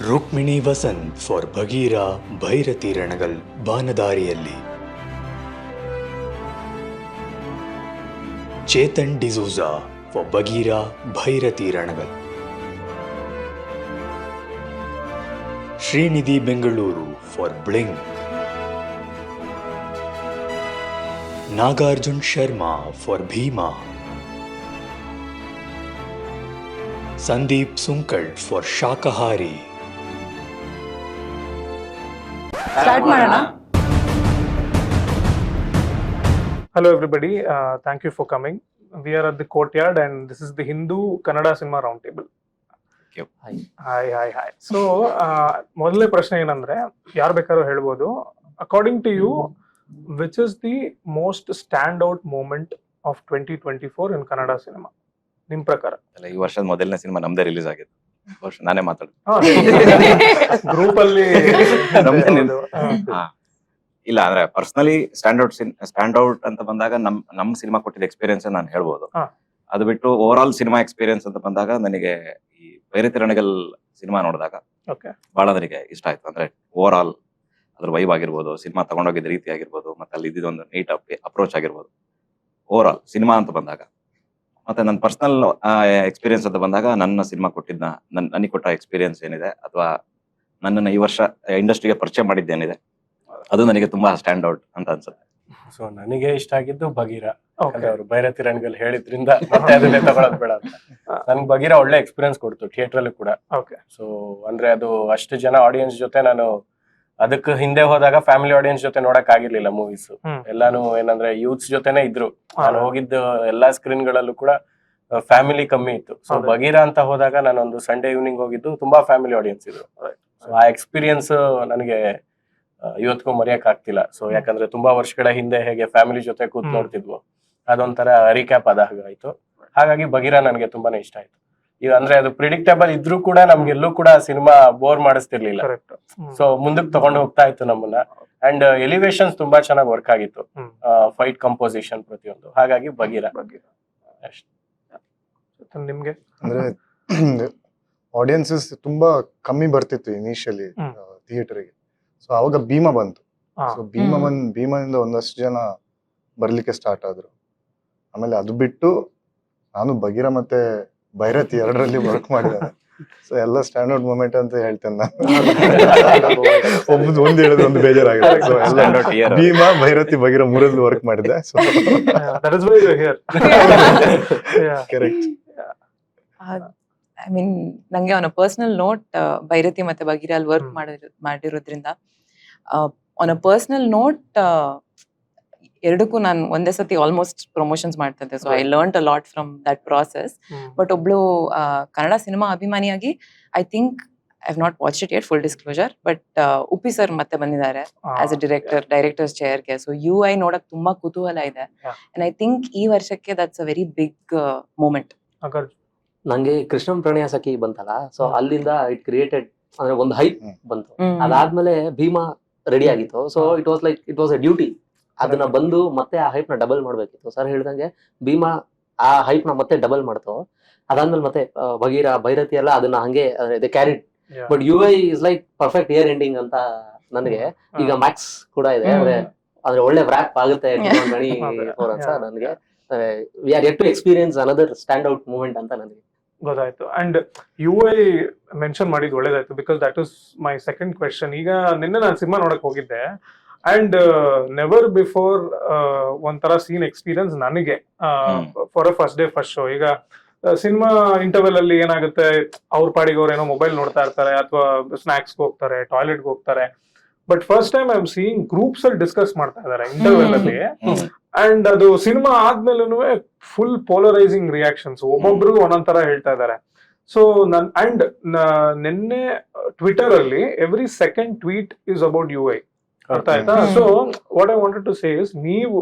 Rukmini Vasanth for Bagheera Bhairathi Ranagal ಬಾನದಾರಿಯಲ್ಲಿ. Chethan D'Souza for Bagheera Bhairathi Ranagal. Srinidhi Bengaluru for Blink. Nagarjun Sharma for Bheema. Sandeep Sunkad for Shakahari. Start ಮಾಡೋಣ. Hello everybody, thank you for coming. We are at the courtyard and this is the Hindu Kannada Cinema Roundtable. Hi. So, ಮೊದಲನೇ ಪ್ರಶ್ನೆ ಏನಂದ್ರೆ ಯಾರು ಬೇಕಾದ್ರೂ ಹೇಳ್ಬೋದು. According to you, which is the most stand out moment of 2024 in Kannada cinema ನಿಮ್ ಪ್ರಕಾರ? ಈ ವರ್ಷದ ಮೊದಲನೇ ಸಿನಿಮಾ ನಮ್ದೇ ರಿಲೀಸ್ ಆಗಿದೆ. ನಾನೇ ಮಾತಾಡ ಗ್ರೂಪ್ ಅಲ್ಲಿ ಇಲ್ಲ ಅಂದ್ರೆ ಪರ್ಸನಲಿ ಸ್ಟ್ಯಾಂಡ್ ಔಟ್ ಅಂತ ಬಂದಾಗ ನಮ್ ಸಿನಿಮಾ ಕೊಟ್ಟಿದ್ದ ಎಕ್ಸ್ಪೀರಿಯನ್ಸ್ ನಾನು ಹೇಳ್ಬೋದು. ಅದು ಬಿಟ್ಟು ಓವರ್ ಆಲ್ ಸಿನಿಮಾ ಎಕ್ಸ್ಪೀರಿಯನ್ಸ್ ಅಂತ ಬಂದಾಗ ನನಗೆ ಈ ಭೈರತಿ ರಣಗಲ್ ಸಿನಿಮಾ ನೋಡಿದಾಗ ಬಹಳ ನನಗೆ ಇಷ್ಟ ಆಯ್ತು. ಅಂದ್ರೆ ಓವರ್ ಆಲ್ ಅದ್ರ ವೈಬ್ ಆಗಿರ್ಬೋದು, ಸಿನಿಮಾ ತಗೊಂಡೋಗಿದ್ದ ರೀತಿ ಆಗಿರ್ಬೋದು, ಮತ್ತೆ ಅಲ್ಲಿ ಇದ್ದಿದ್ದೊಂದು ನೀಟ್ ಅಪ್ರೋಚ್ ಆಗಿರ್ಬೋದು. ಓವರ್ ಆಲ್ ಸಿನಿಮಾ ಅಂತ ಬಂದಾಗ, ಮತ್ತೆ ನನ್ನ ಪರ್ಸನಲ್ ಎಕ್ಸ್ಪೀರಿಯನ್ಸ್ ಅಂತ ಬಂದಾಗ ನನ್ನ ಸಿನಿಮಾ ಕೊಟ್ಟಿದ್ದ ನನಗೆ ಕೊಟ್ಟ ಎಕ್ಸ್ಪೀರಿಯನ್ಸ್ ಏನಿದೆ ಅಥವಾ ನನ್ನನ್ನು ಈ ವರ್ಷ ಇಂಡಸ್ಟ್ರಿಗೆ ಪರಿಚಯ ಮಾಡಿದ್ದೇನಿದೆ ಅದು ನನಗೆ ತುಂಬಾ ಸ್ಟ್ಯಾಂಡ್ ಔಟ್ ಅಂತ ಅನ್ಸುತ್ತೆ. ಸೊ ನನಗೆ ಇಷ್ಟ ಆಗಿದ್ದು ಭಗೀರಾ. ಅವರು ಭೈರತಿ ರಣಗಲ್ ಹೇಳಿದ್ರಿಂದ ಮತ್ತೆ ಅದನ್ನೇ ತಗೊಳೋದ್ ಬೇಡ ಅಂತ ನನ್ಗೆ ಭಗೀರಾ ಒಳ್ಳೆ ಎಕ್ಸ್ಪೀರಿಯನ್ಸ್ ಕೊಡ್ತು ಥಿಯೇಟರ್ ಅಲ್ಲಿ ಕೂಡ. ಸೊ ಅಂದ್ರೆ ಅದು ಅಷ್ಟು ಜನ ಆಡಿಯನ್ಸ್ ಜೊತೆ ನಾನು ಅದಕ್ಕೆ ಹಿಂದೆ ಹೋದಾಗ ಫ್ಯಾಮಿಲಿ ಆಡಿಯನ್ಸ್ ಜೊತೆ ನೋಡಕ್ ಆಗಿರ್ಲಿಲ್ಲ ಮೂವೀಸ್. ಎಲ್ಲಾನು ಏನಂದ್ರೆ ಯೂತ್ಸ್ ಜೊತೆನೆ ಇದ್ರು. ನಾನು ಹೋಗಿದ್ದು ಎಲ್ಲಾ ಸ್ಕ್ರೀನ್ ಗಳಲ್ಲೂ ಕೂಡ ಫ್ಯಾಮಿಲಿ ಕಮ್ಮಿ ಇತ್ತು. ಸೊ ಭಗೀರಾ ಅಂತ ಹೋದಾಗ ನಾನೊಂದು ಸಂಡೇ ಈವ್ನಿಂಗ್ ಹೋಗಿದ್ದು, ತುಂಬಾ ಫ್ಯಾಮಿಲಿ ಆಡಿಯನ್ಸ್ ಇದ್ರು. ಸೊ ಆ ಎಕ್ಸ್ಪೀರಿಯನ್ಸ್ ನನಗೆ ಇವತ್ತಿಗೂ ಮರೆಯಕ್ ಆಗ್ತಿಲ್ಲ. ಸೊ ಯಾಕಂದ್ರೆ ತುಂಬಾ ವರ್ಷಗಳ ಹಿಂದೆ ಹೇಗೆ ಫ್ಯಾಮಿಲಿ ಜೊತೆ ಕೂತ್ ನೋಡ್ತಿದ್ವು, ಅದೊಂಥರ ರೀಕ್ಯಾಪ್ ಆದ ಹಾಗಾಯ್ತು. ಹಾಗಾಗಿ ಭಗೀರಾ ನನಗೆ ತುಂಬಾನೇ ಇಷ್ಟ ಆಯ್ತು. ಈಗ ಅಂದ್ರೆ ಅದು ಪ್ರಿಡಿಕ್ಟೇಬಲ್ ಇದ್ರೂ ಕೂಡ ನಮ್ಗೆಲ್ಲೂ ಕೂಡ ಸಿನಿಮಾ ಬೋರ್ ಮಾಡಿಸ್ತಿರ್ಲಿಲ್ಲ. ಸೊ ಮುಂದಕ್ಕೆ ತಗೊಂಡು ಹೋಗ್ತಾ ಇತ್ತು ನಮ್ಮನ್ನ. ಅಂಡ್ ಎಲಿವೇಶನ್ಸ್ ತುಂಬಾ ಚೆನ್ನಾಗಿ ವರ್ಕ್ ಆಗಿತ್ತು, ಫೈಟ್ ಕಂಪೋಸಿಷನ್ ಪ್ರತಿಯೊಂದು. ಹಾಗಾಗಿ ಭಗೀರಾ ನಿಮ್ಗೆ ಅಂದ್ರೆ ಆಡಿಯನ್ಸಸ್ ತುಂಬಾ ಕಮ್ಮಿ ಬರ್ತಿತ್ತು ಇನಿಷಿಯಲಿ ಥಿಯೇಟರ್ಗೆ. ಸೊ ಅವಾಗ ಭೀಮಾ ಬಂತು. ಸೊ ಭೀಮಾನಿಂದ ಒಂದಷ್ಟು ಜನ ಬರ್ಲಿಕ್ಕೆ ಸ್ಟಾರ್ಟ್ ಆದ್ರು. ಆಮೇಲೆ ಅದು ಬಿಟ್ಟು ನಾನು ಭಗೀರಾ ಮತ್ತೆ ಭೈರತಿ ಎರಡರಲ್ಲಿ ವರ್ಕ್ ಮಾಡಿದ್ದೇನೆ. ಸೊ ಎಲ್ಲ ಸ್ಟ್ಯಾಂಡ್ ಔಟ್ ಮೂಮೆಂಟ್ ಅಂತ ಹೇಳ್ತೇನೆ ನಾನು. ಒಬ್ಬದು ಒಂದು ಹೇಳಿದ್ರೆ ಒಂದು ಬೇಜಾರಾಗಿದೆ. ಸೊ ಎಲ್ಲ ಭೀಮಾ, ಭೈರತಿ, ಭಗೀರಾ ಮೂರಲ್ಲಿ ವರ್ಕ್ ಮಾಡಿದ್ದೆ. So correct. ಐ ಮೀನ್ ನಂಗೆ on a personal note Bhairathi ಮತ್ತೆ ಭಗೀರಾ ಅಲ್ಲಿ ವರ್ಕ್ ಮಾಡಿರೋದ್ರಿಂದ ಆನ್ ಅ ಪರ್ಸನಲ್ ನೋಟ್ ಎರಡಕ್ಕೂ ನಾನು ಒಂದೇ ಸತಿ ಆಲ್ಮೋಸ್ಟ್ ಪ್ರಮೋಷನ್ಸ್ ಮಾಡ್ತಾ ಇದ್ದೆ. So I learned a lot from that process. But ಒಬ್ಳು ಕನ್ನಡ ಸಿನಿಮಾ ಅಭಿಮಾನಿಯಾಗಿ I think I have not watch it yet, full disclosure. But Uppi sir ಮತ್ತೆ ಬಂದಿದ್ದಾರೆ ಆಸ್ ಅ ಡೈರೆಕ್ಟರ್ಸ್ ಚೇರ್ಗೆ. ಸೊ UI ನೋಡಕ್ ತುಂಬಾ ಕುತೂಹಲ ಇದೆ. ಅಂಡ್ ಐ ಥಿಂಕ್ ಈ ವರ್ಷಕ್ಕೆ that's a very big moment. ನಂಗೆ ಕೃಷ್ಣಂ ಪ್ರಣಯ ಸಖಿ ಬಂತಲ್ಲ, ಸೊ ಅಲ್ಲಿಂದ ಇಟ್ ಕ್ರಿಯೇಟೆಡ್ ಅಂದ್ರೆ ಒಂದು ಹೈಪ್ ಬಂತು. ಅದಾದ್ಮೇಲೆ ಭೀಮಾ ರೆಡಿ ಆಗಿತ್ತು. So it was A duty. ಅದನ್ನ ಬಂದು ಮತ್ತೆ ಆ ಹೈಪ್ ನ ಡಬಲ್ ಮಾಡ್ಬೇಕಿತ್ತು. ಸರ್ ಹೇಳ್ದಂಗೆ ಭೀಮಾ ಆ ಹೈಪ್ ನ ಮತ್ತೆ ಡಬಲ್ ಮಾಡ್ತು. ಅದಾದ್ಮೇಲೆ ಮತ್ತೆ ಭಗೀರಾ, ಭೈರತಿ ಎಲ್ಲ ಅದನ್ನ ಹಂಗೆ carried. But UI is like perfect year ending ಅಂತ ನನಗೆ. ಈಗ ಮ್ಯಾಕ್ಸ್ ಕೂಡ ಇದೆ, ಅಂದ್ರೆ ಒಳ್ಳೆ ವ್ರಾಪ್ ಆಗುತ್ತೆ ನನಗೆ. We are yet to experience another stand out moment ಅಂತ ನನಗೆ ಗೊತ್ತಾಯ್ತು. ಅಂಡ್ UI ಮೆನ್ಷನ್ ಮಾಡಿದ್ ಒಳ್ಳೇದಾಯ್ತು, because that is my second question. ಈಗ ನಿನ್ನೆ ನಾನು ಸಿನಿಮಾ ನೋಡಕ್ ಹೋಗಿದ್ದೆ ಅಂಡ್ ನೆವರ್ ಬಿಫೋರ್ ಒಂಥರ ಸೀನ್ ಎಕ್ಸ್ಪೀರಿಯನ್ಸ್ ನನಗೆ for a first day first show. ಈಗ ಸಿನಿಮಾ ಇಂಟರ್ವೆಲ್ ಅಲ್ಲಿ ಏನಾಗುತ್ತೆ, ಅವ್ರ ಪಾಡಿಗೆ ಅವ್ರು ಏನೋ ಮೊಬೈಲ್ ನೋಡ್ತಾ ಇರ್ತಾರೆ ಅಥವಾ ಸ್ನಾಕ್ಸ್ಗೆ ಹೋಗ್ತಾರೆ, ಟಾಯ್ಲೆಟ್ಗೆ ಹೋಗ್ತಾರೆ. But first time I am seeing groups ಅಲ್ಲಿ ಡಿಸ್ಕಸ್ ಮಾಡ್ತಾ ಇದಾರೆ ಇಂಟರ್ವೆಲ್ ಅಲ್ಲಿ. ಅಂಡ್ ಅದು ಸಿನಿಮಾ ಆದ್ಮೇಲೂ ಫುಲ್ ಪೋಲರೈಸಿಂಗ್ ರಿಯಾಕ್ಷನ್ಸ್, ಒಬ್ಬೊಬ್ರು ಒಂದೊಂದ್ ತರ ಹೇಳ್ತಾ ಇದಾರೆ. ಸೊ ನಿನ್ನೆ ಟ್ವಿಟರ್ ಅಲ್ಲಿ every second tweet is about UI. ಅರ್ಥ ಆಯ್ತಾ? So what I wanted to say is, ನೀವು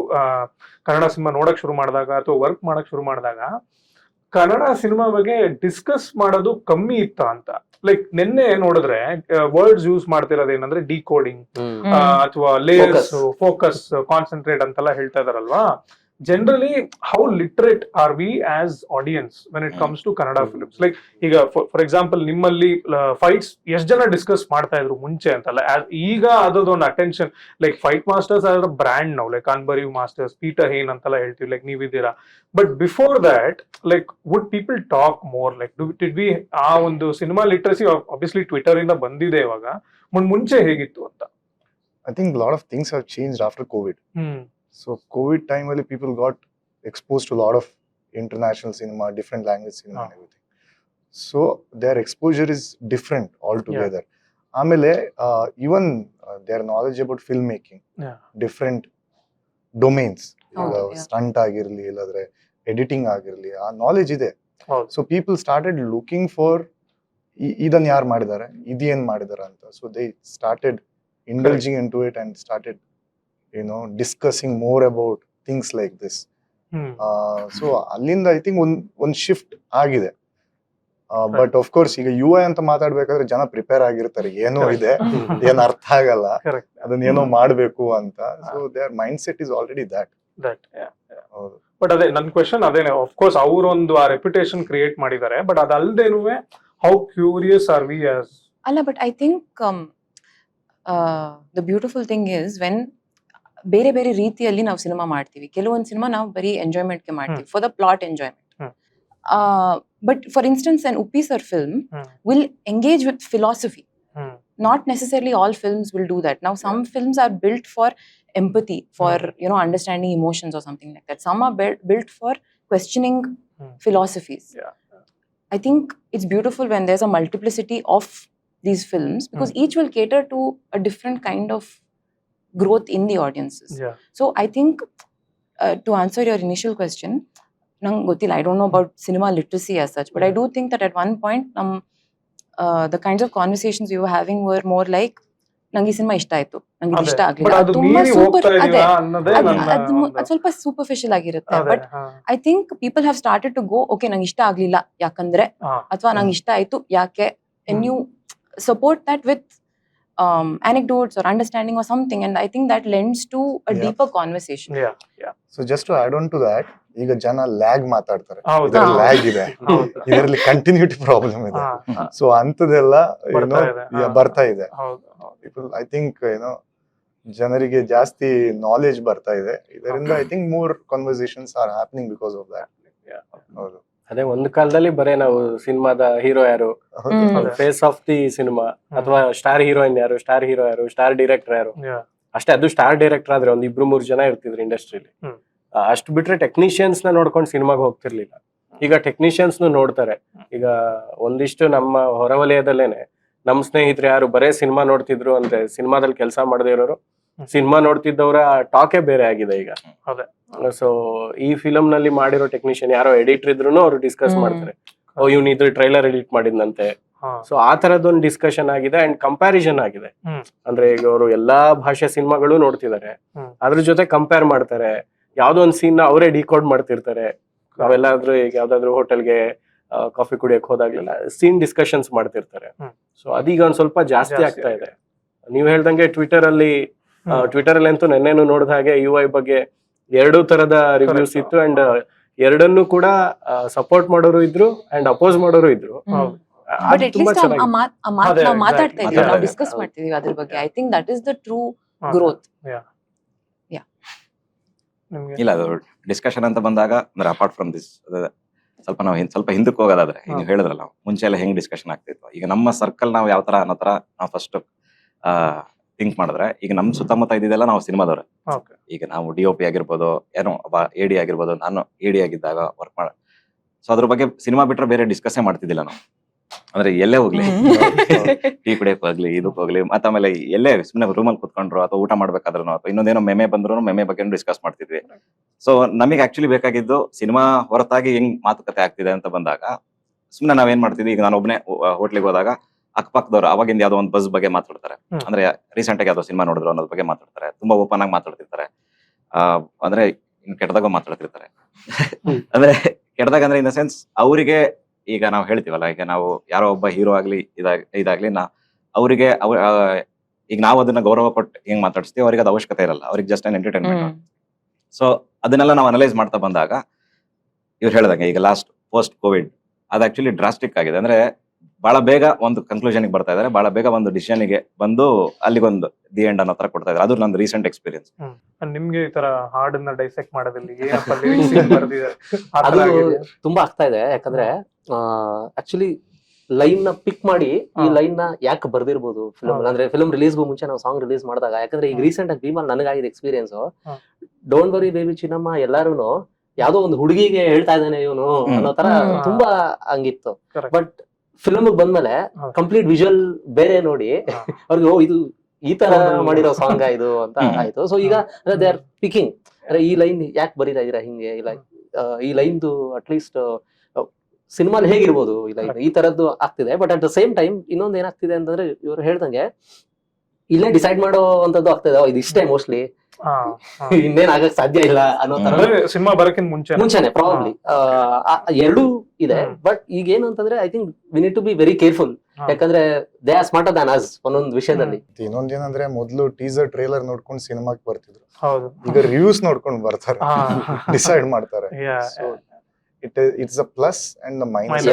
ಕನ್ನಡ ಸಿನಿಮಾ ನೋಡಕ್ ಶುರು ಮಾಡಿದಾಗ ಅಥವಾ ವರ್ಕ್ ಮಾಡಕ್ ಶುರು ಮಾಡಿದಾಗ ಕನ್ನಡ ಸಿನಿಮಾ ಬಗ್ಗೆ ಡಿಸ್ಕಸ್ ಮಾಡೋದು ಕಮ್ಮಿ ಇತ್ತ ಅಂತ. ಲೈಕ್ ನಿನ್ನೆ ನೋಡಿದ್ರೆ ವರ್ಡ್ಸ್ ಯೂಸ್ ಮಾಡ್ತಿರೋದು ಏನಂದ್ರೆ ಡಿಕೋಡಿಂಗ್ ಅಥವಾ ಲೇಯರ್ಸ್, ಫೋಕಸ್, ಕಾನ್ಸಂಟ್ರೇಟ್ ಅಂತೆಲ್ಲ ಹೇಳ್ತಾ ಇದಾರಲ್ವಾ. generally how literate are we as audience when it comes to Kannada films? Like ಈಗ for example ನಿಮ್ಮಲ್ಲಿ ಫೈಟ್ಸ್ ಎಷ್ಟು ಜನ ಡಿಸ್ಕಸ್ ಮಾಡ್ತಾ ಇದ್ರು ಮುಂಚೆ ಅಂತಲ್ಲ, ಈಗ ಅದೊಂದು attention, like fight masters are brand ನಾವು, ಲೈಕ್ ಅನ್ಬರಿವ್ ಮಾಸ್ಟರ್ಸ್, ಪೀಟರ್ ಹೇನ್ ಅಂತೆಲ್ಲ ಹೇಳ್ತೀವಿ, ಲೈಕ್ ನೀವಿದ್ದೀರಾ. But before that like would people talk more, like did we ಆ ಒಂದು ಸಿನಿಮಾ ಲಿಟ್ರಸಿ ಆಬ್ವಿಯಸ್ಲಿ ಟ್ವಿಟರ್ ಇಂದ ಬಂದಿದೆ ಇವಾಗ, ಮುಂಚೆ ಹೇಗಿತ್ತು ಅಂತ? I think a lot of things have changed after COVID. So COVID time only people got exposed to a lot of international cinema, different language cinema and everything. So their exposure is different altogether. Amele even their knowledge about filmmaking, different domains, stunt agirli illadre editing agirli, ಆ knowledge ಇದೆ. So people started looking for ಇದನ್ನ ಯಾರು ಮಾಡಿದ್ದಾರೆ, ಇದೇನ್ ಮಾಡಿದಾರೆ ಅಂತ. So they started indulging into it and started discussing more about things like this. So ಅಲ್ಲಿಂದ I think ಒಂದ್ ಶಿಫ್ಟ್ ಆಗಿದೆ. ಬಟ್ ಆಫ್ ಕೋರ್ಸ್ ಈಗ UI ಅಂತ ಮಾತಾಡ್ಬೇಕಾದ್ರೆ ಜನ ಪ್ರಿಪೇರ್ ಆಗಿರ್ತಾರೆ, ಏನೋ ಇದೆ ಏನ್ ಅರ್ಥ ಆಗಲ್ಲ, ಅದನ್ನ ಏನೋ ಮಾಡ್ಬೇಕು ಅಂತ. So their mindset is already that. But ಅದೇ ನನ್ ಕ್ವೆಶನ್ ಅದೇನೆ, ಆಫ್ ಕೋರ್ಸ್ ಅವರೊಂದು ಆ ರೆಪ್ಯುಟೇಷನ್ ಕ್ರಿಯೇಟ್ ಮಾಡಿದ್ದಾರೆ, ಬಟ್ ಅದಲ್ದೇನು how curious are we as? ಅಲ್ಲ, but I think the beautiful thing is when ಬೇರೆ ಬೇರೆ ರೀತಿಯಲ್ಲಿ ನಾವು ಸಿನಿಮಾ ಮಾಡ್ತೀವಿ. ಕೆಲವೊಂದು ಸಿನಿಮಾ ನಾವು ಬರೀ ಎಂಜಾಯ್ಮೆಂಟ್ಗೆ ಮಾಡ್ತೀವಿ, for the plot enjoyment. But for instance an Uppi sir film will engage with philosophy. Not necessarily all films will do that. Now some films are built for empathy, for understanding emotions or something like that. Some are built for questioning philosophies. I think it's beautiful when there's a multiplicity of these films, because each will cater to a different kind of growth in the audiences. So I think to answer your initial question, nang gottilla, I don't know about cinema literacy as such, but I do think that at one point the kinds of conversations we were having were more like ನಂಗೆ ಈ cinema ಇಷ್ಟ ಆಯ್ತು, ನಂಗೆ ಇಷ್ಟ ಆಗ್ಲಿಲ್ಲ, ತುಂಬಾ super, ಅದು ಸ್ವಲ್ಪ ಸೂಪರ್ಫಿಷಿಯಲ್ ಆಗಿರುತ್ತೆ. But I think people have started to go, okay ನಂಗೆ ಇಷ್ಟ ಆಗ್ಲಿಲ್ಲ ಯಾಕಂದ್ರೆ, ಅಥವಾ ನಂಗೆ ಇಷ್ಟ ಆಯ್ತು ಯಾಕೆ, and you support that with anecdotes or understanding or something, and I think that lends to a deeper conversation. So just to add on to that, ಈಗ ಜನ ಲ್ಯಾಗ್ ಮಾತಾಡ್ತಾರೆ, ಇದರಲ್ಲಿ ಲ್ಯಾಗ್ ಇದೆ, ಇದರಲ್ಲಿ ಕಂಟಿನ್ಯೂಟಿ ಪ್ರಾಬ್ಲಮ್ ಇದೆ. ಸೊ ಅಂತದೆಲ್ಲ ಬರ್ತಾ ಇದೆ. I think ಜನರಿಗೆ ಜಾಸ್ತಿ ನಾಲೆಜ್ ಬರ್ತಾ ಇದೆ ಇದರಿಂದ. I think more conversations are happening because of that. ಹೌದು, ಅದೇ ಒಂದು ಕಾಲದಲ್ಲಿ ಬರೇ ನಾವು ಸಿನಿಮಾದ ಹೀರೋ ಯಾರು, ಫೇಸ್ ಆಫ್ ದಿ ಸಿನಿಮಾ, ಅಥವಾ ಸ್ಟಾರ್ ಹೀರೋಯಿನ್ ಯಾರು, ಸ್ಟಾರ್ ಹೀರೋ ಯಾರು, ಸ್ಟಾರ್ ಡೈರೆಕ್ಟರ್ ಯಾರು ಅಷ್ಟೇ. ಅದು ಸ್ಟಾರ್ ಡೈರೆಕ್ಟರ್ ಆದ್ರೆ ಒಂದ್ 2-3 ಜನ ಇರ್ತಿದ್ರು ಇಂಡಸ್ಟ್ರಿಲಿ. ಅಷ್ಟು ಬಿಟ್ರೆ ಟೆಕ್ನಿಷಿಯನ್ಸ್ ನ ನೋಡ್ಕೊಂಡು ಸಿನಿಮಾಗೆ ಹೋಗ್ತಿರ್ಲಿಲ್ಲ. ಈಗ ಟೆಕ್ನಿಷಿಯನ್ಸ್ ನೋಡ್ತಾರೆ. ಈಗ ಒಂದಿಷ್ಟು ನಮ್ಮ ಹೊರವಲಯದಲ್ಲೇನೆ ನಮ್ ಸ್ನೇಹಿತರು ಯಾರು ಬರೇ ಸಿನಿಮಾ ನೋಡ್ತಿದ್ರು ಅಂದ್ರೆ, ಸಿನಿಮಾದಲ್ಲಿ ಕೆಲಸ ಮಾಡದೇ ಇರೋರು ಸಿನಿಮಾ ನೋಡ್ತಿದ್ದವ್ರ ಟಾಕೇ ಬೇರೆ ಆಗಿದೆ ಈಗ. ಸೊ ಈ ಫಿಲಮ್ ನಲ್ಲಿ ಮಾಡಿರೋ ಟೆಕ್ನಿಷಿಯನ್ ಯಾರೋ ಎಡಿಟರ್ ಇದ್ರು ಅವ್ರು ಡಿಸ್ಕಸ್ ಮಾಡ್ತಾರೆ, ಓ ಇವ್ನ ಇದ್ರ ಟ್ರೈಲರ್ ಎಡಿಟ್ ಮಾಡಿದ್ನಂತೆ. ಸೊ ಆ ತರದೊಂದು ಡಿಸ್ಕಷನ್ ಆಗಿದೆ ಅಂಡ್ ಕಂಪ್ಯಾರಿಸನ್ ಆಗಿದೆ. ಅಂದ್ರೆ ಈಗ ಅವರು ಎಲ್ಲಾ ಭಾಷೆ ಸಿನಿಮಾಗಳು ನೋಡ್ತಿದ್ದಾರೆ, ಅದ್ರ ಜೊತೆ ಕಂಪೇರ್ ಮಾಡ್ತಾರೆ. ಯಾವ್ದೋ ಒಂದ್ ಸೀನ್ ಅವರೇ ಡಿಕೋಡ್ ಮಾಡ್ತಿರ್ತಾರೆ. ನಾವೆಲ್ಲಾದ್ರೂ ಈಗ ಯಾವ್ದಾದ್ರು ಹೋಟೆಲ್ಗೆ ಕಾಫಿ ಕುಡಿಯಕ್ ಹೋದಾಗ್ಲೆಲ್ಲ ಸೀನ್ ಡಿಸ್ಕಷನ್ಸ್ ಮಾಡ್ತಿರ್ತಾರೆ. ಸೊ ಅದೀಗ ಒಂದ್ ಸ್ವಲ್ಪ ಜಾಸ್ತಿ ಆಗ್ತಾ ಇದೆ. ನೀವ್ ಹೇಳ್ದಂಗೆ ಟ್ವಿಟರ್ ಅಲ್ಲಿ ಅಂತೂ ನೆನ್ನೆನು ನೋಡಿದ ಹಾಗೆ UI ಬಗ್ಗೆ 2 ತರದ ರಿವ್ಯೂಸ್ ಇತ್ತು, ಅಂಡ್ ಎರಡನ್ನೂ ಕೂಡ ಸಪೋರ್ಟ್ ಮಾಡೋರು ಇದ್ರು ಅಂಡ್ ಅಪೋಸ್ ಮಾಡೋರು ಇದ್ರು. ಬಟ್ ಅಟ್ ಲೀಸ್ಟ್ ನಾವು ಮಾತಾಡ್ತಾ ಇದೀವಿ, ನಾವು ಡಿಸ್ಕಸ್ ಮಾಡ್ತಿದೀವಿ ಅದ್ರ ಬಗ್ಗೆ. I think that is the true growth. ಇಲ್ಲ, ಅದು ಡಿಸ್ಕಷನ್ ಅಂತ ಬಂದಾಗ ಅಂದ್ರೆ ಅಪಾರ್ಟ್ ಫ್ರಮ್ ದಿಸ್, ಸ್ವಲ್ಪ ಹಿಂದಕ್ಕೆ ಹೋಗೋದಾದ್ರೆ, ಈಗ ಹೇಳಿದ್ರಲ್ಲ ನಾವು ಮುಂಚೆ ಎಲ್ಲ ಹೆಂಗ್ ಡಿಸ್ಕಷನ್ ಆಗ್ತಿತ್ತು, ಈಗ ನಮ್ಮ ಸರ್ಕಲ್ ನಾವು ಯಾವ ತರ ಅನ್ನೋ ತರ ನಾವು ಫಸ್ಟ್ ಥಿಂಕ್ ಮಾಡಿದ್ರೆ, ಈಗ ನಮ್ ಸುತ್ತಮುತ್ತ ಇದ್ದಿದ್ದೆಲ್ಲ ನಾವು ಸಿನಿಮಾದವ್ರೆ. ಈಗ ನಾವು DOP ಆಗಿರ್ಬೋದು, ಏನೋ AD ಆಗಿರ್ಬೋದು, ನಾನು AD ಆಗಿದ್ದಾಗ ವರ್ಕ್ ಮಾಡ. ಸೊ ಅದ್ರ ಬಗ್ಗೆ ಸಿನಿಮಾ ಬಿಟ್ರೆ ಬೇರೆ ಡಿಸ್ಕಸ್ಸೇ ಮಾಡ್ತಿದ್ದಿಲ್ಲ ನಾವು. ಅಂದ್ರೆ ಎಲ್ಲೇ ಹೋಗ್ಲಿ, ಟೀ ಕುಡಿಯಕ್ ಹೋಗ್ಲಿ, ಇದಕ್ ಹೋಗ್ಲಿ, ಮತ್ತೆ ಆಮೇಲೆ ಎಲ್ಲೇ ಸುಮ್ಮನೆ ರೂಮಲ್ಲಿ ಕುತ್ಕೊಂಡ್ರು ಅಥವಾ ಊಟ ಮಾಡ್ಬೇಕಾದ್ರೂ ಅಥವಾ ಇನ್ನೊಂದೇನೋ ಮೆಮೆ ಬಂದ್ರು ಮೆಮೆ ಬಗ್ಗೆ ಡಿಸ್ಕಸ್ ಮಾಡ್ತಿದ್ವಿ. ಸೊ ನಮಗೆ ಆಕ್ಚುಲಿ ಬೇಕಾಗಿದ್ದು ಸಿನಿಮಾ ಹೊರತಾಗಿ ಹೆಂಗ್ ಮಾತುಕತೆ ಆಗ್ತಿದೆ ಅಂತ ಬಂದಾಗ ಸುಮ್ಮನೆ ನಾವೇನ್ ಮಾಡ್ತಿದ್ವಿ, ಈಗ ನಾನು ಒಬ್ಬನೇ ಹೋಟ್ಲಿಗೆ ಹೋದಾಗ ಅಕ್ಕಪಕ್ಕದವ್ರು ಅವಾಗಿಂದ ಯಾವ್ದೋ ಒಂದು ಬಸ್ ಬಗ್ಗೆ ಮಾತಾಡ್ತಾರೆ, ಅಂದ್ರೆ ರೀಸೆಂಟ್ ಆಗಿ ಯಾವ್ದೋ ಸಿನಿಮಾ ನೋಡಿದ್ರು ಅನ್ನೋದ್ ಬಗ್ಗೆ ಮಾತಾಡ್ತಾರೆ, ತುಂಬಾ ಓಪನ್ ಆಗಿ ಮಾತಾಡ್ತಿರ್ತಾರೆ. ಅಂದ್ರೆ ಇನ್ ಕೆಟ್ಟದಾಗ ಮಾತಾಡ್ತಿರ್ತಾರೆ. ಅಂದ್ರೆ ಕೆಟ್ಟದಾಗ ಅಂದ್ರೆ ಇನ್ ದ ಸೆನ್ಸ್ ಅವರಿಗೆ, ಈಗ ನಾವು ಹೇಳ್ತೀವಲ್ಲ, ಈಗ ನಾವು ಯಾರೋ ಒಬ್ಬ ಹೀರೋ ಆಗ್ಲಿ ಇದಾಗ್ಲಿ ಅವರಿಗೆ ಈಗ ನಾವು ಅದನ್ನ ಗೌರವ ಕೊಟ್ಟು ಹೆಂಗ್ ಮಾತಾಡಿಸ್ತೀವಿ, ಅವ್ರಿಗೆ ಅದು ಅವಶ್ಯಕತೆ ಇರಲ್ಲ. ಅವ್ರಿಗೆ ಜಸ್ಟ್ ಅನ್ ಎಂಟರ್ಟೈನ್ಮೆಂಟ್. ಸೊ ಅದನ್ನೆಲ್ಲ ನಾವು ಅನಲೈಸ್ ಮಾಡ್ತಾ ಬಂದಾಗ ಇವ್ರು ಹೇಳ್ದಂಗೆ ಈಗ ಲಾಸ್ಟ್ ಪೋಸ್ಟ್ ಕೋವಿಡ್ ಅದು ಆಕ್ಚುಲಿ ಡ್ರಾಸ್ಟಿಕ್ ಆಗಿದೆ. ಅಂದ್ರೆ ಬಹಳ ಬೇಗ ಒಂದು ಕನ್ಕ್ಲೂಷನ್ಗೆ ಬರ್ತಾ ಇದಾರೆ, ಬಹಳ ಬೇಗ ಒಂದು ಡಿಸಿಷನ್ಗೆ ಬಂದು ಅಲ್ಲಿಗೊಂದು ದಿ ಎಂಡ್ ಅನ್ನೋ ತರ ಕೊಡ್ತಾ ಇದ್ದಾರೆ. ಅದು ನಂದು ರೀಸೆಂಟ್ ಎಕ್ಸ್ಪೀರಿಯನ್ಸ್. ನಿಮ್ಗೆ ಈ ತರ ಹಾಡನ್ನ ಡೈಸೆಕ್ಟ್ ಮಾಡೋದ್ರಲ್ಲಿ ಏನಪ್ಪ lyrics ಏನ್ ಬರ್ದಿದ್ದಾರೆ ಆ ತರ ಅದು ಆಗಿದೆಯಾ? ತುಂಬಾ ಆಗ್ತಾ ಇದೆ. ಯಾಕಂದ್ರೆ ಆಕ್ಚುಲಿ ಲೈನ್ ನ ಪಿಕ್ ಮಾಡಿ ಈ ಲೈನ್ ನ ಯಾಕೆ ಬರ್ದಿರ್ಬೋದು ಫಿಲ್ಮ್, ಅಂದ್ರೆ ಫಿಲ್ಮ್ ರಿಲೀಸ್ಗೂ ಮುಂಚೆ ನಾವು ಸಾಂಗ್ ರಿಲೀಸ್ ಮಾಡಿದಾಗ. ಯಾಕಂದ್ರೆ ಈಗ ರೀಸೆಂಟ್ ಆಗಿ ಭೀಮಾ ನನಗಾಗಿದ experience, don't worry baby Chinnamma ಎಲ್ಲಾರು ಯಾವ್ದೋ ಒಂದು ಹುಡುಗಿಗೆ ಹೇಳ್ತಾ ಇದ್ದಾನೆ ಇವನು ಅನ್ನೋ ತರ ತುಂಬಾ ಹಂಗಿತ್ತು. ಬಟ್ ಫಿಲ್ಮ್ ಬಂದ್ಮೇಲೆ ಕಂಪ್ಲೀಟ್ ವಿಜುವಲ್ ಬೇರೆ ನೋಡಿ ಅವ್ರಿಗೆ ಓ ಇದು ಈ ತರ ಮಾಡಿರೋ ಸಾಂಗ್ ಇದು ಅಂತ ಆಯ್ತು. ಸೊ ಈಗ ದೇ ಆರ್ ಪಿಕಿಂಗ್, ಅಂದ್ರೆ ಈ ಲೈನ್ ಯಾಕೆ ಬರೀತಾ ಇದೀರಾ ಹಿಂಗೆ, ಈ ಲೈನ್ದು ಅಟ್ಲೀಸ್ಟ್ ಸಿನಿಮಾಲ್ ಹೇಗಿರ್ಬೋದು ಈ ಲೈನ್, ಈ ತರದ್ದು ಆಗ್ತಿದೆ. But at the same time ಇನ್ನೊಂದು ಏನಾಗ್ತಿದೆ ಅಂತಂದ್ರೆ ಇವ್ರು ಹೇಳ್ದಂಗೆ ಇಲ್ಲೇ ಡಿಸೈಡ್ ಮಾಡೋ ಅಂತದ್ದು ಆಗ್ತದೆ, ಇದು ಇಷ್ಟೇ ಮೋಸ್ಟ್ಲಿ ಇನ್ನೇನ್ ಆಗಕ್ ಸಾಧ್ಯ ಇಲ್ಲ ಅನ್ನೋ ತರ ಸಿನಿಮಾ ಬರಕ್ಕಿಂತ ಮುಂಚೆನೆ ಪ್ರಾಬ್ಲಿ ಎರಡೂ ಇದೆ. ಬಟ್ ಈಗ ಏನು ಅಂತಂದ್ರೆ I think we need to be very careful, ಯಾಕಂದ್ರೆ they are smarter than us ಒಂದೊಂದು ವಿಷಯದಲ್ಲಿ. ಇನ್ನೊಂದೇನಂದ್ರೆ ಮೊದ್ಲು ಟೀಸರ್ ಟ್ರೇಲರ್ ನೋಡ್ಕೊಂಡು ಸಿನಿಮಾಕ್ ಬರ್ತಿದ್ರು, ಹೌದು ಈಗ ರಿವ್ಯೂಸ್ ನೋಡ್ಕೊಂಡು ಬರ್ತಾರೆ, ಡಿಸೈಡ್ ಮಾಡ್ತಾರೆ. It's a plus and the minus.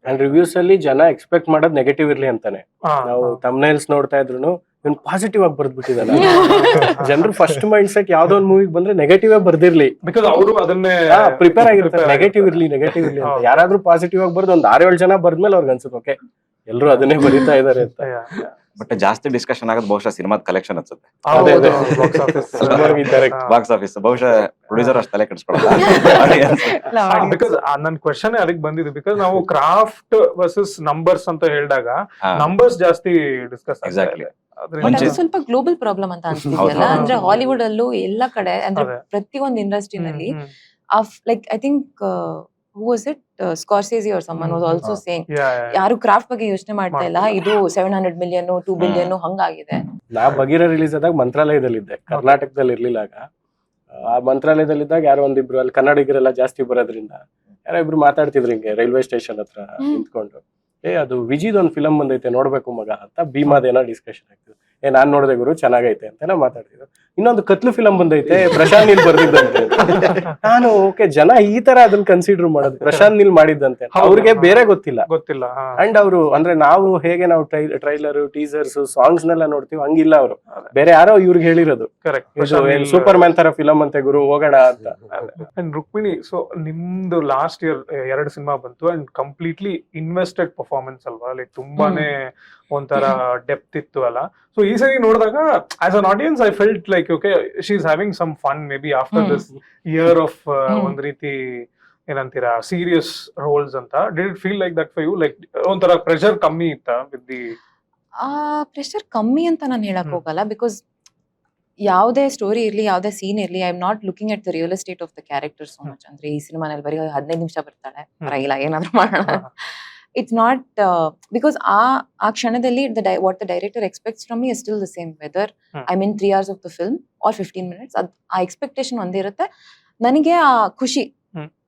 And reviews ಅಲ್ಲಿ ಜನ ಎಕ್ಸ್ಪೆಕ್ಟ್ ಮಾಡೋದ್ ನೆಗೆಟಿವ್ ಇರ್ಲಿ ಅಂತಾನೆ. ನಾವು ತಮ್ನೈಲ್ಸ್ ನೋಡ್ತಾ ಇದ್ರು ಇವ್ನು ಪಾಸಿಟಿವ್ ಆಗಿ ಬರ್ದ್ಬಿಟ್ಟಿದಾನೆ. ಜನರು ಫಸ್ಟ್ ಮೈಂಡ್ ಸೆಟ್ ಯಾವ್ದೋ ಒಂದು ಮೂವಿಗೆ ಬಂದ್ರೆ ನೆಗೆಟಿವ್ ಆಗಿ ಬರ್ದಿರ್ಲಿ, ಬಿಕಾಸ್ ಅವರು ಅದನ್ನೇ ಪ್ರಿಪೇರ್ ಆಗಿರ್ತಾರೆ ನೆಗೆಟಿವ್ ಇರ್ಲಿ ಅಂತ. ಯಾರಾದ್ರೂ ಪಾಸಿಟಿವ್ ಆಗಿ ಬರ್ದು ಒಂದ್ 6-7 ಜನ ಬರ್ದ್ಮೇಲೆ ಅವ್ರಿಗೆ ಅನ್ಸುತ್ತೆ ಓಕೆ ಎಲ್ಲರೂ ಅದನ್ನೇ ಬರೀತಾ ಇದಾರೆ ಅಂತ. ಬಟ್ ಜಾಸ್ತಿ ಡಿಸ್ಕಷನ್ ಆಗೋದು ಬಹುಶಃ ಸಿನಿಮಾದ ಕಲೆಕ್ಷನ್ ಅನ್ಸುತ್ತೆ, Correct. Box office. ಬಹುಶಃ ಪ್ರೊಡ್ಯೂಸರ್ ಅಷ್ಟು ತಲೆ ಕೆಡಿಸ್ಕೊಳ್ಳಲ್ಲ. ಬಿಕಾಸ್ ನನ್ ಕ್ವೆಶನ್ ಅದಕ್ಕೆ ಬಂದಿದ್ದು, ಬಿಕಾಸ್ ನಾವು ಕ್ರಾಫ್ಟ್ ವರ್ಸಸ್ ನಂಬರ್ಸ್ ಅಂತ ಹೇಳಿದಾಗ ನಂಬರ್ಸ್ ಜಾಸ್ತಿ ಡಿಸ್ಕಸ್ ಎಕ್ಸಾಕ್ಟ್ಲಿ. ಸ್ವಲ್ಪ ಗ್ಲೋಬಲ್ ಪ್ರಾಬ್ಲಮ್ ಅಂತ ಅನ್ಸುತ್ತಿಲ್ಲ. ಅಂದ್ರೆ ಹಾಲಿವುಡ್ ಅಲ್ಲೂ ಎಲ್ಲ ಕಡೆ ಅಂದ್ರೆ ಪ್ರತಿಯೊಂದು ಇಂಡಸ್ಟ್ರಿನಲ್ಲಿ like I think who was it Scorsese or someone was also saying ಯಾರು ಕ್ರಾಫ್ಟ್ ಬಗ್ಗೆ ಯೋಚನೆ ಮಾಡ್ತಾ ಇಲ್ಲ, ಇದು 700 million 2 billion ಹಂಗಾಗಿದೆ. ನಾ ಬಗೀರ ರಿಲೀಸ್ ಆದಾಗ ಮಂತ್ರಾಲಯದಲ್ಲಿದ್ದೆ, ಕರ್ನಾಟಕದಲ್ಲಿ ಇರ್ಲಿಲ್ಲ. ಆ ಮಂತ್ರಾಲಯದಲ್ಲಿದ್ದಾಗ ಯಾರೋ ಒಂದಿಬ್ರು ಅಲ್ಲಿ ಕನ್ನಡಿಗರೆಲ್ಲ ಜಾಸ್ತಿ ಬರೋದ್ರಿಂದ ಯಾರೋ ಇಬ್ರು ಮಾತಾಡ್ತಿದ್ರು ಹಿಂಗೆ ರೈಲ್ವೆ ಸ್ಟೇಷನ್ ಹತ್ರ ನಿಂತ್ಕೊಂಡು, ಅದು ವಿಜಿದ್ ಒಂದ್ ಫಿಲಮ್ ಬಂದೈತೆ ನೋಡ್ಬೇಕು ಮಗ ಅಂತ ಭೀಮಾದೇನೋ ಡಿಸ್ಕಷನ್ ಆಗ್ತಿದ್ರು. ನಾನ್ ನೋಡ್ದೆ ಗುರು ಚೆನ್ನಾಗೈತೆ ಅಂತೆಲ್ಲ ಮಾತಾಡ್ತಿದ್ರು. ಇನ್ನೊಂದು ಕತ್ಲು ಫಿಲಮ್ ಬಂದೈತೆ ಪ್ರಶಾಂತ್ ನೀಲ್ ಬರ್ದಿದ್ದಂತೆ. ನಾನು ಓಕೆ ಜನ ಈ ತರ ಅದನ್ನ ಕನ್ಸಿಡರ್ ಮಾಡೋದು, ಪ್ರಶಾಂತ್ ನೀಲ್ ಮಾಡಿದ್ದಂತೆ, ಅವ್ರಿಗೆ ಬೇರೆ ಗೊತ್ತಿಲ್ಲ. ಅಂಡ್ ಅವರು ಅಂದ್ರೆ ನಾವು ಹೇಗೆ ನಾವು ಟ್ರೈಲರ್ ಟೀಸರ್ಸ್ ಸಾಂಗ್ಸ್ ನೆಲ್ಲ ನೋಡ್ತೀವಿ, ಹಂಗಿಲ್ಲ ಅವರು ಬೇರೆ ಯಾರೋ ಇವ್ರಿಗೆ ಹೇಳಿರೋದು ಸೂಪರ್ ಮ್ಯಾನ್ ತರ ಫಿಲಮ್ ಅಂತೆ ಗುರು ಹೋಗೋಣ ಅಂತ. ಅಂಡ್ ರುಕ್ಮಿಣಿ, ಸೊ ನಿಮ್ದು ಲಾಸ್ಟ್ ಇಯರ್ 2 ಸಿನಿಮಾ ಬಂತು ಅಂಡ್ ಕಂಪ್ಲೀಟ್ಲಿ ಇನ್ವೆಸ್ಟೆಡ್ ಪರ್ಫಾರ್ಮೆನ್ಸ್ ಅಲ್ವಾ, ಲೈಕ್ ತುಂಬಾನೇ ಒಂಥರ ಡೆಪ್ತ್ ಇತ್ತು ಅಲ್ಲ. ಸೊ ಈ ಸರಿ ನೋಡಿದಾಗ as an audience I felt like okay she is having some fun maybe after this year of ಒಂದ್ ರೀತಿ ಏನಂತೀರಾ ಸೀರಿಯಸ್ ರೋಲ್ಸ್ ಅಂತ. Did it feel like that for you, like ಒಂಥರ ಪ್ರೆಷರ್ ಕಮ್ಮಿ ಇತ್ತಾ ವಿತ್ ದಿ? ಪ್ರೆಷರ್ ಕಮ್ಮಿ ಅಂತ ನಾನು ಹೇಳಕ್ ಹೋಗಲ್ಲ, ಬಿಕಾಸ್ ಯಾವುದೇ ಸ್ಟೋರಿ ಇರ್ಲಿ ಯಾವುದೇ ಸೀನ್ ಇರ್ಲಿ, I am not looking at the real estate of the character so much. ಅಂದ್ರೆ ಈ ಸಿನಿಮಾನಲ್ಲಿ ಬರೀ 15 ನಿಮಿಷ ಬರ್ತಾಳೆ, ಪರವಾಗಿಲ್ಲ ಏನಾದ್ರು ಮಾಡೋಣ. It's not because ಆ ಕ್ಷಣದಲ್ಲಿ what the director expects from me is still the same, whether I'm in 3 hours of the film or 15 minutes. ಆ ಎಕ್ಸ್ಪೆಕ್ಟೇಷನ್ ಒಂದೇ ಇರುತ್ತೆ. ನನಗೆ ಆ ಖುಷಿ,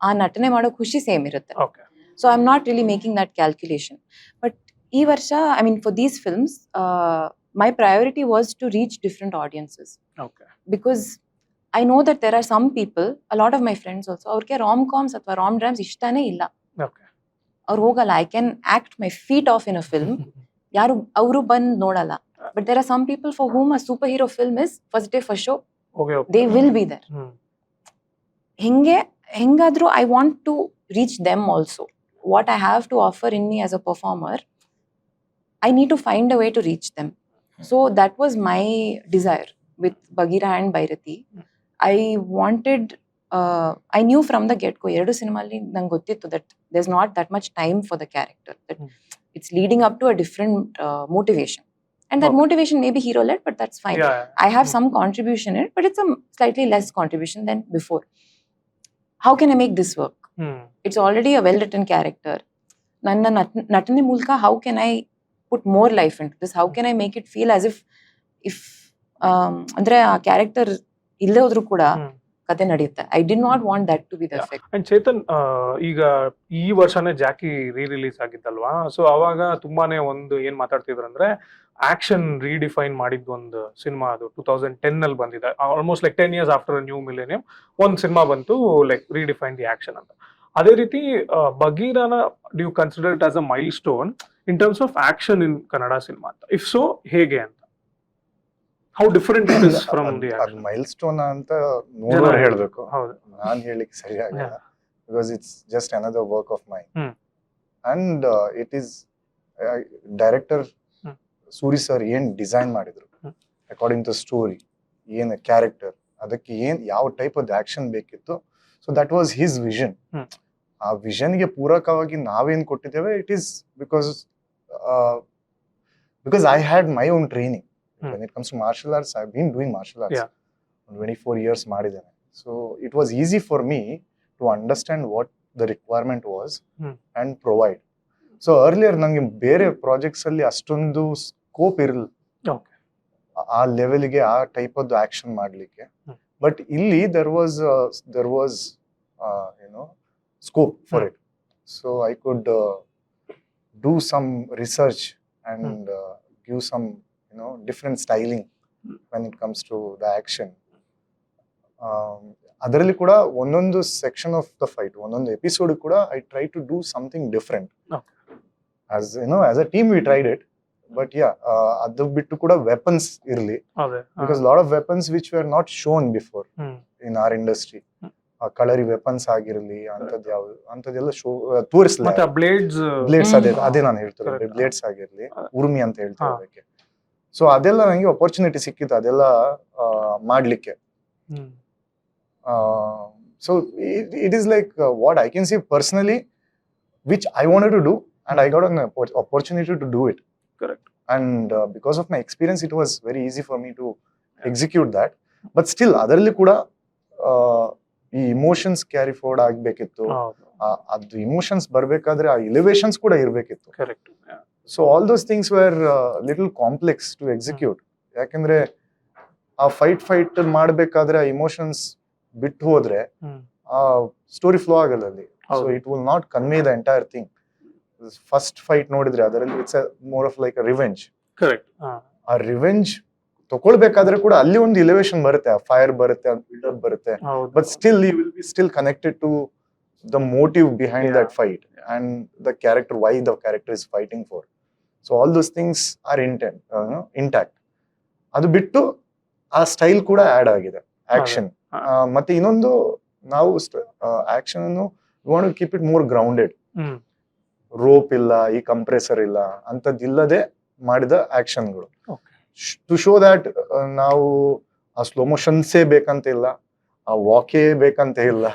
ಆ ನಟನೆ ಮಾಡೋ ಖುಷಿ ಸೇಮ್ ಇರುತ್ತೆ. So I'm not really making that calculation. But ಈ ವರ್ಷ I mean for these films my priority was to reach different audiences. Because I know that there are some people, a lot of my friends also, ಅವ್ರಿಗೆ rom-coms ಅಥವಾ rom-drams ಇಷ್ಟನೇ ಇಲ್ಲ. ಅವ್ರು ಹೋಗಲ್ಲ. I can act my feet off in a film, ಯಾರು ಅವರು ಬಂದು ನೋಡಲ್ಲ. But there are some people for whom a superhero film is first day first show, they will be there. ಹೆಂಗಾದ್ರೂ I want to reach them also. What I have to offer in me as a performer, I need to find a way to reach them. So that was my desire with Bagheera and Byrathi. I wanted I knew from the get-go, 2 ಸಿನಿಮಾಲಿ ನಂಗೆ ಗೊತ್ತಿತ್ತು that there's not that much time for the character, that it's leading up to a different motivation, and that motivation may be hero-led, but that's fine. I have some contribution in it, but it's a slightly less contribution than before. How can I make this work? It's already a well-written character. ನನ್ನ ನಟನೆ ಮೂಲಕ how can I put more life into this? How can I make it feel as if ಅಂದ್ರೆ ಆ character ಇಲ್ಲೇ ಹೋದ್ರು ಕೂಡ ಕತೆ ನಡೆಯುತ್ತೆ. I'd not want that to be the effect. And Chetan, ಈಗ ಈ ವರ್ಷನೇ ಜಾಕಿ ರಿಲೀಸ್ ಆಗಿದ್ದಲ್ವಾ, ಸೊ ಅವಾಗ ತುಂಬಾನೇ ಒಂದು ಏನ್ ಮಾತಾಡ್ತಿದ್ರು ಅಂದ್ರೆ ಆಕ್ಷನ್ ರೀಡಿಫೈನ್ ಮಾಡಿದ್ದು ಒಂದು ಸಿನಿಮಾ, ಅದು 2010 ಅಲ್ಲಿ ಬಂದಿದೆ. Almost like 10 years after new millennium ಒಂದು ಸಿನಿಮಾ ಬಂತು, ಲೈಕ್ ರೀಡಿಫೈನ್ ದಿ ಆಕ್ಷನ್ ಅಂತ. ಅದೇ ರೀತಿ ಬಗೀರಾನ do you consider it as a milestone in terms of action in Kannada cinema ಅಂತ? ಇಫ್ ಸೊ ಹೇಗೆ ಅಂತ? How different it is from the ಅದು ಮೈಲ್ ಸ್ಟೋನ್ ಅಂತ ನೋಡೋರು ಹೇಳ್ಬೇಕು, ಹೌದು. ನಾನ್ ಹೇಳಿಕ್ ಸರಿಯಾಗಿಲ್ಲ, because it's just another work of mind. And it is director Suri sir ಏನ್ ಡಿಸೈನ್ ಮಾಡಿದ್ರು ಅಕಾರ್ಡಿಂಗ್ ಟು ಸ್ಟೋರಿ, ಏನ್ ಕ್ಯಾರೆಕ್ಟರ್, ಅದಕ್ಕೆ ಏನ್ ಯಾವ ಟೈಪ್ ಆಫ್ ಆಕ್ಷನ್ ಬೇಕಿತ್ತು, so that was his vision. ಆ ವಿಷನ್ಗೆ ಪೂರಕವಾಗಿ ನಾವೇನ್ ಕೊಟ್ಟಿದ್ದೇವೆ, it is because I had my own training. When it comes to martial arts, I've been doing martial arts. 24 years ಮಾಡಿದ್ದೇನೆ. So it was easy for me to understand what the requirement was and provide. So earlier ನಂಗೆ ಬೇರೆ projects ಅಲ್ಲಿ ಅಷ್ಟೊಂದು scope ಇರಲಿಲ್ಲ ಆ ಲೆವೆಲ್ಗೆ ಆ type of action ಮಾಡ್ಲಿಕ್ಕೆ. ಬಟ್ ಇಲ್ಲಿ there was scope for it. So I could do some research and give some different styling when it comes to the action. ಅದರಲ್ಲಿ ಕೂಡ ಒಂದೊಂದು ಸೆಕ್ಷನ್ ಆಫ್ ದ ಫೈಟ್, ಒಂದೊಂದು ಎಪಿಸೋಡ್ ಕೂಡ I try to do something different. As a team we tried it, but ಅದು ಬಿಟ್ಟು ಕೂಡ weapons ಇರಲಿ, because lot of weapons which were not shown before in our industry. Kalari weapons ಆಗಿರಲಿ ಅಂತದ್ದೆಲ್ಲ ತೋರಿಸ್ಲಿಲ್ಲ. Blades ಅದೇ ನಾನು ಹೇಳ್ತಾರೆ, ಬ್ಲೇಡ್ಸ್ ಆಗಿರ್ಲಿ, ಉರ್ಮಿ ಅಂತ ಹೇಳ್ತಾರೆ ಅದಕ್ಕೆ. ಸೊ ಅದೆಲ್ಲ ನಂಗೆ ಅಪರ್ಚುನಿಟಿ ಸಿಕ್ಕಿತ್ತು ಅದೆಲ್ಲ ಮಾಡ್ಲಿಕ್ಕೆ. So it is like what I can see personally which I wanted to do and I got an opportunity to do it. Correct. And because of my experience, it was very easy for me to execute that. But still, ಅದರಲ್ಲಿ ಕೂಡ ಈ emotions carry forward ಆಗ್ಬೇಕಿತ್ತು. ಅದು emotions ಬರ್ಬೇಕಾದ್ರೆ ಆ elevations ಕೂಡ ಇರ್ಬೇಕಿತ್ತು. Correct. So all those things were little complex to execute. ಯಾಕಂದ್ರೆ ಆ ಫೈಟ್ ಮಾಡ್ಬೇಕಾದ್ರೆ ಆ ಇಮೋಷನ್ಸ್ ಬಿಟ್ಟು ಹೋದ್ರೆ ಆ ಸ್ಟೋರಿ ಫ್ಲೋ ಆಗಲ್ಲ ಅಲ್ಲಿ. So it will not convey the entire thing. First fight ನೋಡಿದ್ರೆ ಅದರಲ್ಲಿ it's more of like a revenge. Correct. ಆ ರಿವೆಂಜ್ ತಗೊಳ್ಬೇಕಾದ್ರೆ ಕೂಡ ಅಲ್ಲಿ ಒಂದು ಎಲಿವೇಶನ್ ಬರುತ್ತೆ, ಆ ಫೈರ್ ಬರುತ್ತೆ, ಬಿಲ್ಡಪ್ ಬರುತ್ತೆ. But still you will be still connected to the motive behind that fight and the character, why the character is fighting for. So all those things are intact. adu bittu ಆ style ಕೂಡ add ಆಗಿದೆ action. ಮತ್ತೆ ಇನ್ನೊಂದು ನಾವು action ಅನ್ನು we want to keep it more grounded. Rope ಇಲ್ಲ, ಈ compressor ಇಲ್ಲ ಅಂತದಿಲ್ಲದೆ ಮಾಡಿದ ಆಕ್ಷನ್ಗಳು ಟು ಶೋ ದಟ್ ನಾವು ಆ ಸ್ಲೋ ಮೋಷನ್ಸೇ ಬೇಕಂತ ಇಲ್ಲ, ಆ ವಾಕೇ ಬೇಕಂತ ಇಲ್ಲ,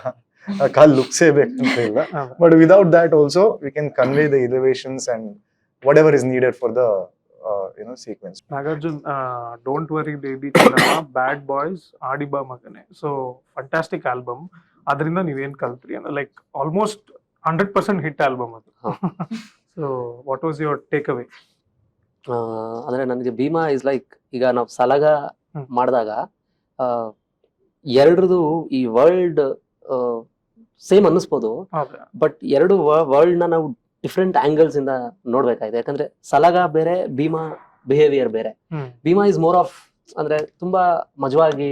ಕಾಲ್ ಲುಕ್ಸೇ ಬೇಕಂತ ಇಲ್ಲ. But without that also we can convey the elevations and whatever is needed for the sequence. Nagarjun, don't worry baby Chandramma, bad boys, ಆಡಿಬಾ ಮಗನೆ, ಸೊ ಫಂಟಾಸ್ಟಿಕ್ ಆಲ್ಬಮ್. ಅದರಿಂದ ನೀವೇನ್ ಕಲ್ತ್ರಿ ಅಂದ್ರೆ ಲೈಕ್ ಆಲ್ಮೋಸ್ಟ್ 100% ಹಿಟ್ ಆಲ್ಬಮ್ ಅದು. So what was your takeaway? ಅಂದ್ರೆ ನನಗೆ Bima is like, ಈಗ ನಾವು ಸಲಗ ಮಾಡಿದಾಗ ಎರಡರದು ಈ ವರ್ಲ್ಡ್ ಸೇಮ್ ಅನ್ನಿಸ್ಬೋದು, ಬಟ್ ಎರಡು ವರ್ಲ್ಡ್ ನ ನಾವು ಡಿಫ್ರೆಂಟ್ ಆಂಗಲ್ಸ್ ಇಂದ ನೋಡ್ಬೇಕಾಗಿದೆ. ಯಾಕಂದ್ರೆ ಸಲಗ ಬೇರೆ, ಭೀಮಾ ಬಿಹೇವಿಯರ್ ಬೇರೆ. ಭೀಮಾ ಇಸ್ ಮೋರ್ ಆಫ್ ಅಂದ್ರೆ ತುಂಬಾ ಮಜವಾಗಿ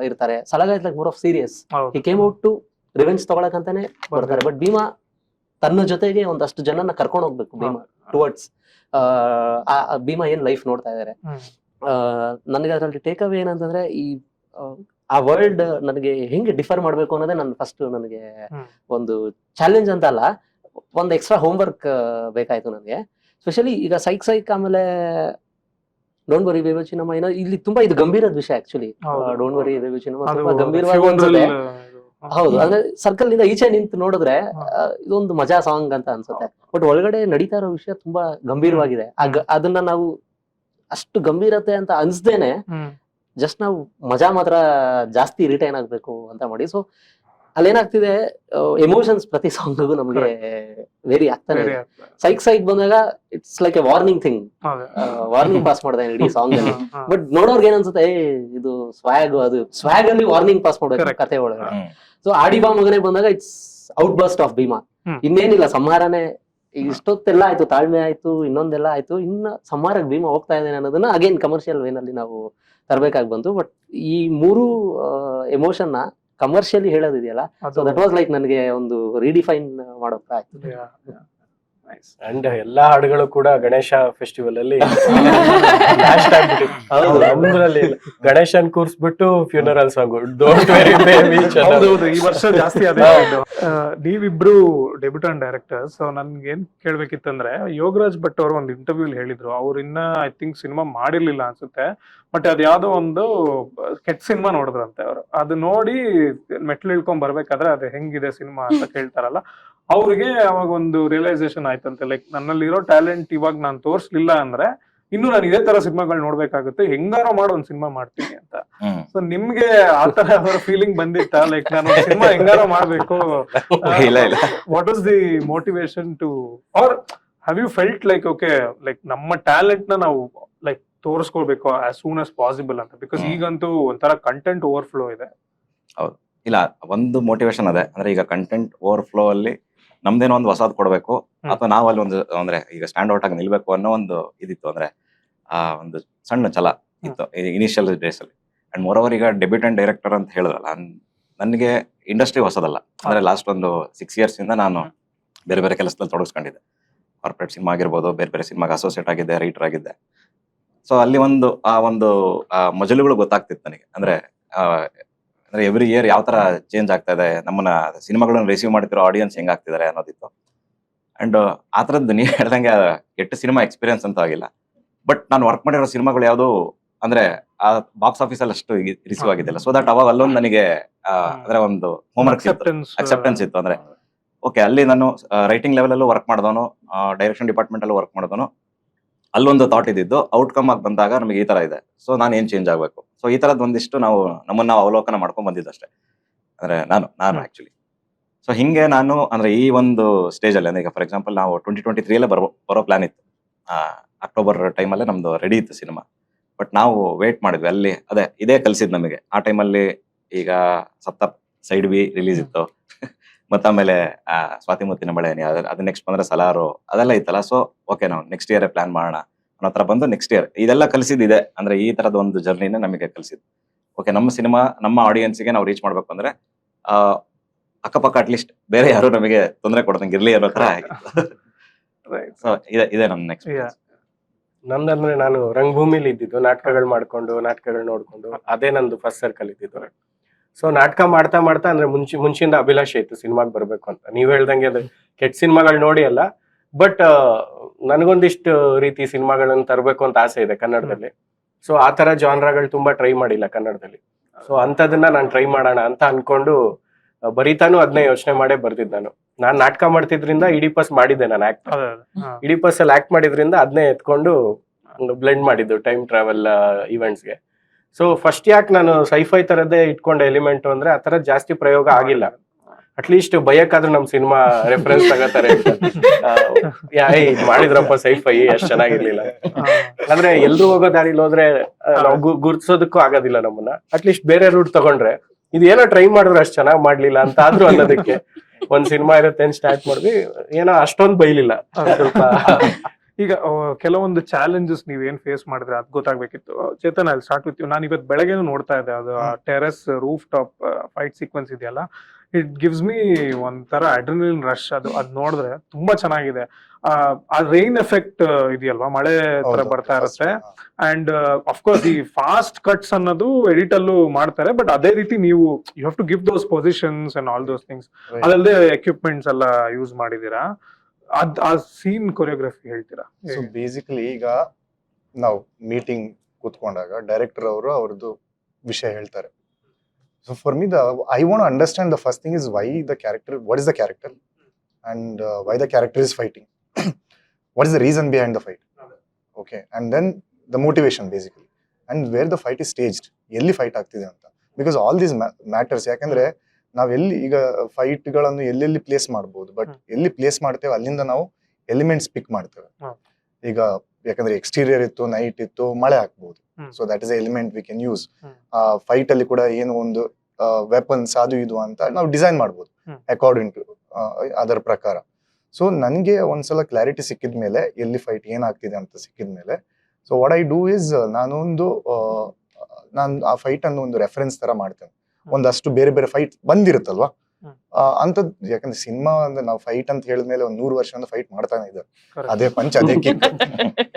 ಇರ್ತಾರೆ. Salaga is like more of serious. He came out to revenge ತಗೊಳಕಂತಾನೆ ಬರ್ತಾರೆ. ಬಟ್ ಭೀಮಾ ತನ್ನ ಜೊತೆಗೆ ಒಂದಷ್ಟು ಜನನ ಕರ್ಕೊಂಡು ಹೋಗ್ಬೇಕು ಭೀಮಾ ಟುವರ್ಡ್ಸ್ ಭೀಮಾ ಏನ್ ಲೈಫ್ ನೋಡ್ತಾ ಇದಾರೆ. ನನಗೆ ಅದರಲ್ಲಿ ಟೇಕ್ ಅವೇ ಏನಂತಂದ್ರೆ, ಈ ಆ ವರ್ಲ್ಡ್ ನನಗೆ ಹೆಂಗೆ ಡಿಫರ್ ಮಾಡ್ಬೇಕು ಅನ್ನೋದೇ ನನ್ನ ಫಸ್ಟ್ ನನಗೆ ಒಂದು ಚಾಲೆಂಜ್ ಅಂತ ಅಲ್ಲ, ಒಂದು ಎಕ್ಸ್ಟ್ರಾ ಹೋಮ್ ವರ್ಕ್ ಬೇಕಾಯ್ತು ನನಗೆ. ಸ್ಪೆಷಲಿ ಈಗ ಸೈಕ್ ಆಮೇಲೆ ಡೋಂಟ್ ವರಿ ಬೇಬಿ ಚಿನ್ನಮ್ಮ ಏನೋ ಇಲ್ಲಿ ತುಂಬಾ ಇದು ಗಂಭೀರದ ವಿಷಯ. ಆಕ್ಚುಲಿ ಡೋಂಟ್ ವರಿ ಬೇಬಿ ಚಿನ್ನಮ್ಮ ತುಂಬಾ ಗಂಭೀರವಾಗಿ ಅನ್ಸುತ್ತೆ. ಹೌದು, ಅಂದ್ರೆ ಸರ್ಕಲ್ ನಿಂದ ಈಚೆ ನಿಂತು ನೋಡಿದ್ರೆ ಇದೊಂದು ಮಜಾ ಸಾಂಗ್ ಅಂತ ಅನ್ಸುತ್ತೆ. ಬಟ್ ಒಳಗಡೆ ನಡೀತಾ ಇರೋ ವಿಷಯ ತುಂಬಾ ಗಂಭೀರವಾಗಿದೆ. ಅದನ್ನ ನಾವು ಅಷ್ಟು ಗಂಭೀರತೆ ಅಂತ ಅನ್ಸ್ದೇನೆ ಜಸ್ಟ್ ನಾವು ಮಜಾ ಮಾತ್ರ ಜಾಸ್ತಿ ರಿಟೈನ್ ಆಗ್ಬೇಕು ಅಂತ ಮಾಡಿ. ಸೊ ಅಲ್ಲೇನಾಗ್ತಿದೆ, ಎಮೋಷನ್ಸ್ ಪ್ರತಿ ಸಾಂಗ್ಗೂ ನಮ್ಗೆ ವೇರಿ ಆಗ್ತಾನೆ ಬೇರೆ ಇದೆ. ಆಗ್ತದೆ. ಸೈಕ್ ಬಂದಾಗ it's like A warning thing, ಹೌದು. ವಾರ್ನಿಂಗ್ ಪಾಸ್ ಮಾಡಿದೆ ಇಡೀ ಸಾಂಗ್ ಅಲ್ಲಿ. ಹಾ. ಬಟ್ ನೋಡೋರ್ಗೆ ಏನನ್ಸುತ್ತೆ, ಇದು ಸ್ವ್ಯಾಗ್, ಅದು ಸ್ವ್ಯಾಗ್ ಅಲ್ಲಿ ವಾರ್ನಿಂಗ್ ಪಾಸ್ ಮಾಡ್ಬೇಕು Correct. ಕತೆ ಒಳಗಡೆ. ಹ್ಮ್. ಸೊ ಆಡಿ ಬಾ ಮಗನೇ ಬಂದಾಗ it's outburst of Bheema. Hmm. ಇನ್ನೇನಿಲ್ಲ, ಸಂಹಾರನೇ. ಇಷ್ಟೊತ್ತೆಲ್ಲ ಆಯ್ತು, ತಾಳ್ಮೆ ಆಯ್ತು, ಇನ್ನೊಂದೆಲ್ಲ ಆಯ್ತು, ಇನ್ನ ಸಂಹಾರಕ್ಕೆ ಭೀಮಾ ಹೋಗ್ತಾ ಇದ್ದೇನೆ ಅನ್ನೋದನ್ನ ಅಗೇನ್ ಕಮರ್ಷಿಯಲ್ ವೇನಲ್ಲಿ ನಾವು ತರಬೇಕಾಗಿ ಬಂತು. ಬಟ್ ಈ ಮೂರು ಎಮೋಷನ್ ನ ಕಮರ್ಷಿಯಲಿ ಹೇಳೋದಿದೆಯಲ್ಲ, ಸೊ ದಟ್ ವಾಸ್ ಲೈಕ್ ನನಗೆ ಒಂದು ರೀಡಿಫೈನ್ ಮಾಡೋಕೆ ಆಯ್ತು. Nice. ಅಂಡ್ ಎಲ್ಲಾ ಹಾಡುಗಳು ಕೂಡ ಗಣೇಶ ಫೆಸ್ಟಿವಲ್ ಅಲ್ಲಿ ಲಾಸ್ಟ್ ಆಗ್ಬಿಟ್ಟಿತ್ತು. ಹೌದು. ನಮ್ದ್ರಲ್ಲಿ ಇಲ್ಲ. ಗಣೇಶನ್ ಕೂರ್ಸ್ಬಿಟ್ಟು funeral song don't worry baby. ಹೌದೌದು, ಈ ವರ್ಷ ಜಾಸ್ತಿ ಅದೇ ಆಗಿದ್ದು. ನೀವಿಬ್ರು ಡೆಬ್ಯೂಟೆಂಟ್ ಡೈರೆಕ್ಟರ್, ಸೊ ನನ್ಗೆ ಏನ್ ಕೇಳ್ಬೇಕಿತ್ತಂದ್ರೆ, ಯೋಗರಾಜ್ ಭಟ್ ಅವರು ಒಂದು ಇಂಟರ್ವ್ಯೂ ಹೇಳಿದ್ರು, ಅವ್ರು ಇನ್ನ ಐ ಥಿಂಕ್ ಸಿನಿಮಾ ಮಾಡಿರ್ಲಿಲ್ಲ ಅನ್ಸುತ್ತೆ, ಬಟ್ ಅದ್ ಯಾವ್ದೋ ಒಂದು ಕೆಟ್ಟ ಸಿನಿಮಾ ನೋಡಿದ್ರಂತೆ ಅವರು. ಅದು ನೋಡಿ ಮೆಟ್ಲು ಇಳ್ಕೊಂಡ್ ಬರ್ಬೇಕಾದ್ರೆ ಅದು ಹೆಂಗಿದೆ ಸಿನಿಮಾ ಅಂತ ಕೇಳ್ತಾರಲ್ಲ, ಅವ್ರಿಗೆ ಅವಾಗ ಒಂದು ರಿಯಲೈಸೇಷನ್ ಆಯ್ತಂತೆ, ಲೈಕ್ ನನ್ನಲ್ಲಿರೋ ಟ್ಯಾಲೆಂಟ್ ಇವಾಗ ನಾನು ತೋರ್ಸ್ಲಿಲ್ಲ ಅಂದ್ರೆ ಇನ್ನು ನಾನು ಇದೇ ತರ ಸಿನಿಮಾಗಳು ನೋಡ್ಬೇಕಾಗುತ್ತೆ, ಹೆಂಗಾರೋ ಮಾಡೋ ಒಂದ್ ಸಿನಿಮಾ ಮಾಡ್ತೀನಿ ಅಂತ. ಹ್ಮ್. ಸೊ ನಿಮ್ಗೆ ಆತರ ಯಾವ್ದಾರ ಫೀಲಿಂಗ್ ಬಂದಿತ್ತಾ, ಲೈಕ್ ನಾನು ಸಿನಿಮಾ ಹೆಂಗಾರೋ ಮಾಡ್ಬೇಕು? ಇಲ್ಲ ಇಲ್ಲ. What was the motivation to, or have you felt like okay, like ನಮ್ಮ ಟ್ಯಾಲೆಂಟ್ ನ ನಾವು ಲೈಕ್ ತೋರಿಸ್ಕೊಳ್ಬೇಕು ಆಸ್ ಸೂನ್ ಆಸ್ ಪಾಸಿಬಲ್ ಅಂತ? ಬಿಕಾಸ್ ಈಗಂತೂ ಒಂಥರ ಕಂಟೆಂಟ್ ಓವರ್ಫ್ಲೋ ಇದೆ. ಇಲ್ಲ, ಒಂದು ಮೋಟಿವೇಶನ್ ಅದೇ, ಅಂದ್ರೆ ಈಗ ಕಂಟೆಂಟ್ ಓವರ್ಫ್ಲೋ ಅಲ್ಲಿ ನಮ್ದೇನೋ ಒಂದು ಹೊಸದ್ ಕೊಡ್ಬೇಕು, ಅಥವಾ ನಾವು ಅಲ್ಲಿ ಒಂದು ಅಂದ್ರೆ ಈಗ ಸ್ಟ್ಯಾಂಡ್ ಔಟ್ ಆಗಿ ನಿಲ್ಬೇಕು ಅನ್ನೋ ಒಂದು ಇದಿತ್ತು. ಅಂದ್ರೆ ಒಂದು ಸಣ್ಣ ಛಲ ಇತ್ತು ಇನಿಷಿಯಲ್ ಡೇಸ್ ಅಲ್ಲಿ. ಅಂಡ್ ಮೋರ್ ಓವರ್ ಈಗ ಡೆಬ್ಯೂಟೆಂಟ್ ಡೈರೆಕ್ಟರ್ ಅಂತ ಹೇಳಿದ್ರಲ್ಲ, ನನಗೆ ಇಂಡಸ್ಟ್ರಿ ಹೊಸದಲ್ಲ. ಅಂದ್ರೆ ಲಾಸ್ಟ್ ಒಂದು 6 years ಇಂದ ನಾನು ಬೇರೆ ಬೇರೆ ಕೆಲಸದಲ್ಲಿ ತೊಡಗಿಸ್ಕೊಂಡಿದ್ದೆ. ಕಾರ್ಪೊರೇಟ್ ಸಿನಿಮಾ ಆಗಿರ್ಬೋದು, ಬೇರೆ ಬೇರೆ ಸಿನಿಮಾಗೆ ಅಸೋಸಿಯೇಟ್ ಆಗಿದ್ದೆ, ರೈಟರ್ ಆಗಿದ್ದೆ. ಸೊ ಅಲ್ಲಿ ಒಂದು ಮಜಲುಗಳು ಗೊತ್ತಾಗ್ತಿತ್ತು ನನಗೆ. ಅಂದ್ರೆ ಎವ್ರಿ ಇಯರ್ ಯಾವ ತರ ಚೇಂಜ್ ಆಗ್ತಾ ಇದೆ, ನಮ್ಮನ್ನ ಸಿನಿಮಾಗಳನ್ನ ರಿಸೀವ್ ಮಾಡ್ತಿರೋ ಆಡಿಯನ್ಸ್ ಹೆಂಗಾಗ್ತಿದ್ದಾರೆ ಅನ್ನೋದಿತ್ತು. ಅಂಡ್ ಆ ತರದ್ದು ನೀವು ಹೇಳ್ದಂಗೆ ಕೆಟ್ಟ ಸಿನಿಮಾ ಎಕ್ಸ್ಪೀರಿಯನ್ಸ್ ಅಂತ ಆಗಿಲ್ಲ. ಬಟ್ ನಾನು ವರ್ಕ್ ಮಾಡಿರೋ ಸಿನಿಮಾಗಳು ಯಾವುದು ಅಂದ್ರೆ ಆ ಬಾಕ್ಸ್ ಆಫೀಸ್ ಅಲ್ಲಿ ಅಷ್ಟು ರಿಸೀವ್ ಆಗಿದ್ದಿಲ್ಲ. ಸೊ ದಟ್ ಅವಾಗ ಅಲ್ಲೊಂದು ನನಗೆ ಅಂದ್ರೆ ಒಂದು ಹೋಮ್ವರ್ಕ್ ಅಕ್ಸೆಪ್ಟೆನ್ಸ್ ಇತ್ತು. ಅಂದ್ರೆ ಓಕೆ, ಅಲ್ಲಿ ನಾನು ರೈಟಿಂಗ್ ಲೆವೆಲ್ ಅಲ್ಲೂ ವರ್ಕ್ ಮಾಡಿದವನು, ಡೈರೆಕ್ಷನ್ ಡಿಪಾರ್ಟ್ಮೆಂಟ್ ಅಲ್ಲೂ ವರ್ಕ್ ಮಾಡಿದವನು. ಅಲ್ಲೊಂದು ಥಾಟ್ ಇದ್ದಿದ್ದು, ಔಟ್ಕಮ್ ಆಗಿ ಬಂದಾಗ ನಮಗೆ ಈ ತರ ಇದೆ, ಸೊ ನಾನು ಏನ್ ಚೇಂಜ್ ಆಗ್ಬೇಕು. ಸೊ ಈ ತರದ್ ಒಂದಿಷ್ಟು ನಮ್ಮನ್ನ ಅವಲೋಕನ ಮಾಡ್ಕೊಂಡ್ ಬಂದಿದ್ದಷ್ಟೇ. ಅಂದ್ರೆ ನಾನು ಆಕ್ಚುಲಿ ಸೊ ಹಿಂಗೆ ನಾನು ಅಂದ್ರೆ ಈ ಒಂದು ಸ್ಟೇಜ್ ಅಲ್ಲಿ, ಅಂದ್ರೆ ಈಗ ಫಾರ್ ಎಕ್ಸಾಂಪಲ್ ನಾವು 2023 ಬರೋ ಪ್ಲಾನ್ ಇತ್ತು. ಅಕ್ಟೋಬರ್ ಟೈಮಲ್ಲೇ ನಮ್ದು ರೆಡಿ ಇತ್ತು ಸಿನಿಮಾ. ಬಟ್ ನಾವು ವೇಟ್ ಮಾಡಿದ್ವಿ. ಅಲ್ಲಿ ಇದೇ ಕಲ್ಸಿದ್ ನಮಗೆ. ಆ ಟೈಮಲ್ಲಿ ಈಗ ಸಪ್ತ ಸೈಡ್ ಬಿ ರಿಲೀಸ್ ಇತ್ತು, ಮತ್ತಾಮೇಲೆ ಸ್ವಾತಿ ಮುತ್ತಿನ ಬಳೆ, ಅದು ನೆಕ್ಸ್ಟ್ ಬಂದ್ರೆ ಸಲಾರು, ಅದೆಲ್ಲ ಇತ್ತಲ್ಲ. ಸೊ ಓಕೆ, ನಾವು ನೆಕ್ಸ್ಟ್ ಇಯರ್ ಪ್ಲಾನ್ ಮಾಡೋಣ ಅನ್ನೋ ತರ ಬಂದು ನೆಕ್ಸ್ಟ್ ಇಯರ್ ಇದೆಲ್ಲ ಕಲಿಸಿದಿದೆ. ಅಂದ್ರೆ ಈ ತರದ ಒಂದು ಜರ್ನಿನ ನಮಗೆ ಕಲಿಸಿದ್. ಓಕೆ, ನಮ್ಮ ಸಿನಿಮಾ ನಮ್ಮ ಆಡಿಯನ್ಸ್ಗೆ ನಾವು ರೀಚ್ ಮಾಡ್ಬೇಕು ಅಂದ್ರೆ ಅಕ್ಕಪಕ್ಕ ಅಟ್ಲೀಸ್ಟ್ ಬೇರೆ ಯಾರು ನಮಗೆ ತೊಂದರೆ ಕೊಡದಂಗೆ ಇರ್ಲಿ ಅನ್ನೋ ತರ ಆಗಿತ್ತು. ಸೊ ಇದೆ ನನ್ನ ಎಕ್ಸ್ಪೀರಿಯನ್ಸ್. ನಂದಂದ್ರೆ ನಾನು ರಂಗಭೂಮಿಲಿ ಇದ್ದಿದ್ದು, ನಾಟಕಗಳು ಮಾಡ್ಕೊಂಡು ನಾಟಕಗಳು ನೋಡ್ಕೊಂಡು, ಅದೇ ನಂದು ಫಸ್ಟ್ ಸರ್ಕಲ್ ಇದ್ದಿದ್ದು. ಸೊ ನಾಟಕ ಮಾಡ್ತಾ ಮಾಡ್ತಾ ಅಂದ್ರೆ ಮುಂಚಿಂದ ಅಭಿಲಾಷೆ ಇತ್ತು ಸಿನಿಮಾಗೆ ಬರ್ಬೇಕು ಅಂತ. ನೀವ್ ಹೇಳ್ದಂಗೆ ಅದು ಕೆಟ್ಟ ಸಿನಿಮಾಗಳು ನೋಡಿ ಅಲ್ಲ, ಬಟ್ ನನಗೊಂದಿಷ್ಟು ರೀತಿ ಸಿನಿಮಾಗಳನ್ನ ತರಬೇಕು ಅಂತ ಆಸೆ ಇದೆ ಕನ್ನಡದಲ್ಲಿ. ಸೊ ಆ ತರ ಜಾನ್ರಾಗಳು ತುಂಬಾ ಟ್ರೈ ಮಾಡಿಲ್ಲ ಕನ್ನಡದಲ್ಲಿ. ಸೊ ಅಂತದನ್ನ ನಾನು ಟ್ರೈ ಮಾಡೋಣ ಅಂತ ಅನ್ಕೊಂಡು ಬರೀತಾನು ಅದನ್ನೇ ಯೋಚನೆ ಮಾಡೇ ಬರ್ತಿದ್. ನಾನು ನಾಟಕ ಮಾಡ್ತಿದ್ರಿಂದ ಇಡಿಪಸ್ ಮಾಡಿದ್ದೆ, ನಾನು ಆಕ್ಟ್ ಇಡಿಪಸ್ ಅಲ್ಲಿ ಆಕ್ಟ್ ಮಾಡಿದ್ರಿಂದ ಅದನ್ನೇ ಎತ್ಕೊಂಡು ಬ್ಲೆಂಡ್ ಮಾಡಿದ್ದು ಟೈಮ್ ಟ್ರಾವೆಲ್ ಇವೆಂಟ್ಸ್ಗೆ. ಸೊ ಫಸ್ಟ್ ಯಾಕೆ ನಾನು ಸೈಫೈ ತರದ್ದೇ ಇಟ್ಕೊಂಡೆ ಎಲಿಮೆಂಟ್ ಅಂದ್ರೆ ಆ ತರ ಜಾಸ್ತಿ ಪ್ರಯೋಗ ಆಗಿಲ್ಲ. ಅಟ್ಲೀಸ್ಟ್ ಭಯಕ್ಕಾದ್ರೂ ನಮ್ ಸಿನಿಮಾ ರೆಫರೆನ್ಸ್ ತಗೋತಾರೆ, ಮಾಡಿದ್ರಪ್ಪ ಸೈಫೈ ಅಷ್ಟ್ ಚೆನ್ನಾಗಿರ್ಲಿಲ್ಲ ಅಂದ್ರೆ ಎಲ್ರು ಹೋಗೋ ದಾರಿಲಿ ಹೋದ್ರೆ ನಾವು ಗುರ್ತಿಸೋದಕ್ಕೂ ಆಗೋದಿಲ್ಲ ನಮ್ಮನ್ನ. ಅಟ್ಲೀಸ್ಟ್ ಬೇರೆ ರೂಟ್ ತಗೊಂಡ್ರೆ ಇದು ಏನೋ ಟ್ರೈ ಮಾಡಿದ್ರೆ ಅಷ್ಟ್ ಚೆನ್ನಾಗ್ ಮಾಡ್ಲಿಲ್ಲ ಅಂತ ಆದ್ರೂ ಅನ್ನೋದಕ್ಕೆ ಒಂದ್ ಸಿನಿಮಾ ಇರುತ್ತೆ ಅಂತ ಸ್ಟಾರ್ಟ್ ಮಾಡಿದ್ವಿ. ಏನೋ ಅಷ್ಟೊಂದು ಬೈಲಿಲ್ಲ ಸ್ವಲ್ಪ. ಈಗ ಕೆಲವೊಂದು ಚಾಲೆಂಜಸ್ ನೀವೇನ್ ಫೇಸ್ ಮಾಡಿದ್ರೆ ಅದ್ ಗೊತ್ತಾಗ್ಬೇಕಿತ್ತು. ಚೇತನ್, ಅಲ್ಲಿ ಸ್ಟಾರ್ಟ್ ವಿತ್ ಯು. ನಾನು ಇವತ್ತು ಬೆಳಗ್ಗೆನೂ ನೋಡ್ತಾ ಇದ್ದೆ, ಅದು terrace roof top fight sequence ಇದೆಯಲ್ಲ, ಇಟ್ ಗಿವ್ಸ್ ಮೀ ಒಂಥರ ಅಡ್ರಿನಲಿನ್ ರಶ್. ಅದು ನೋಡಿದ್ರೆ ತುಂಬಾ ಚೆನ್ನಾಗಿದೆ. ಆ ರೈನ್ ಎಫೆಕ್ಟ್ ಇದೆಯಲ್ವಾ, ಮಳೆ ತರ ಬರ್ತಾ ಇರುತ್ತೆ. ಅಂಡ್ ಅಫ್ಕೋರ್ಸ್ ಈ ಫಾಸ್ಟ್ ಕಟ್ಸ್ ಅನ್ನೋದು ಎಡಿಟ್ ಅಲ್ಲೂ ಮಾಡ್ತಾರೆ, ಬಟ್ ಅದೇ ರೀತಿ ನೀವು you have to give those positions and all those things. ಅದಲ್ಲದೆ ಎಕ್ವಿಪ್ಮೆಂಟ್ಸ್ ಎಲ್ಲ ಯೂಸ್ ಮಾಡಿದೀರಾ. ಆ ಸೀನ್ ಕೊರಿಯೋಗ್ರಫಿ ಹೇಳ್ತೀರಾ? ಸೊ ಬೇಸಿಕಲಿ ಈಗ ನಾವು ಮೀಟಿಂಗ್ ಕೂತ್ಕೊಂಡಾಗ ಡೈರೆಕ್ಟರ್ ಅವರು ಅವ್ರದ್ದು ವಿಷಯ ಹೇಳ್ತಾರೆ. So for me I want understand the first thing is why the character, what is the character and why the character is fighting, what is the reason behind the fight. Okay, and then the motivation basically, and where the fight is staged, ಎಲ್ಲಿ fight ಆಗ್ತಿದೆ ಅಂತ. Because all these matters. ಯಾಕಂದ್ರೆ ನಾವ್ ಎಲ್ಲಿ ಈಗ fight ಗಳನ್ನು ಎಲ್ಲೆಲ್ಲಿ place ಮಾಡಬಹುದು, ಬಟ್ ಎಲ್ಲಿ ಪ್ಲೇಸ್ ಮಾಡ್ತೇವೆ ಅಲ್ಲಿಂದ ನಾವು ಎಲಿಮೆಂಟ್ಸ್ ಪಿಕ್ ಮಾಡ್ತೇವೆ. ಈಗ ಯಾಕಂದ್ರೆ ಎಕ್ಸ್ಟೀರಿಯರ್ ಇತ್ತು, ನೈಟ್ ಇತ್ತು, ಮಳೆ ಹಾಕ್ಬಹುದು. So that is element we can use. Fight ಅಲ್ಲಿ ಕೂಡ ಏನು ಒಂದು ವೆಪನ್ಸ್ ಅದು ಇದು ಅಂತ ನಾವು ಡಿಸೈನ್ ಮಾಡ್ಬೋದು ಅಕಾರ್ಡಿಂಗ್ ಟು ಅದರ ಪ್ರಕಾರ. ಸೊ ನನ್ಗೆ ಒಂದ್ಸಲ ಕ್ಲಾರಿಟಿ ಸಿಕ್ಕಿದ್ಮೇಲೆ ಎಲ್ಲಿ ಫೈಟ್ ಏನಾಗ್ತಿದೆ ಅಂತ ಸಿಕ್ಕಿದ್ಮೇಲೆ, so what I do is ನಾನು ಆ ಫೈಟ್ ಅನ್ನು ಒಂದು ರೆಫರೆನ್ಸ್ ತರ ಮಾಡ್ತೇನೆ. ಒಂದಷ್ಟು ಬೇರೆ ಬೇರೆ ಫೈಟ್ ಬಂದಿರುತ್ತಲ್ವಾ ಅಂತದ್, ಯಾಕಂದ್ರೆ ಸಿನಿಮಾ ಅಂದ್ರೆ ನಾವು ಫೈಟ್ ಅಂತ ಹೇಳಿದ್ಮೇಲೆ ಒಂದ್ 100 ವರ್ಷದಿಂದ ಫೈಟ್ ಮಾಡ್ತಾನೆ ಇದ್ದಾರೆ. ಅದೇ ಪಂಚ್ ಅದೇ ಕಿಕ್.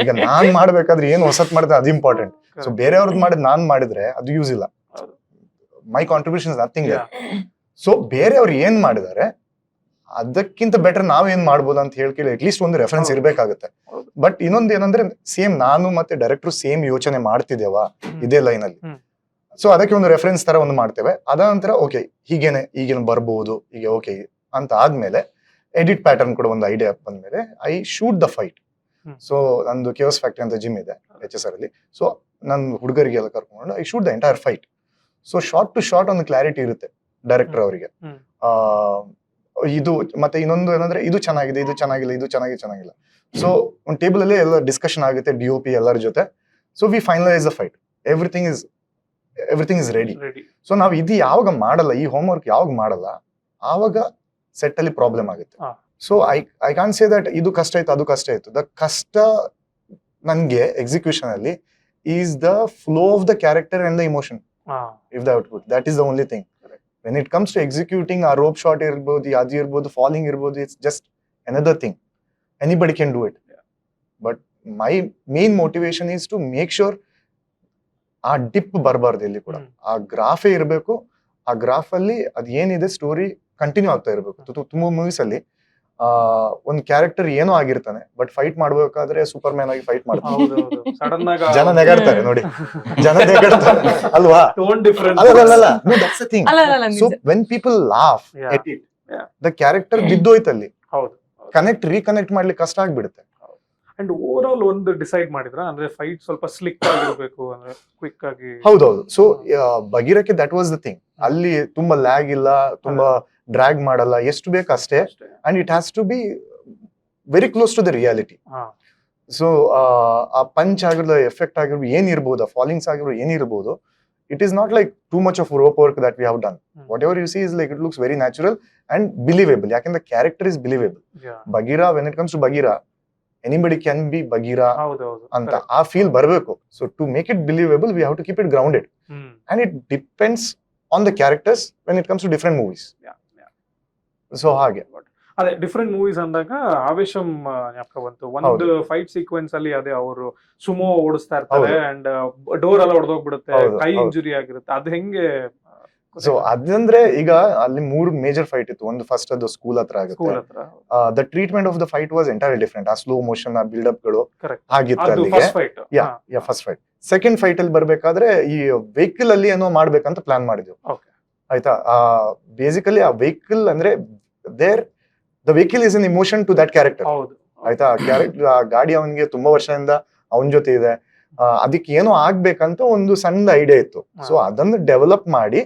ಈಗ ನಾನ್ ಮಾಡ್ಬೇಕಾದ್ರೆ ಏನು ಹೊಸತ್ ಮಾಡಿದ್ರೆ ಅದು ಇಂಪಾರ್ಟೆಂಟ್. ಸೊ ಬೇರೆಯವ್ರದ್ದು ಮಾಡಿದ್ ನಾನ್ ಮಾಡಿದ್ರೆ ಅದು ಯೂಸ್ ಇಲ್ಲ. ಮೈ ಕಾಂಟ್ರಿಬ್ಯೂಷನ್ ಇಸ್ ನಥಿಂಗ್. ಸೊ ಬೇರೆಯವ್ರು ಏನ್ ಮಾಡಿದಾರೆ ಅದಕ್ಕಿಂತ ಬೆಟರ್ ನಾವ್ ಏನ್ ಮಾಡ್ಬೋದು ಅಂತ ಹೇಳ್ಕೇಳಿ ಅಟ್ಲೀಸ್ಟ್ ಒಂದು ರೆಫರೆನ್ಸ್ ಇರ್ಬೇಕಾಗುತ್ತೆ. ಬಟ್ ಇನ್ನೊಂದು ಏನಂದ್ರೆ ಸೇಮ್ ನಾನು ಮತ್ತೆ ಡೈರೆಕ್ಟರ್ ಸೇಮ್ ಯೋಚನೆ ಮಾಡ್ತಿದ್ದೇವಾ ಇದೇ ಲೈನ್ ಅಲ್ಲಿ, ಸೊ ಅದಕ್ಕೆ ಒಂದು ರೆಫರೆನ್ಸ್ ತರ ಒಂದು ಮಾಡ್ತೇವೆ. ಅದ ನಂತರ ಓಕೆ ಈಗೇನು ಬರ್ಬೋದು ಈಗ ಓಕೆ ಅಂತ ಆದ್ಮೇಲೆ ಎಡಿಟ್ ಪ್ಯಾಟರ್ನ್ ಕೂಡ ಒಂದು ಐಡಿಯಾ ಬಂದ್ಮೇಲೆ I shoot the fight. So ನಂದು ಕೇವಸ್ ಫ್ಯಾಕ್ಟರಿ ಅಂತ ಜಿಮ್ ಇದೆ HSR ಅಲ್ಲಿ. ಸೊ ನನ್ನ ಹುಡುಗರಿಗೆಲ್ಲ ಕರ್ಕೊಂಡು I shoot the entire fight. So short to short ಒಂದು ಕ್ಲಾರಿಟಿ ಇರುತ್ತೆ ಡೈರೆಕ್ಟರ್ ಅವರಿಗೆ. ಇದು ಮತ್ತೆ ಇನ್ನೊಂದು ಏನಂದ್ರೆ ಇದು ಚೆನ್ನಾಗಿದೆ, ಇದು ಚೆನ್ನಾಗಿಲ್ಲ, ಇದು ಚೆನ್ನಾಗಿಲ್ಲ. ಸೊ ಒಂದು ಟೇಬಲ್ ಅಲ್ಲಿ ಎಲ್ಲ ಡಿಸ್ಕಷನ್ ಆಗುತ್ತೆ DOP ಎಲ್ಲರ ಜೊತೆ. So we finalise the fight. Everything is ready. So ನಾವು ಇದು ಯಾವಾಗ ಮಾಡಲ್ಲ, ಈ ಹೋಮ್ ವರ್ಕ್ ಯಾವಾಗ ಮಾಡಲ್ಲ, ಆವಾಗ ಸೆಟ್ ಅಲ್ಲಿ ಪ್ರಾಬ್ಲಮ್ ಆಗುತ್ತೆ. So I can't say that ಇದು ಕಷ್ಟ ಆಯ್ತು ಅದು ಕಷ್ಟ ಆಯ್ತು. ದ ಕಷ್ಟ ನನ್ಗೆ ಎಕ್ಸಿಕ್ಯೂಷನ್ ಅಲ್ಲಿ is the flow of the character and the emotion. If the output that is the only thing. When it comes to executing, ಆ ರೋಪ್ ಶಾಟ್ ಇರ್ಬೋದು, ಅದು ಇರ್ಬೋದು, ಫಾಲಿಂಗ್ ಇರ್ಬೋದು, it's just another thing. Anybody can do it. But my main motivation is to make sure ಆ drip ಬರಬಾರ್ದು ಎಲ್ಲಿ ಕೂಡ. ಆ ಗ್ರಾಫೇ ಇರಬೇಕು. ಆ ಗ್ರಾಫ್ ಅಲ್ಲಿ ಅದ್ ಏನಿದೆ ಸ್ಟೋರಿ ಕಂಟಿನ್ಯೂ ಆಗ್ತಾ ಇರಬೇಕು. ತುಂಬಾ ಮೂವೀಸ್ ಅಲ್ಲಿ ಒಂದ್ ಕ್ಯಾರೆಕ್ಟರ್ ಏನೋ ಆಗಿರ್ತಾನೆ, ಬಟ್ ಫೈಟ್ ಮಾಡ್ಬೇಕಾದ್ರೆ ಸೂಪರ್ ಮ್ಯಾನ್ ಆಗಿ ಫೈಟ್ ಮಾಡ್ತಾರೆ, ಜನ ನೆಗಾಡ್ತಾರೆ ನೋಡಿ, ಜನ ನೆಗಾಡ್ತಾರೆ ಅಲ್ವಾ? So when people laugh at it, the character ಬಿದ್ದೋಯ್ತಲ್ಲಿ, ರೀಕನೆಕ್ಟ್ ಮಾಡ್ಲಿಕ್ಕೆ ಕಷ್ಟ ಆಗ್ಬಿಡುತ್ತೆ. ಅಂಡ್ ಓವರ್ ಆಲ್ ಒಂದು ಡಿಸೈಡ್ ಮಾಡಿದ್ರ ಅಂದ್ರೆ ಫೈಟ್ ಸ್ವಲ್ಪ ಸ್ಲಿಕ್ ಆಗಿರ್ಬೇಕು ಅಂದ್ರೆ ಕ್ವಿಕ್ ಆಗಿ. ಹೌದೌದು. ಸೊ ಬಗೀರಕ್ಕೆ ದಟ್ ವಾಸ್ ದ ಥಿಂಗ್. ಅಲ್ಲಿ ತುಂಬಾ ಲ್ಯಾಗ್ ಇಲ್ಲ, ತುಂಬಾ ಡ್ರ್ಯಾಗ್ ಮಾಡಲ್ಲ, ಎಷ್ಟು ಬೇಕು ಅಷ್ಟೇ. And it has to be very close to the reality. So ಆ ಪಂಚ್ ಆಗಿರ್ಬೋದು, ಎಫೆಕ್ಟ್ ಆಗಿರ್ಬೋದು, ಏನಿರ್ಬೋದು, ಫಾಲಿಂಗ್ಸ್ ಆಗಿರ್ಬೋದು, ಏನಿರ್ಬೋದು, it is not like too much of rope work that we have done. Whatever you see is like, it looks very natural and believable. Yakin the character is believable. Bagheera, when it comes to Bagheera, anybody can be Bagheera anta aa feel barbeku. So to make it believable, we have to keep it grounded. And it depends on the characters when it comes to different movies. So hage ಅದೇ different movies ಅಂದಾಗ ಆವೇಶಂ ಜ್ಞಾಪಕ ಬಂತು. ಒಂದು fight sequence ಅಲ್ಲಿ ಅದೇ ಅವರು Sumo ಓಡಿಸ್ತಾ ಇರ್ತಾರೆ ಅಂಡ್ ಡೋರ್ ಎಲ್ಲ ಹೊಡೆದೋಗ್ಬಿಡುತ್ತೆ, ಕೈ ಇಂಜುರಿ ಆಗಿರುತ್ತೆ. ಅದು ಹೆಂಗೆ? ಸೊ ಅದಂದ್ರೆ ಈಗ ಅಲ್ಲಿ 3 ಮೇಜರ್ ಫೈಟ್ ಇತ್ತು. ಒಂದು ಫಸ್ಟ್ ಅದು ಸ್ಕೂಲ್ ಹತ್ರ ಆಗುತ್ತೆ. The treatment of the fight was entirely different. ಆ ಸ್ಲೋ ಮೋಷನ್, ಆ ಬಿಲ್ಡಪ್ ಗಳು ಆಗಿತ್ತು ಅಲ್ಲಿಗೆ. First fight. ಸೆಕೆಂಡ್ ಫೈಟ್ ಅಲ್ಲಿ ಬರ್ಬೇಕಾದ್ರೆ ಈ ವೆಹಿಕಲ್ ಅಲ್ಲಿ ಏನೋ ಮಾಡ್ಬೇಕಂತ ಪ್ಲಾನ್ ಮಾಡಿದ್ವಿ. ಆಯ್ತಾ? ಬೇಸಿಕಲಿ ಆ ವೆಹಿಕಲ್ ಅಂದ್ರೆ the vehicle is an emotion to that character. ಆಯ್ತಾ? ಕ್ಯಾರೆಕ್ಟರ್, ಆ ಗಾಡಿ ಅವನಿಗೆ ತುಂಬಾ ವರ್ಷದಿಂದ ಅವನ ಜೊತೆ ಇದೆ, ಅದಕ್ಕೆ ಏನೋ ಆಗ್ಬೇಕಂತ ಒಂದು ಸಣ್ಣ ಐಡಿಯಾ ಇತ್ತು. ಸೊ ಅದನ್ನು ಡೆವಲಪ್ ಮಾಡಿ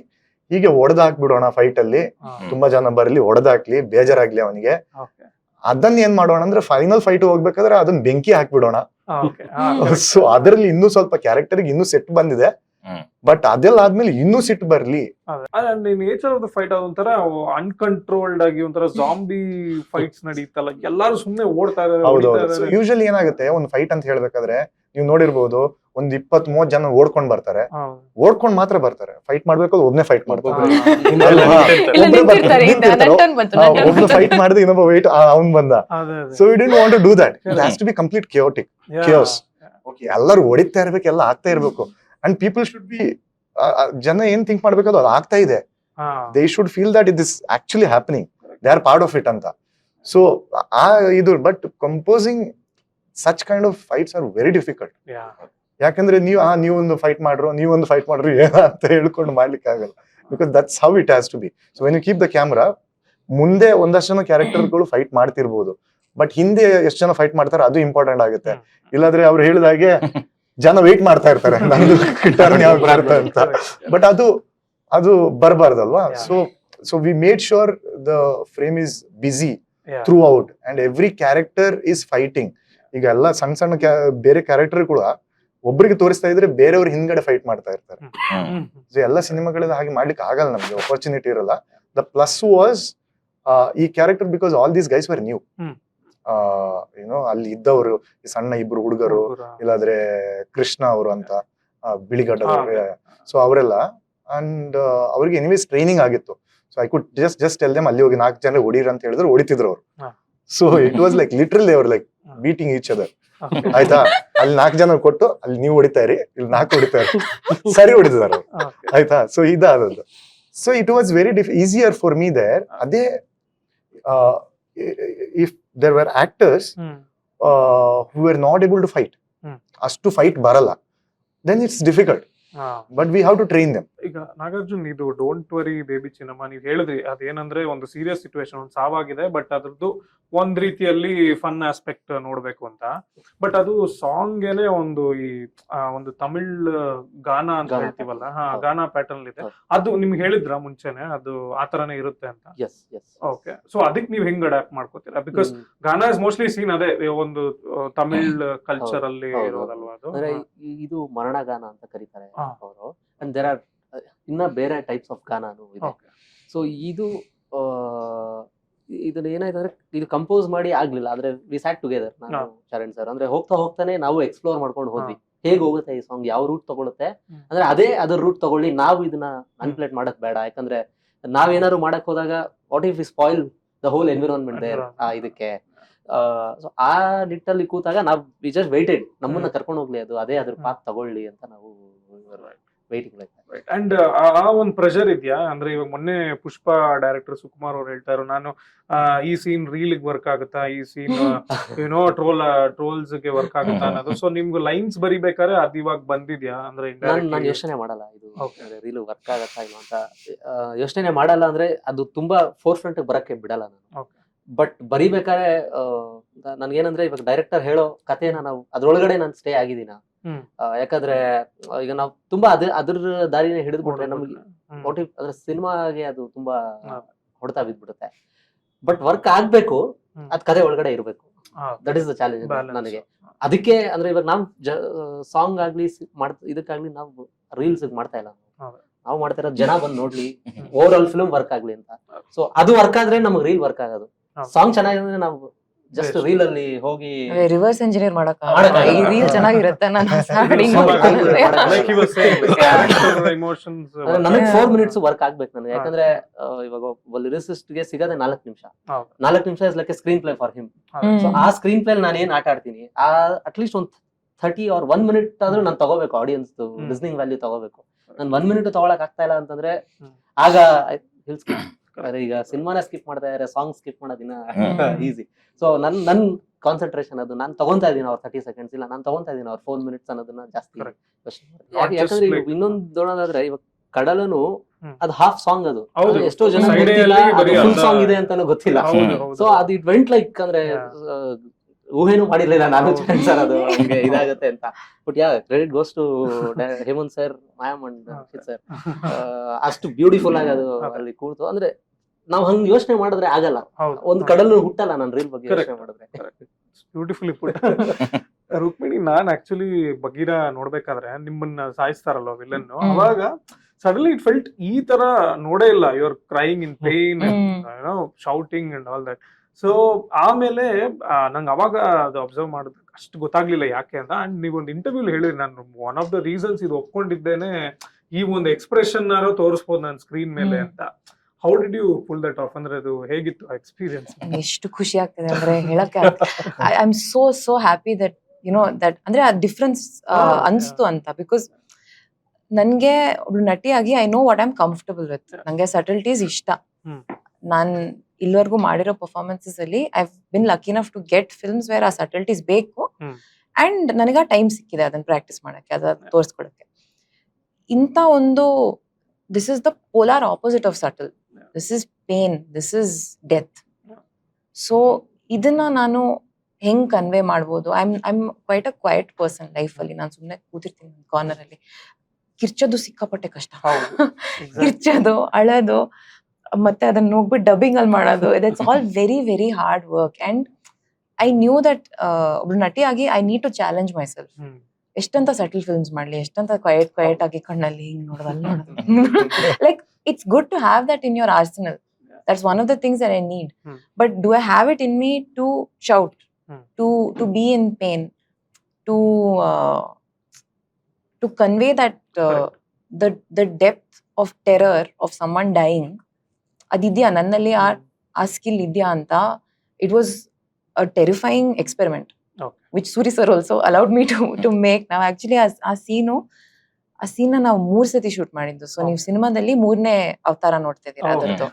ಹೀಗೆ ಹೊಡೆದಾಕ್ಬಿಡೋಣ ಫೈಟ್ ಅಲ್ಲಿ, ತುಂಬಾ ಜನ ಬರ್ಲಿ, ಹೊಡೆದಾಕ್ಲಿ, ಬೇಜಾರಾಗ್ಲಿ ಅವನಿಗೆ. ಅದನ್ನ ಏನ್ ಮಾಡೋಣ ಅಂದ್ರೆ ಫೈನಲ್ ಫೈಟ್ ಹೋಗ್ಬೇಕಾದ್ರೆ ಅದನ್ನ ಬೆಂಕಿ ಹಾಕ್ಬಿಡೋಣ. ಸೊ ಅದರಲ್ಲಿ ಇನ್ನೂ ಸ್ವಲ್ಪ ಕ್ಯಾರೆಕ್ಟರ್ಗೆ ಇನ್ನೂ ಸೆಟ್ ಬಂದಿದೆ, ಬಟ್ ಅದೆಲ್ಲ ಆದ್ಮೇಲೆ ಇನ್ನೂ ಸಿಟ್ಟು ಬರ್ಲಿ. ನೇಚರ್ ಆಫ್ ದ ಫೈಟ್ ಅದೊಂಥರ ಅನ್ಕಂಟ್ರೋಲ್ಡ್ ಆಗಿ ಒಂಥರ ಜಾಂಬಿ ಫೈಟ್ಸ್ ನಡೀತಲ್ಲ, ಎಲ್ಲಾರು ಸುಮ್ನೆ ಓಡ್ತಾ ಇದ್ದಾರೆ. ಯೂಶಲಿ ಏನಾಗುತ್ತೆ, ಒಂದು ಫೈಟ್ ಅಂತ ಹೇಳ್ಬೇಕಾದ್ರೆ ನೀವು ನೋಡಿರ್ಬೋದು, ಒಂದ್ 20-30 ಜನ ಓಡ್ಕೊಂಡ್ ಬರ್ತಾರೆ, ಓಡ್ಕೊಂಡ್ ಮಾತ್ರ ಬರ್ತಾರೆ. ಫೈಟ್ ಮಾಡ್ಬೇಕು ಒಬ್ನೇ ಫೈಟ್ ಮಾಡ್ತಾರೆ, ಒಬ್ರು ಫೈಟ್ ಮಾಡಿದ್ರೆ ಇನ್ನೊಬ್ಬ ವೇಟ್ ಅವ್ನ್ ಬಂದ. So we didn't want to do that. It has to be complete chaotic, chaos. ಎಲ್ಲರೂ ಹೊಡಿತಾ ಇರ್ಬೇಕು, ಎಲ್ಲ ಆಗ್ತಾ ಇರ್ಬೇಕು. ಅಂಡ್ ಪೀಪಲ್ ಶುಡ್ ಬಿ, ಜನ ಏನ್ ಥಿಂಕ್ ಮಾಡ್ಬೇಕು ಅದು ಆಗ್ತಾ ಇದೆ. They should feel that it is actually happening, they are part of it ಅಂತ. ಸೊ ಆ ಇದು, but composing such kind of fights are very difficult. ಯಾಕಂದ್ರೆ ನೀವೊಂದು ಫೈಟ್ ಮಾಡ್ರು ಅಂತ ಹೇಳ್ಕೊಂಡು ಮಾಡ್ಲಿಕ್ಕೆ ಆಗಲ್ಲ. Because that's how it has to be. So when you keep the camera, ಮುಂದೆ ಒಂದಷ್ಟು ಜನ ಕ್ಯಾರೆಕ್ಟರ್ಗಳು ಫೈಟ್ ಮಾಡ್ತಿರ್ಬೋದು, ಬಟ್ ಹಿಂದೆ ಎಷ್ಟು ಜನ ಫೈಟ್ ಮಾಡ್ತಾರೆ ಅದು ಇಂಪಾರ್ಟೆಂಟ್ ಆಗುತ್ತೆ. ಇಲ್ಲಾಂದ್ರೆ ಅವ್ರು ಹೇಳಿದಾಗೆ ಜನ ವೇಟ್ ಮಾಡ್ತಾ ಇರ್ತಾರೆ ನಂದು ಟರ್ನ್ ಯಾವಾಗ ಬರುತ್ತೆ ಅಂತ. ಬಟ್ ಅದು ಬರಬಾರ್ದಲ್ವಾ? So so we made sure the frame is busy Yeah. throughout and every character is fighting. ಈಗ ಎಲ್ಲ ಸಣ್ಣ ಸಣ್ಣ ಬೇರೆ ಕ್ಯಾರೆಕ್ಟರ್ ಕೂಡ ಒಬ್ಬರಿಗೆ ತೋರಿಸ್ತಾ ಇದ್ರೆ ಬೇರೆಯವ್ರ ಹಿಂದ್ಗಡೆ ಫೈಟ್ ಮಾಡ್ತಾ ಇರ್ತಾರೆ. ಸೊ ಎಲ್ಲ ಸಿನಿಮಾಗಳಲ್ಲಿ ಹಾಗೆ ಮಾಡ್ಲಿಕ್ಕೆ ಆಗಲ್ಲ, ನಮ್ಗೆ ಆಪರ್ಚುನಿಟಿ ಇರಲ್ಲ. ದ ಪ್ಲಸ್ ವಾಸ್ ಈ character because all these guys var new. ಏನೋ ಅಲ್ಲಿ ಇದ್ದವರು ಈ ಸಣ್ಣ ಇಬ್ರು ಹುಡುಗರು, ಇಲ್ಲಾದ್ರೆ ಕೃಷ್ಣ ಅವರು ಅಂತ ಬಿಳಿಗಡ್ಡ, ಸೊ ಅವರೆಲ್ಲ. ಅಂಡ್ ಅವ್ರಿಗೆ ಎನಿವೇಸ್ ಟ್ರೈನಿಂಗ್ ಆಗಿತ್ತು. So I could just tell them ಅಲ್ಲಿ ಹೋಗಿ 4 ಜನ ಹೊಡೀರ್ ಅಂತ ಹೇಳಿದ್ರು ಹೊಡಿತಿದ್ರು ಅವರು. So it was like literally ಅವ್ರು ಲೈಕ್ ಬೀಟಿಂಗ್ ಈಚ್ ಅದರ್. ಆಯ್ತಾ, ಅಲ್ಲಿ 4 ಜನ ಕೊಟ್ಟು ಅಲ್ಲಿ ನೀವು ಹೊಡಿತಾ ಇರಿ, ಇಲ್ಲಿ 4 ಹೊಡಿತಾ ಇರಿ, ಸರಿ ಹೊಡಿತಿದಾರೆ ಆಯ್ತಾ. ಸೊ ಇದಾದದ್ದು. So it was very easier for me there. ಅದೇ if there were actors who are not able to fight, ಅಷ್ಟು ಫೈಟ್ ಬರಲ್ಲ, then it's difficult. But we have to train them. ಈಗ ನಾಗಾರ್ಜುನ್, ಇದು ಡೋಂಟ್ ವರಿ ಬೇಬಿ ಚಿನ್ನಮ್ಮ ನೀವ್ ಹೇಳಿದ್ರಿ, ಅದೇನಂದ್ರೆ ಒಂದು serious situation, ಒಂದು ಸಾವಾಗಿದೆ, ಬಟ್ ಅದ್ರದ್ದು ಒಂದ್ ರೀತಿಯಲ್ಲಿ ಫನ್ ಆಸ್ಪೆಕ್ಟ್ ನೋಡ್ಬೇಕು ಅಂತ. ಬಟ್ ಅದು ಸಾಂಗ್ ಏನೇ ಒಂದು ಈ ಒಂದು ತಮಿಳ್ ಗಾನ ಅಂತ ಹೇಳ್ತೀವಲ್ಲ, ಗಾನ ಪ್ಯಾಟರ್ನ್ ಇದೆ. ಅದು ನಿಮ್ಗೆ ಹೇಳಿದ್ರ ಮುಂಚೆನೆ ಅದು ಆತರನೇ ಇರುತ್ತೆ ಅಂತ? ಓಕೆ. ಸೊ ಅದಕ್ಕೆ ನೀವ್ ಹೆಂಗ್ ಅಡ್ಯಾಪ್ಟ್ ಮಾಡ್ಕೋತೀರಾ? ಬಿಕಾಸ್ ಗಾನ ಇಸ್ ಮೋಸ್ಟ್ಲಿ ಸೀನ್ ಅದೇ ಒಂದು ತಮಿಳ್ ಕಲ್ಚರ್ ಅಲ್ಲಿ ಇರೋದಲ್ವಾ ಅದು. ಇದು ಮರಣ ಗಾನ ಅಂತ ಕರೀತಾರೆ ಅವರು. ಅಂಡ್ ದೇರ್ ಆರ್ ಇನ್ನ ಬೇರೆ ಟೈಪ್ಸ್ ಆಫ್ ಗಾನನು ಇದೆ. ಸೊ ಇದು ಇದನ್ನ ಏನಾಯ್ತು ಅಂದ್ರೆ, ಇದು ಕಂಪೋಸ್ ಮಾಡಿ ಆಗ್ಲಿಲ್ಲ, ಆದ್ರೆ ವಿ ಸ್ಯಾಟ್ ಟುಗೆದರ್, ನಾನು ಚರಣ್ ಸರ್. ಅಂದ್ರೆ ಹೋಗ್ತಾನೆ ನಾವು ಎಕ್ಸ್ಪ್ಲೋರ್ ಮಾಡ್ಕೊಂಡು ಹೋದ್ವಿ, ಹೇಗ್ ಹೋಗುತ್ತೆ ಈ ಸಾಂಗ್, ಯಾವ ರೂಟ್ ತಗೊಳುತ್ತೆ, ಅಂದ್ರೆ ಅದ್ರ ರೂಟ್ ತಗೊಳ್ಳಿ, ನಾವು ಇದನ್ನ ಮ್ಯಾನಿಪುಲೇಟ್ ಮಾಡಕ್ ಬೇಡ. ಯಾಕಂದ್ರೆ ನಾವೇನಾದ್ರು ಮಾಡಕ್ ಹೋದಾಗ what if we spoil the whole environment there ಇದಕ್ಕೆ. ಸೊ ಆ ನಿಟ್ಟಲ್ಲಿ ಕೂತಾಗ ನಾವು ವಿ ಜಸ್ಟ್ ವೇಟೆಡ್, ನಮ್ಮನ್ನ ಕರ್ಕೊಂಡು ಹೋಗ್ಲಿ, ಅದು ಅದೇ ಅದ್ರ ಪಾತ್ ತಗೊಳ್ಳಿ ಅಂತ ನಾವು ವೇಟಿಂಗ್. ಅಂಡ್ ಆ ಒಂದು ಪ್ರೆಷರ್ ಇದೆಯಾ? ಅಂದ್ರೆ ಇವಾಗ ಮೊನ್ನೆ ಪುಷ್ಪ ಡೈರೆಕ್ಟರ್ ಸುಕುಮಾರ್ ಅವ್ರು ಹೇಳ್ತಾರೆ, ನಾನು ಈ ಸೀನ್ ರೀಲ್ ವರ್ಕ್ ಆಗುತ್ತಾ, ಈ ಸೀನ್ ಏನೋ ಟ್ರೋಲ್ಸ್ ಗೆ ವರ್ಕ್ ಆಗುತ್ತಾ ಅನ್ನೋದು. ಸೊ ನಿಮ್ಗೆ ಲೈನ್ಸ್ ಬರಿಬೇಕಾದ್ರೆ ಅದು ಇವಾಗ ಬಂದಿದ್ಯಾ? ಅಂದ್ರೆ ನಾನು ಯೋಚನೆ ಮಾಡಲ್ಲ ಇದು ರೀಲ್ ವರ್ಕ್ ಆಗತ್ತಾ ಇಲ್ಲ ಅಂತ, ಯೋಚನೆ ಮಾಡಲ್ಲ. ಅಂದ್ರೆ ಅದು ತುಂಬಾ ಫೋರ್ ಫ್ರಂಟ್ ಬರಕ್ಕೆ ಬಿಡಲ್ಲ ನಾನು. ಬಟ್ ಬರಿಬೇಕಾದ್ರೆ ನನ್ಗೇನಂದ್ರೆ, ಇವಾಗ ಡೈರೆಕ್ಟರ್ ಹೇಳೋ ಕಥೆನ ನಾವು ಅದ್ರೊಳಗಡೆ ನಾನು ಸ್ಟೇ ಆಗಿದ್ದೀನ. ಯಾಕಂದ್ರೆ ಈಗ ನಾವು ತುಂಬಾ ಅದ್ರ ದಾರಿನೇ ಹಿಡಿದ್ಬಿಟ್ರೆ ನಮ್ಗೆ ಮೋಟಿವ್, ಅಂದ್ರೆ ಸಿನಿಮಾಗೆ ಅದು ತುಂಬಾ ಹೊಡೆತ ಬಿದ್ಬಿಡುತ್ತೆ. ಬಟ್ ವರ್ಕ್ ಆಗ್ಬೇಕು, ಅದ್ ಕಥೆ ಒಳಗಡೆ ಇರ್ಬೇಕು. ದಟ್ ಇಸ್ ದ ಚಾಲೆಂಜ್ ನನಗೆ. ಅದಕ್ಕೆ ಅಂದ್ರೆ ಇವಾಗ ನಾವು ಸಾಂಗ್ ಆಗ್ಲಿ ಇದಕ್ಕಾಗ್ಲಿ ನಾವು ರೀಲ್ಸ್ ಮಾಡ್ತಾ ಇಲ್ಲ. ನಾವು ಮಾಡ್ತಾ ಇರೋದು ಜನ ಬಂದ್ ನೋಡ್ಲಿ, ಓವರ್ ಆಲ್ ಫಿಲ್ಮ್ ವರ್ಕ್ ಆಗ್ಲಿ ಅಂತ. ಸೊ ಅದು ವರ್ಕ್ ಆದ್ರೆ ನಮ್ಗೆ ರೀಲ್ ವರ್ಕ್ ಆಗೋದು. ಸಾಂಗ್ ಚೆನ್ನಾಗಿದ್ರೆ ನಾವು ಜಸ್ಟ್ ರೀಲ್ ಅಲ್ಲಿ ಹೋಗಿ ರಿವರ್ಸ್ ಇಂಜಿನಿಯರ್ ಮಾಡಕ ಈ ರೀಲ್ ಚೆನ್ನಾಗಿರುತ್ತೆ. ನನಗೆ 4 minutes ವರ್ಕ್ ಆಗ್ಬೇಕು ನನಗೆ. ಯಾಕಂದ್ರೆ ಇವಾಗ ಒಬ್ಬ ಲಿರಿಸಿಸ್ಟ್ ಗೆ ಸಿಗದೆ 4 ನಿಮಿಷ. 4 ನಿಮಿಷ is like A screen play for him. So ಆ ಸ್ಕ್ರೀನ್ ಪ್ಲೇ ನಾನು ಏನ್ ಆಟ ಆಡ್ತೀನಿ, ಅಟ್ಲೀಸ್ಟ್ ಒಂದು 30 or 1 minute ಆದ್ರೂ ನಾನು ತಗೋಬೇಕು. ಆಡಿಯನ್ಸ್ ಲಿಸ್ನಿಂಗ್ ವ್ಯಾಲ್ಯೂ ತಗೋಬೇಕು. ನಾನು 1 minute ತಗೊಳಕ್ ಆಗ್ತಾ ಇಲ್ಲ ಅಂತಂದ್ರೆ ಆಗ ಈಗ ಸಿನಿಮಾನ ಸ್ಕಿಪ್ ಮಾಡ್ತಾ ಇದಾರೆ, ಸಾಂಗ್ ಸ್ಕಿಪ್ ಮಾಡೋದಿನ ಈಸಿ. ಸೊ ನನ್ ಕಾನ್ಸಂಟ್ರೇಷನ್ ಅದು ನಾನು ತಗೊಂತಾ ಇದೀನಿ ಅವ್ರ 30 seconds ಇಲ್ಲ, ನಾನು ತಗೊಂತಾ ಇದೀನಿ ಅವ್ರ 4 minutes ಅನ್ನೋದನ್ನ ಜಾಸ್ತಿ. ಯಾಕಂದ್ರೆ ಇನ್ನೊಂದು ನೋಡೋದಾದ್ರೆ ಇವಾಗ ಕಡಲನು ಅದು ಹಾಫ್ ಸಾಂಗ್, ಅದು ಎಷ್ಟೋ ಜನ ಫುಲ್ ಸಾಂಗ್ ಇದೆ ಅಂತಾನು ಗೊತ್ತಿಲ್ಲ. ಸೊ ಅದು ಇಟ್ ವೆಂಟ್ ಲೈಕ್, ಅಂದ್ರೆ ಊಹೆನೂ ಮಾಡಿರ್ಲಿಲ್ಲ ನಾನು ಸರ್ ಅದು ಇದಾಗತ್ತೆ ಅಂತ. But ya credit goes to Hemanth sir, ಮಾಯಮ್ ಅಂಡ್ ಸರ್. ಅಷ್ಟು ಬ್ಯೂಟಿಫುಲ್ ಆಗಿ ಅದು ಅಲ್ಲಿ ಕೂಡ್ತು. ಅಂದ್ರೆ ನಾವ್ ಹಂಗ್ ಯೋಚನೆ ಮಾಡಿದ್ರೆ ಆಗಲ್ಲ, ಒಂದ್ ಕಡಲು ಹುಟ್ಟಲ್ಲ ನಾನು ರೀಲ್ ಬಗ್ಗೆ ಯೋಚನೆ ಮಾಡಿದ್ರೆ. Beautifully put. ರುಕ್ಮಿಣಿ, ನಾನ್ ಆಕ್ಚುಲಿ ಬಗೀರಾ ನೋಡ್ಬೇಕಾದ್ರೆ ನಿಮ್ಮನ್ನ ಸಾಯಿಸ್ತಾರಲ್ವ ವಿಲನ್, ಅವಾಗ ಸಡನ್ಲಿ ಇಟ್ ಫೆಲ್ಟ್ ಈ ತರ ನೋಡೇ ಇಲ್ಲ. You are crying in pain, shouting and all that. So ಆಮೇಲೆ ನಂಗೆ ಅವಾಗ ಅದು ಅಬ್ಸರ್ವ್ ಮಾಡಿದ್ರೆ ಅಷ್ಟು ಗೊತ್ತಾಗ್ಲಿಲ್ಲ ಯಾಕೆ ಅಂತ. ಅಂಡ್ ನೀವೊಂದು ಇಂಟರ್ವ್ಯೂ ಹೇಳಿದ್ರಿ, ನಾನು ಒನ್ ಆಫ್ ದ ರೀಸನ್ಸ್ ಇದು ಒಪ್ಕೊಂಡಿದ್ದೇನೆ, ಈ ಒಂದು ಎಕ್ಸ್ಪ್ರೆಷನ್ ತೋರಿಸ್ಬೋದು ನಾನು ಸ್ಕ್ರೀನ್ ಮೇಲೆ ಅಂತ. How did you pull that off? ಅಂದ್ರೆ ಅದು ಹೇಗಿತ್ತು ಎಕ್ಸ್ಪೀರಿಯನ್ಸ್? ಎಷ್ಟು ಖುಷಿ ಆಗ್ತದೆ ಅಂದ್ರೆ ಹೇಳಕ್ಕೆ. I am so happy that that ಅಂದ್ರೆ ಆ ಡಿಫ್ರೆನ್ಸ್ ಅನ್ಸ್ತು ಅಂತ. ಬಿಕಾಸ್ ನನ್ಗೆ ಒಬ್ಳು ನಟಿಯಾಗಿ I know what I am comfortable with. ನಂಗೆ ಸಟಲ್ಟೀಸ್ ಇಷ್ಟ. ನಾನ್ ಇಲ್ಲಿವರೆಗೂ ಮಾಡಿರೋ ಪರ್ಫಾರ್ಮೆನ್ಸಸ್ ಅಲ್ಲಿ I been lucky enough to get films where ಆ ಸಟಲ್ಟೀಸ್ ಬೇಕು. ಅಂಡ್ ನನಗ ಟೈಮ್ ಸಿಕ್ಕಿದೆ ಅದನ್ನ ಪ್ರಾಕ್ಟೀಸ್ ಮಾಡಕ್ಕೆ, ಅದನ್ನ ತೋರಿಸ್ಕೊಡಕ್ಕೆ. ಇಂಥ ಒಂದು this is the polar opposite of subtle. This is pain, this is death. So ಇದನ್ನ ನಾನು ಹೆಂಗ್ ಕನ್ವೆ ಮಾಡ್ಬೋದು? I am quite a quiet person life ಅಲ್ಲಿ. ನಾನು ಸುಮ್ಮನೆ ಕೂತಿರ್ತೀನಿ ಕಾರ್ನರ್ ಅಲ್ಲಿ. ಕಿರ್ಚೋದು ಸಿಕ್ಕಾಪಟ್ಟೆ ಕಷ್ಟ. ಕಿರ್ಚೋದು, ಅಳೋದು, ಮತ್ತೆ ಅದನ್ನ ಹೋಗ್ಬಿಟ್ಟು ಡಬ್ಬಿಂಗ್ ಅಲ್ಲಿ ಮಾಡೋದು, it's all very very hard work. And I knew that ಒಬ್ಳು ನಟಿಯಾಗಿ I need to challenge myself. ಎಷ್ಟಂತ ಸಟಲ್ ಫಿಲ್ಮ್ಸ್ ಮಾಡ್ಲಿ, ಎಷ್ಟಂತ ಕ್ವೈಟ್ ಆಗಿ ಕಣ್ಣಲ್ಲಿ ಹಿಂಗ್ ನೋಡೋದು, ಅಲ್ಲಿ ನೋಡೋದು. Like it's good to have that in your arsenal. That's one of the things that I need. But do I have it in me to shout, to be in pain, to convey that the depth of terror of someone dying? Adidya nannalli aa skill idya anta. It was a terrifying experiment, which Suri sir also allowed me to make. Now actually ಆ scene ನಾವು 3 ಸತಿ shoot ಮಾಡಿದ್ದು. So ನೀವು ಸಿನಿಮಾದಲ್ಲಿ 3ನೇ ಅವತಾರ ನೋಡ್ತಾ ಇದೀರಾ ಅದರದ್ದು.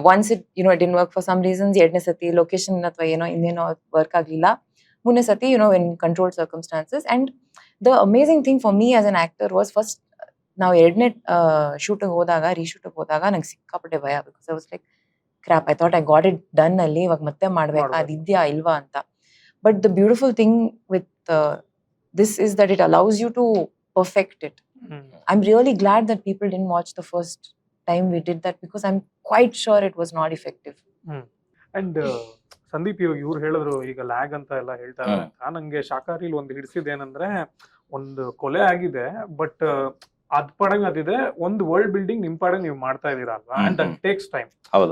Once it didn't work for some reasons, 2ನೇ ಸತಿ ಲೊಕೇಶನ್ ಅಥವಾ ಇನ್ನೇನೋ ವರ್ಕ್ ಆಗ್ಲಿಲ್ಲ, 3ನೇ ಸತಿ in controlled circumstances. And the amazing thing for me as an actor was, first ನಾವು 2ನೇ ಶೂಟಿಂಗ್ ಹೋದಾಗ, ರೀಶೂಟಿಂಗ್ ಹೋದಾಗ ನಂಗೆ ಸಿಕ್ಕಾಪಟ್ಟೆ ಭಯ. Because I was like crop, I thought I got it done ಅಲ್ಲಿ, ಇವಾಗ ಮತ್ತೆ ಮಾಡ್ಬೇಕಾ, ಅದಿದ್ಯಾ ಇಲ್ವಾ ಅಂತ. But the beautiful thing with this is that it allows you to perfect it. I'm really glad that people didn't watch the first time we did that, because I'm quite sure it was not effective. And Sandeep ಇವ್ರು ಹೇಳಿದ್ರು ಈಗ lag ಅಂತ ಎಲ್ಲ ಹೇಳ್ತಾರೆ ಅಂತ. ನಂಗೆ ಶಾಕಾರಿಲಿ ಒಂದು ಹಿಡಿಸಿದೇನಂದ್ರೆ, ಒಂದು ಕೊಲೆ ಆಗಿದೆ ಬಟ್ ಅದ್ ಪಡಂಗ್ ಅದಿದೆ, ಒಂದು ವರ್ಲ್ಡ್ ಬಿಲ್ಡಿಂಗ್ ನಿಮ್ ಪಡಂಗ್ ನೀವು ಮಾಡ್ತಾ ಇದೀರಾ ಅಲ್ವಾ. And that takes time.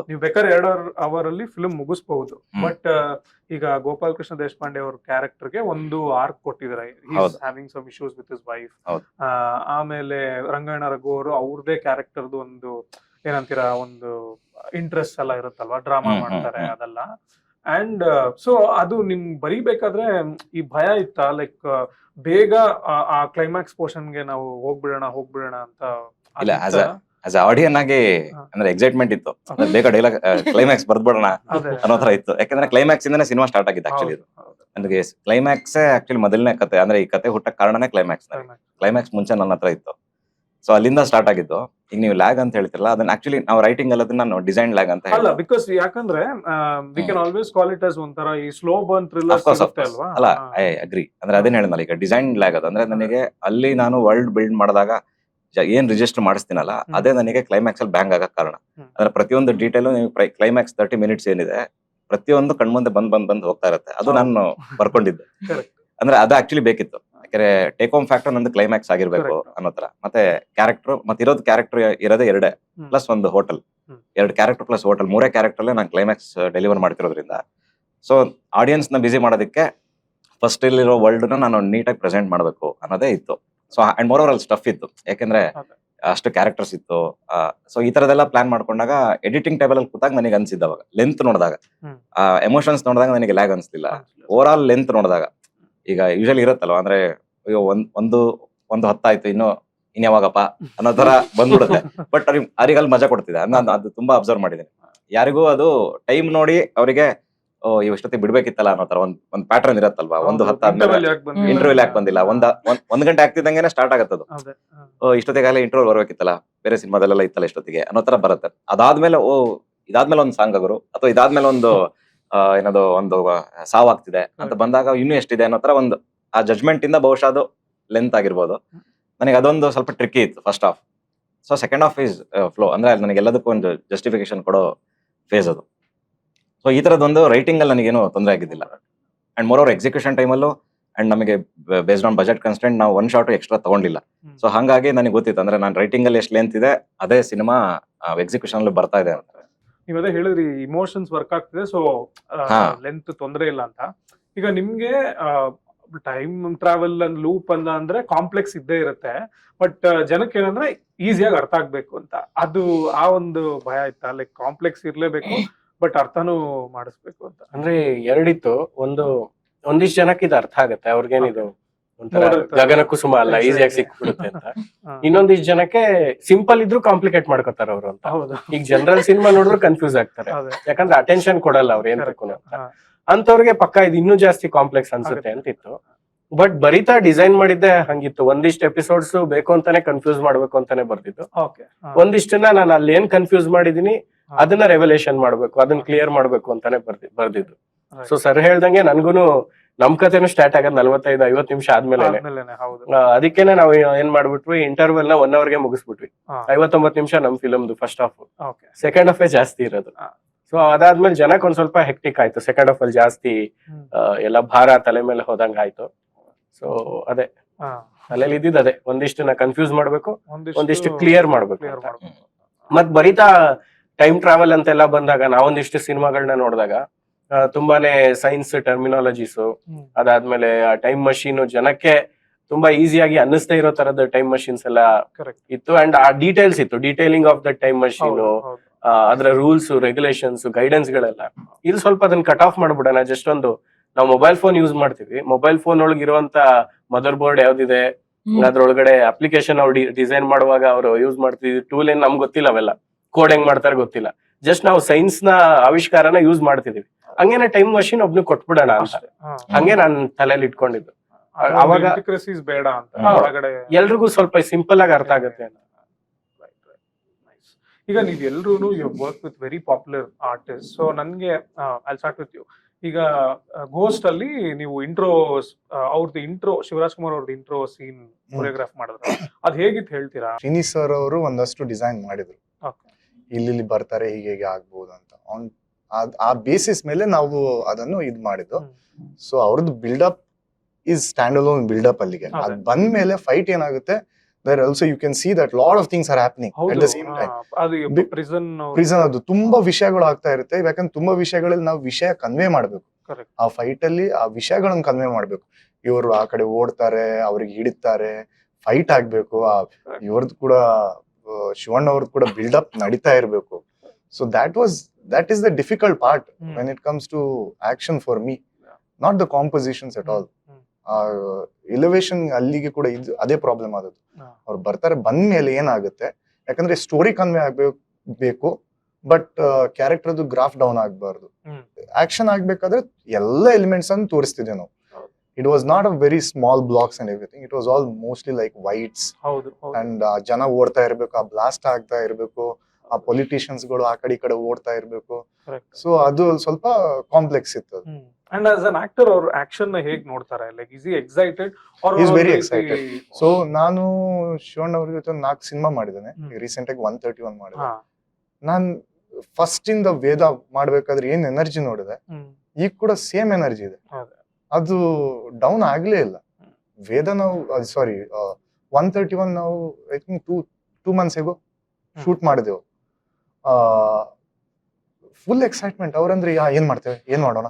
ನೀವು ಬೇಕಾದ್ರೆ 2 ಅವರ್ ಅಲ್ಲಿ ಫಿಲ್ಮ್ ಮುಗಿಸ್ಬಹುದು. ಬಟ್ ಈಗ ಗೋಪಾಲ್ ಕೃಷ್ಣ ದೇಶಪಾಂಡೆ ಅವ್ರ ಕ್ಯಾರೆಕ್ಟರ್ಗೆ ಒಂದು ಆರ್ಕ್ ಕೊಟ್ಟಿದ್ದಾರೆ, having some issues with his wife. ಆಮೇಲೆ ರಂಗಾಯಣ ರಘು ಅವರು ಅವ್ರದೇ ಕ್ಯಾರೆಕ್ಟರ್ದು ಒಂದು ಏನಂತೀರಾ, ಒಂದು ಇಂಟ್ರೆಸ್ಟ್ ಎಲ್ಲ ಇರುತ್ತಲ್ವಾ, ಡ್ರಾಮಾ ಮಾಡ್ತಾರೆ ಅದೆಲ್ಲ. ಅಂಡ್ ಸೊ ಅದು ನಿಮ್ ಬರೀಬೇಕಾದ್ರೆ ಈ ಭಯ ಇತ್ತ, ಲೈಕ್ ಬೇಗ ಆ ಕ್ಲೈಮ್ಯಾಕ್ಸ್ ಪೋರ್ಷನ್ಗೆ ನಾವು ಹೋಗ್ಬಿಡೋಣ ಅಂತ? ಇಲ್ಲ, ಆಸ್ ಆಡಿಯನ್ ಆಗಿ ಅಂದ್ರೆ ಎಕ್ಸೈಟ್ಮೆಂಟ್ ಇತ್ತು, ಬೇಗ ಡೈಲಾಗ್ ಕ್ಲೈಮ್ಯಾಕ್ಸ್ ಬರ್ದ್ಬಿಡೋಣ ಅನ್ನೋ ತರ ಇತ್ತು. ಯಾಕಂದ್ರೆ ಕ್ಲೈಮ್ಯಾಕ್ಸ್ ಇಂದಾನೆ ಸಿನಿಮಾ ಸ್ಟಾರ್ಟ್ ಆಗಿತ್ತು ಆಕ್ಚುಲಿ. ಇದು ನನಗೆ ಕ್ಲೈಮ್ಯಾಕ್ಸ್ ಆಕ್ಚುಲಿ ಮೊದಲನೇ ಕತೆ, ಅಂದ್ರೆ ಈ ಕತೆ ಹುಟ್ಟಕ್ ಕಾರಣನೇ ಕ್ಲೈಮ್ಯಾಕ್ಸ್ ಮುಂಚೆ ನನ್ನ ಹತ್ರ ಇತ್ತು. ಸೊ ಅಲ್ಲಿಂದ ಸ್ಟಾರ್ಟ್ ಆಗಿದ್ದು. ಈಗ ನೀವು ಲ್ಯಾಗ್ ಅಂತ ಹೇಳ್ತಿರಲ್ಲ, ಅದನ್ನ ಆಕ್ಚುಲಿ ನಾವು ರೈಟಿಂಗ್ ಅಲ್ಲಿ ಅದನ್ನ ಡಿಸೈನ್ ಲ್ಯಾಗ್ ಅಂತ ಅಲ್ಲ, ಬಿಕಾಸ್ ಯಾಕಂದ್ರೆ we can always call it as ಒಂಥರ ಈ ಸ್ಲೋ ಬರ್ನ್ ಥ್ರಿಲ್ಲರ್ ಅಲ್ವಾ. ಅಲ್ಲ, ಐ ಅಗ್ರಿ. ಅಂದ್ರೆ ಅದೇನ್ ಹೇಳಿದ್ನಲ್ಲ, ಈಗ ಡಿಸೈನ್ ಲ್ಯಾಗ್ ಅದು ಅಂದ್ರೆ ನನಗೆ ಅಲ್ಲಿ ನಾನು ವರ್ಲ್ಡ್ ಬಿಲ್ಡ್ ಮಾಡಿದಾಗ ಏನ್ ರಿಜಿಸ್ಟರ್ ಮಾಡಿಸ್ತೀನಲ್ಲ, ಅದೇ ನನಗೆ ಕ್ಲೈಮ್ಯಾಕ್ಸ್ ಅಲ್ಲಿ ಬ್ಯಾಂಗ್ ಆಗಕ್ ಕಾರಣ. ಅಂದ್ರೆ ಪ್ರತಿಯೊಂದು ಡೀಟೇಲು ನೀವು ಕ್ಲೈಮ್ಯಾಕ್ಸ್ 30 minutes ಏನಿದೆ, ಪ್ರತಿಯೊಂದು ಕಣ್ಮುಂದೆ ಬಂದ್ ಹೋಗ್ತಾ ಇರುತ್ತೆ. ಅದು ನಾನು ಬರ್ಕೊಂಡಿದ್ದೆ. ಅಂದ್ರೆ ಅದು ಆಕ್ಚುಲಿ ಬೇಕಿತ್ತು. ಯಾಕಂದ್ರೆ ಟೇಕ್ ಹೋಮ್ ಫ್ಯಾಕ್ಟರ್ ನಂದು ಕ್ಲೈಮ್ಯಾಕ್ಸ್ ಆಗಿರ್ಬೇಕು ಅನ್ನೋ ತರ. ಮತ್ತೆ ಕ್ಯಾರೆಕ್ಟರ್ ಮತ್ತೆ ಇರೋದು ಕ್ಯಾರೆಕ್ಟರ್ ಇರೋದೇ 2 ಪ್ಲಸ್ ಒಂದು hotel, 2 character plus hotel, 3 character ನಾನು ಕ್ಲೈಮ್ಯಾಕ್ಸ್ ಡೆಲಿವರ್ ಮಾಡ್ತಿರೋದ್ರಿಂದ, ಸೊ ಆಡಿಯನ್ಸ್ ನ ಬಿಸಿ ಮಾಡೋದಕ್ಕೆ ಫಸ್ಟ್ ಇಲ್ಲಿರೋ ವರ್ಲ್ಡ್ ನಾನು ನೀಟಾಗಿ ಪ್ರೆಸೆಂಟ್ ಮಾಡ್ಬೇಕು ಅನ್ನೋದೇ ಇತ್ತು. ಸೊ ಅಂಡ್ ಮೋರ್ ಓವರ್ ಅಲ್ಲಿ ಸ್ಟಫ್ ಇತ್ತು, ಯಾಕಂದ್ರೆ ಅಷ್ಟು ಕ್ಯಾರೆಕ್ಟರ್ಸ್ ಇತ್ತು. ಸೊ ಈ ತರದೆಲ್ಲ ಪ್ಲಾನ್ ಮಾಡ್ಕೊಂಡಾಗ ಎಡಿಟಿಂಗ್ ಟೇಬಲ್ ಅಲ್ಲಿ ಕೂತಾಗ ನನಗೆ ಅನ್ಸಿದ್ದ, ಅವಾಗ ಲೆಂತ್ ನೋಡಿದಾಗ, ಎಮೋಷನ್ಸ್ ನೋಡಿದಾಗ ನನಗೆ ಲ್ಯಾಗ್ ಅನ್ಸ್ಲಿಲ್ಲ. ಓವರ್ ಆಲ್ ಲೆಂತ್ ನೋಡಿದಾಗ, ಈಗ ಯೂಶಲಿ ಇರುತ್ತಲ್ವ, ಅಂದ್ರೆ ಅಯ್ಯೋ ಒಂದು ಹೊತ್ತಾಯ್ತು, ಇನ್ಯಾವಾಗಪ್ಪ ಅನ್ನೋ ತರ ಬಂದ್ಬಿಡುತ್ತೆ. ಬಟ್ ಅವ್ರಿಗಲ್ಲಿ ಮಜಾ ಕೊಡ್ತಿದೆ. ನಾನು ಅದು ತುಂಬಾ ಅಬ್ಸರ್ವ್ ಮಾಡಿದ್ದೇನೆ. ಯಾರಿಗೂ ಅದು ಟೈಮ್ ನೋಡಿ ಅವರಿಗೆ ಇಷ್ಟೊತ್ತಿಗೆ ಬಿಡ್ಬೇಕಿತ್ತಲ್ಲ ಅನ್ನೋ ತರ ಒಂದ್ ಪ್ಯಾಟರ್ನ್ ಇರತ್ತಲ್ವಾ. ಒಂದು ಹೊತ್ತಾದ್ಮೇಲೆ ಇಂಟರ್ವ್ಯೂಲ್ ಯಾಕೆ ಬಂದಿಲ್ಲ, ಒಂದ್ ಗಂಟೆ ಆಗ್ತಿದ್ದಂಗೆ ಸ್ಟಾರ್ಟ್ ಆಗತ್ತದು. ಇಷ್ಟೊತ್ತಿಗಾಗಲೇ ಇಂಟರ್ವ್ಯೂಲ್ ಬರ್ಬೇಕಿತ್ತಲ್ಲ, ಬೇರೆ ಸಿನಿಮಾದಲ್ಲೆಲ್ಲ ಇತ್ತಲ್ಲ ಇಷ್ಟೊತ್ತಿಗೆ ಅನ್ನೋ ತರ ಬರುತ್ತೆ. ಅದಾದ್ಮೇಲೆ ಇದಾದ್ಮೇಲೆ ಒಂದು ಸಾಂಗ್ ಆಗರು, ಅಥವಾ ಇದಾದ್ಮೇಲೆ ಒಂದು ಏನದು ಒಂದು ಸಾವಾಗ್ತಿದೆ ಅಂತ ಬಂದಾಗ ಇನ್ನೂ ಎಷ್ಟಿದೆ ಅನ್ನೋ ತರ ಒಂದು ಆ ಜಜ್ಮೆಂಟ್ ಇಂದ ಬಹುಶಃ ಅದು ಲೆಂತ್ ಆಗಿರ್ಬೋದು. ನನಗೆ ಅದೊಂದು ಸ್ವಲ್ಪ ಟ್ರಿಕ್ಕಿ ಇತ್ತು first half. So second half is flow, ಅಂದ್ರೆ ನನಗೆ ಎಲ್ಲದಕ್ಕೂ ಒಂದು ಜಸ್ಟಿಫಿಕೇಶನ್ ಕೊಡೋ ಫೇಸ್ ಅದು. ಸೊ ಈ ತರದೊಂದು ರೈಟಿಂಗ್ ಅಲ್ಲಿ ನನಗೇನು ತೊಂದರೆ ಆಗಿದ್ದಿಲ್ಲ. ಅಂಡ್ ಮೋರ್ ಓವರ್ ಎಕ್ಸಿಕ್ಯೂಷನ್ ಟೈಮಲ್ಲೂ ಅಂಡ್ ನಮಗೆ ಬೇಸ್ಡ್ ಆನ್ ಬಜೆಟ್ ಕನ್ಸ್ಟೆಂಟ್ ನಾವು 1 shot ಎಕ್ಸ್ಟ್ರಾ ತಗೊಂಡಿಲ್ಲ. ಸೊ ಹಾಗಾಗಿ ನನಗೆ ಗೊತ್ತಿತ್ತು, ಅಂದ್ರೆ ನಾನು ರೈಟಿಂಗ್ ಅಲ್ಲಿ ಎಷ್ಟು ಲೆಂತ್ ಇದೆ ಅದೇ ಸಿನಿಮಾ ಎಕ್ಸಿಕ್ಯೂಷನ್ ಅಲ್ಲಿ ಬರ್ತಾ ಇದೆ ಅಂತ. ನೀವ್ ಅದೇ ಹೇಳಿದ್ರಿ, ಇಮೋಷನ್ಸ್ ವರ್ಕ್ ಆಗ್ತಿದೆ, ಸೊ ಲೆಂತ್ ತೊಂದರೆ ಇಲ್ಲ ಅಂತ. ಈಗ ನಿಮ್ಗೆ ಟೈಮ್ ಟ್ರಾವೆಲ್ ಲೂಪ್ ಅಂದ್ರೆ ಕಾಂಪ್ಲೆಕ್ಸ್ ಇದ್ದೇ ಇರುತ್ತೆ. ಬಟ್ ಜನಕ್ಕೆ ಏನಂದ್ರೆ ಈಸಿಯಾಗಿ ಅರ್ಥ ಆಗ್ಬೇಕು ಅಂತ, ಅದು ಆ ಒಂದು ಭಯ ಇತ್ತ, ಲೈಕ್ ಕಾಂಪ್ಲೆಕ್ಸ್ ಇರ್ಲೇಬೇಕು ಬಟ್ ಅರ್ಥನೂ ಮಾಡಿಸ್ಬೇಕು ಅಂತ. ಅಂದ್ರೆ ಎರಡಿತ್ತು. ಒಂದಿಷ್ಟು ಜನಕ್ಕೆ ಇದು ಅರ್ಥ ಆಗತ್ತೆ, ಅವ್ರಿಗೇನಿದು ಒಂಥರ ಗಗನ ಕುಸುಮ ಅಲ್ಲ, ಈಸಿಯಾಗಿ ಸಿಕ್ಬಿಡುತ್ತೆ ಅಂತ. ಇನ್ನೊಂದಿಷ್ಟು ಜನಕ್ಕೆ ಸಿಂಪಲ್ ಇದ್ರು ಕಾಂಪ್ಲಿಕೇಟ್ ಮಾಡ್ಕೋತಾರ ಅವ್ರು ಅಂತ. ಈಗ ಜನರಲ್ ಸಿನಿಮಾ ನೋಡಿದ್ರು ಕನ್ಫ್ಯೂಸ್ ಆಗ್ತಾರೆ, ಯಾಕಂದ್ರೆ ಅಟೆನ್ಷನ್ ಕೊಡಲ್ಲ ಅವ್ರು ಏನ್ಬೇಕು ಅಂತವ್ರಿಗೆ. ಪಕ್ಕ ಇದು ಇನ್ನೂ ಜಾಸ್ತಿ ಕಾಂಪ್ಲೆಕ್ಸ್ ಅನ್ಸುತ್ತೆ ಅಂತಿತ್ತು. ಬಟ್ ಬರೀತಾ ಡಿಸೈನ್ ಮಾಡಿದ್ದೆ ಹಂಗಿತ್ತು. ಒಂದಿಷ್ಟು ಎಪಿಸೋಡ್ಸ್ ಬೇಕು ಅಂತಾನೆ ಕನ್ಫ್ಯೂಸ್ ಮಾಡ್ಬೇಕು ಅಂತಾನೆ ಬರ್ತಿತ್ತು. ಒಂದಿಷ್ಟನ್ನ ನಾನು ಅಲ್ಲಿ ಏನ್ ಕನ್ಫ್ಯೂಸ್ ಮಾಡಿದೀನಿ ಅದನ್ನ ರೆವಲ್ಯೂಷನ್ ಮಾಡ್ಬೇಕು, ಅದನ್ನ ಕ್ಲಿಯರ್ ಮಾಡ್ಬೇಕು ಅಂತಾನೆ ಬರ್ದಿದ್ದು. ಸೊ ಸರ್ ಹೇಳ್ದಂಗೆ ನನ್ಗೂನು ನಮ್ ಕಥೆನೂ ಸ್ಟಾರ್ಟ್ ಆಗೋದು 45-50 ನಿಮಿಷ ಆದ್ಮೇಲೆ. ಆದ್ಮೇಲೆನೆ, ಹೌದು. ಅದಕ್ಕೇನೆ ನಾವು ಏನ್ ಮಾಡ್ಬಿಟ್ವಿ, ಇಂಟರ್ವೆಲ್ ನ 1 hour ಗೆ ಮುಗಿಸ್ಬಿಟ್ವಿ. 59 ನಿಮಿಷ ನಮ್ ಫಿಲಮ್ದು first half, okay. Second half ಜಾಸ್ತಿ ಇರೋದು. ಸೊ ಅದಾದ್ಮೇಲೆ ಜನಕ್ಕೆ ಒಂದ್ ಸ್ವಲ್ಪ ಹೆಕ್ಟಿಕ್ ಆಯ್ತು. ಸೆಕೆಂಡ್ ಹಾಫ್ ಅಲ್ಲಿ ಜಾಸ್ತಿ ಎಲ್ಲ ಭಾರ ತಲೆ ಮೇಲೆ ಹೋದಂಗ ಆಯ್ತು. ಸೊ ಅದೇ ತಲೆಯಲ್ಲಿ ಇದ್ದಿದ್ದು ಅದೇ, ಒಂದಿಷ್ಟು ಕನ್ಫ್ಯೂಸ್ ಮಾಡ್ಬೇಕು, ಒಂದಿಷ್ಟು ಕ್ಲಿಯರ್ ಮಾಡ್ಬೇಕು. ಮತ್ ಬರೀತಾ ಟೈಮ್ ಟ್ರಾವೆಲ್ ಅಂತೆಲ್ಲ ಬಂದಾಗ ನಾವೊಂದಿಷ್ಟು ಸಿನಿಮಾಗಳನ್ನ ನೋಡಿದಾಗ ತುಂಬಾನೇ ಸೈನ್ಸ್ ಟರ್ಮಿನಾಲಜೀಸ್, ಅದಾದ್ಮೇಲೆ ಆ ಟೈಮ್ ಮಷೀನ್ ಜನಕ್ಕೆ ತುಂಬಾ ಈಸಿಯಾಗಿ ಅನ್ನಿಸ್ತಾ ಇರೋ ತರದ ಟೈಮ್ ಮಷೀನ್ಸ್ ಎಲ್ಲ ಇತ್ತು. ಅಂಡ್ ಆ ಡೀಟೇಲ್ಸ್ ಇತ್ತು, detailing of the time machine, ಅದ್ರ ರೂಲ್ಸ್ ರೆಗ್ಯುಲೇಷನ್ಸ್ ಗೈಡೆನ್ಸ್ ಗಳೆಲ್ಲ. ಇದು ಸ್ವಲ್ಪ ಅದನ್ನ ಕಟ್ ಆಫ್ ಮಾಡ್ಬಿಡೋಣ. ಜಸ್ಟ್ ಒಂದು ನಾವು ಮೊಬೈಲ್ ಫೋನ್ ಯೂಸ್ ಮಾಡ್ತೀವಿ, ಮೊಬೈಲ್ ಫೋನ್ ಒಳಗೆ ಇರುವಂತ ಮದರ್ ಬೋರ್ಡ್ ಯಾವ್ದಿದೆ, ಅದ್ರೊಳಗಡೆ ಅಪ್ಲಿಕೇಶನ್ ಅವ್ರು ಡಿಸೈನ್ ಮಾಡುವಾಗ ಅವರು ಯೂಸ್ ಮಾಡ್ತಿದ್ವಿ ಟೂಲ್ ಏನ್ ನಮ್ಗೆ ಗೊತ್ತಿಲ್ಲ, ಅವೆಲ್ಲ ಕೋಡ್ ಹೆಂಗ್ ಮಾಡ್ತಾರೆ ಗೊತ್ತಿಲ್ಲ. ಜಸ್ಟ್ ನಾವು ಸೈನ್ಸ್ ನ ಆವಿಷ್ಕಾರನ ಯೂಸ್ ಮಾಡ್ತಿದೀವಿ. ಹಂಗೇನೆ ಟೈಮ್ ಮಷೀನ್ ಒಬ್ನು ಕೊಟ್ಬಿಡೋಣ ಅಂತ ಹಂಗೆ ನಾನ್ ತಲೆಯಲ್ಲಿ ಇಟ್ಕೊಂಡಿದ್ದು. ಅವಾಗ ಬೇಡ ಅಂತ ಎಲ್ರಿಗೂ ಸ್ವಲ್ಪ ಸಿಂಪಲ್ ಆಗಿ ಅರ್ಥ ಆಗುತ್ತೆ. ಈಗ ನೀವ್ ಎಲ್ರೂ you work with very popular artist. So ನನ್ಗೆ ಐ ಸ್ಟಾರ್ಟ್ ವಿತ್ ಯು. ಈಗ ಗೋಸ್ಟ್ ಅಲ್ಲಿ ನೀವು ಅವ್ರದ್ದು ಇಂಟ್ರೋ, ಶಿವರಾಜ್ ಕುಮಾರ್ ಅವ್ರದ್ದು ಇಂಟ್ರೋ ಸೀನ್ ಕೊರಿಯೋಗ್ರಾಫ್ ಮಾಡಿದ್ರೆ ಅದ್ ಹೇಗಿತ್ತು ಹೇಳ್ತೀರಾ? ಶ್ರೀನಿ ಸರ್ ಅವರು ಒಂದಷ್ಟು ಡಿಸೈನ್ ಮಾಡಿದ್ರು, ಇಲ್ಲಿ ಬರ್ತಾರೆ ಹೀಗೆ ಆಗ್ಬೋದು ಅಂತ. ಆ ಬೇಸಿಸ್ ಮೇಲೆ ನಾವು ಅದನ್ನು ಇದ್ ಮಾಡಿದ್ದು. ಸೊ ಅವ್ರದ್ದು buildup is standalone buildup. ಅಲ್ಲಿಗೆ ಅದ್ ಬಂದ್ಮೇಲೆ ಫೈಟ್ ಏನಾಗುತ್ತೆ, there also you can see that lot of things are happening at the same time. Prison ಅದು ತುಂಬಾ ವಿಷಯಗಳು ಆಗ್ತಾ ಇರುತ್ತೆ. ಯಾಕಂದ್ರೆ ತುಂಬಾ ವಿಷಯಗಳಲ್ಲಿ ನಾವು ವಿಷಯ ಕನ್ವೆ ಮಾಡ್ಬೇಕು. ಆ ಫೈಟ್ ಅಲ್ಲಿ ಆ ವಿಷಯಗಳನ್ನ ಕನ್ವೆ ಮಾಡ್ಬೇಕು. ಇವರು ಆ ಕಡೆ ಓಡ್ತಾರೆ, ಅವ್ರಿಗೆ ಹಿಡಿತಾರೆ, ಫೈಟ್ ಆಗ್ಬೇಕು. ಇವ್ರದ್ದು ಕೂಡ ಶಿವಣ್ಣ ಅವ್ರದ್ದು ಕೂಡ ಬಿಲ್ಡಪ್ ನಡೀತಾ ಇರ್ಬೇಕು. So that is the difficult part when it comes to action for me, not the compositions at all. Elevation ಅಲ್ಲಿಗೆ ಕೂಡ ಅದೇ ಪ್ರಾಬ್ಲಮ್ ಆದದ್ದು. ಅವ್ರು ಬರ್ತಾರೆ, ಬಂದ್ಮೇಲೆ ಏನಾಗುತ್ತೆ, ಯಾಕಂದ್ರೆ ಸ್ಟೋರಿ ಕನ್ವೆ ಆಗ್ಬೇಕು, ಬಟ್ ಕ್ಯಾರೆಕ್ಟರ್ದು ಗ್ರಾಫ್ ಡೌನ್ ಆಗ್ಬಾರ್ದು. ಆಕ್ಷನ್ ಆಗ್ಬೇಕಾದ್ರೆ ಎಲ್ಲ ಎಲಿಮೆಂಟ್ಸ್ ಅನ್ನು ತೋರಿಸ್ತಿದ್ದೆ ನಾವು. It was not a very small blocks and everything. It was all mostly like whites and ಜನ ಓಡ್ತಾ ಇರ್ಬೇಕು, ಆ ಬ್ಲಾಸ್ಟ್ ಆಗ್ತಾ ಇರ್ಬೇಕು, ಆ ಪೊಲಿಟಿಷಿಯನ್ಸ್ ಗಳು ಆ ಕಡೆ ಓಡ್ತಾ ಇರ್ಬೇಕು. ಸೊ ಅದು ಸ್ವಲ್ಪ ಕಾಂಪ್ಲೆಕ್ಸ್ ಇತ್ತು. And as an actor, ಅವ್ರ ಆಕ್ಷನ್ ನ ಹೇಗ್ ನೋಡ್ತಾರೆ? Like is he excited or he is very excited? So ನಾನು ಶಿವಣ್ಣ ಅವ್ರ ಜೊತೆ 4 ಸಿನಿಮಾ ಮಾಡಿದ್ದೇನೆ. ರೀಸೆಂಟ್ ಆಗಿ 131 ಮಾಡಿದೆ. ನಾನ್ ಫಸ್ಟ್ ಇಂದ ವೇದ ಮಾಡ್ಬೇಕಾದ್ರೆ ಏನ್ ಎನರ್ಜಿ ನೋಡಿದೆ, ಈಗ ಕೂಡ ಸೇಮ್ ಎನರ್ಜಿ ಇದೆ. ಅದು ಡೌನ್ ಆಗ್ಲೇ ಇಲ್ಲ. ವೇದ ನಾವು ಸಾರಿ 131 ನಾವು I think 2 months ago shoot ಮಾಡಿದೆವು. Full excitement. ಅವ್ರಂದ್ರೆ ಏನ್ ಮಾಡ್ತೇವೆ, ಏನ್ ಮಾಡೋಣ,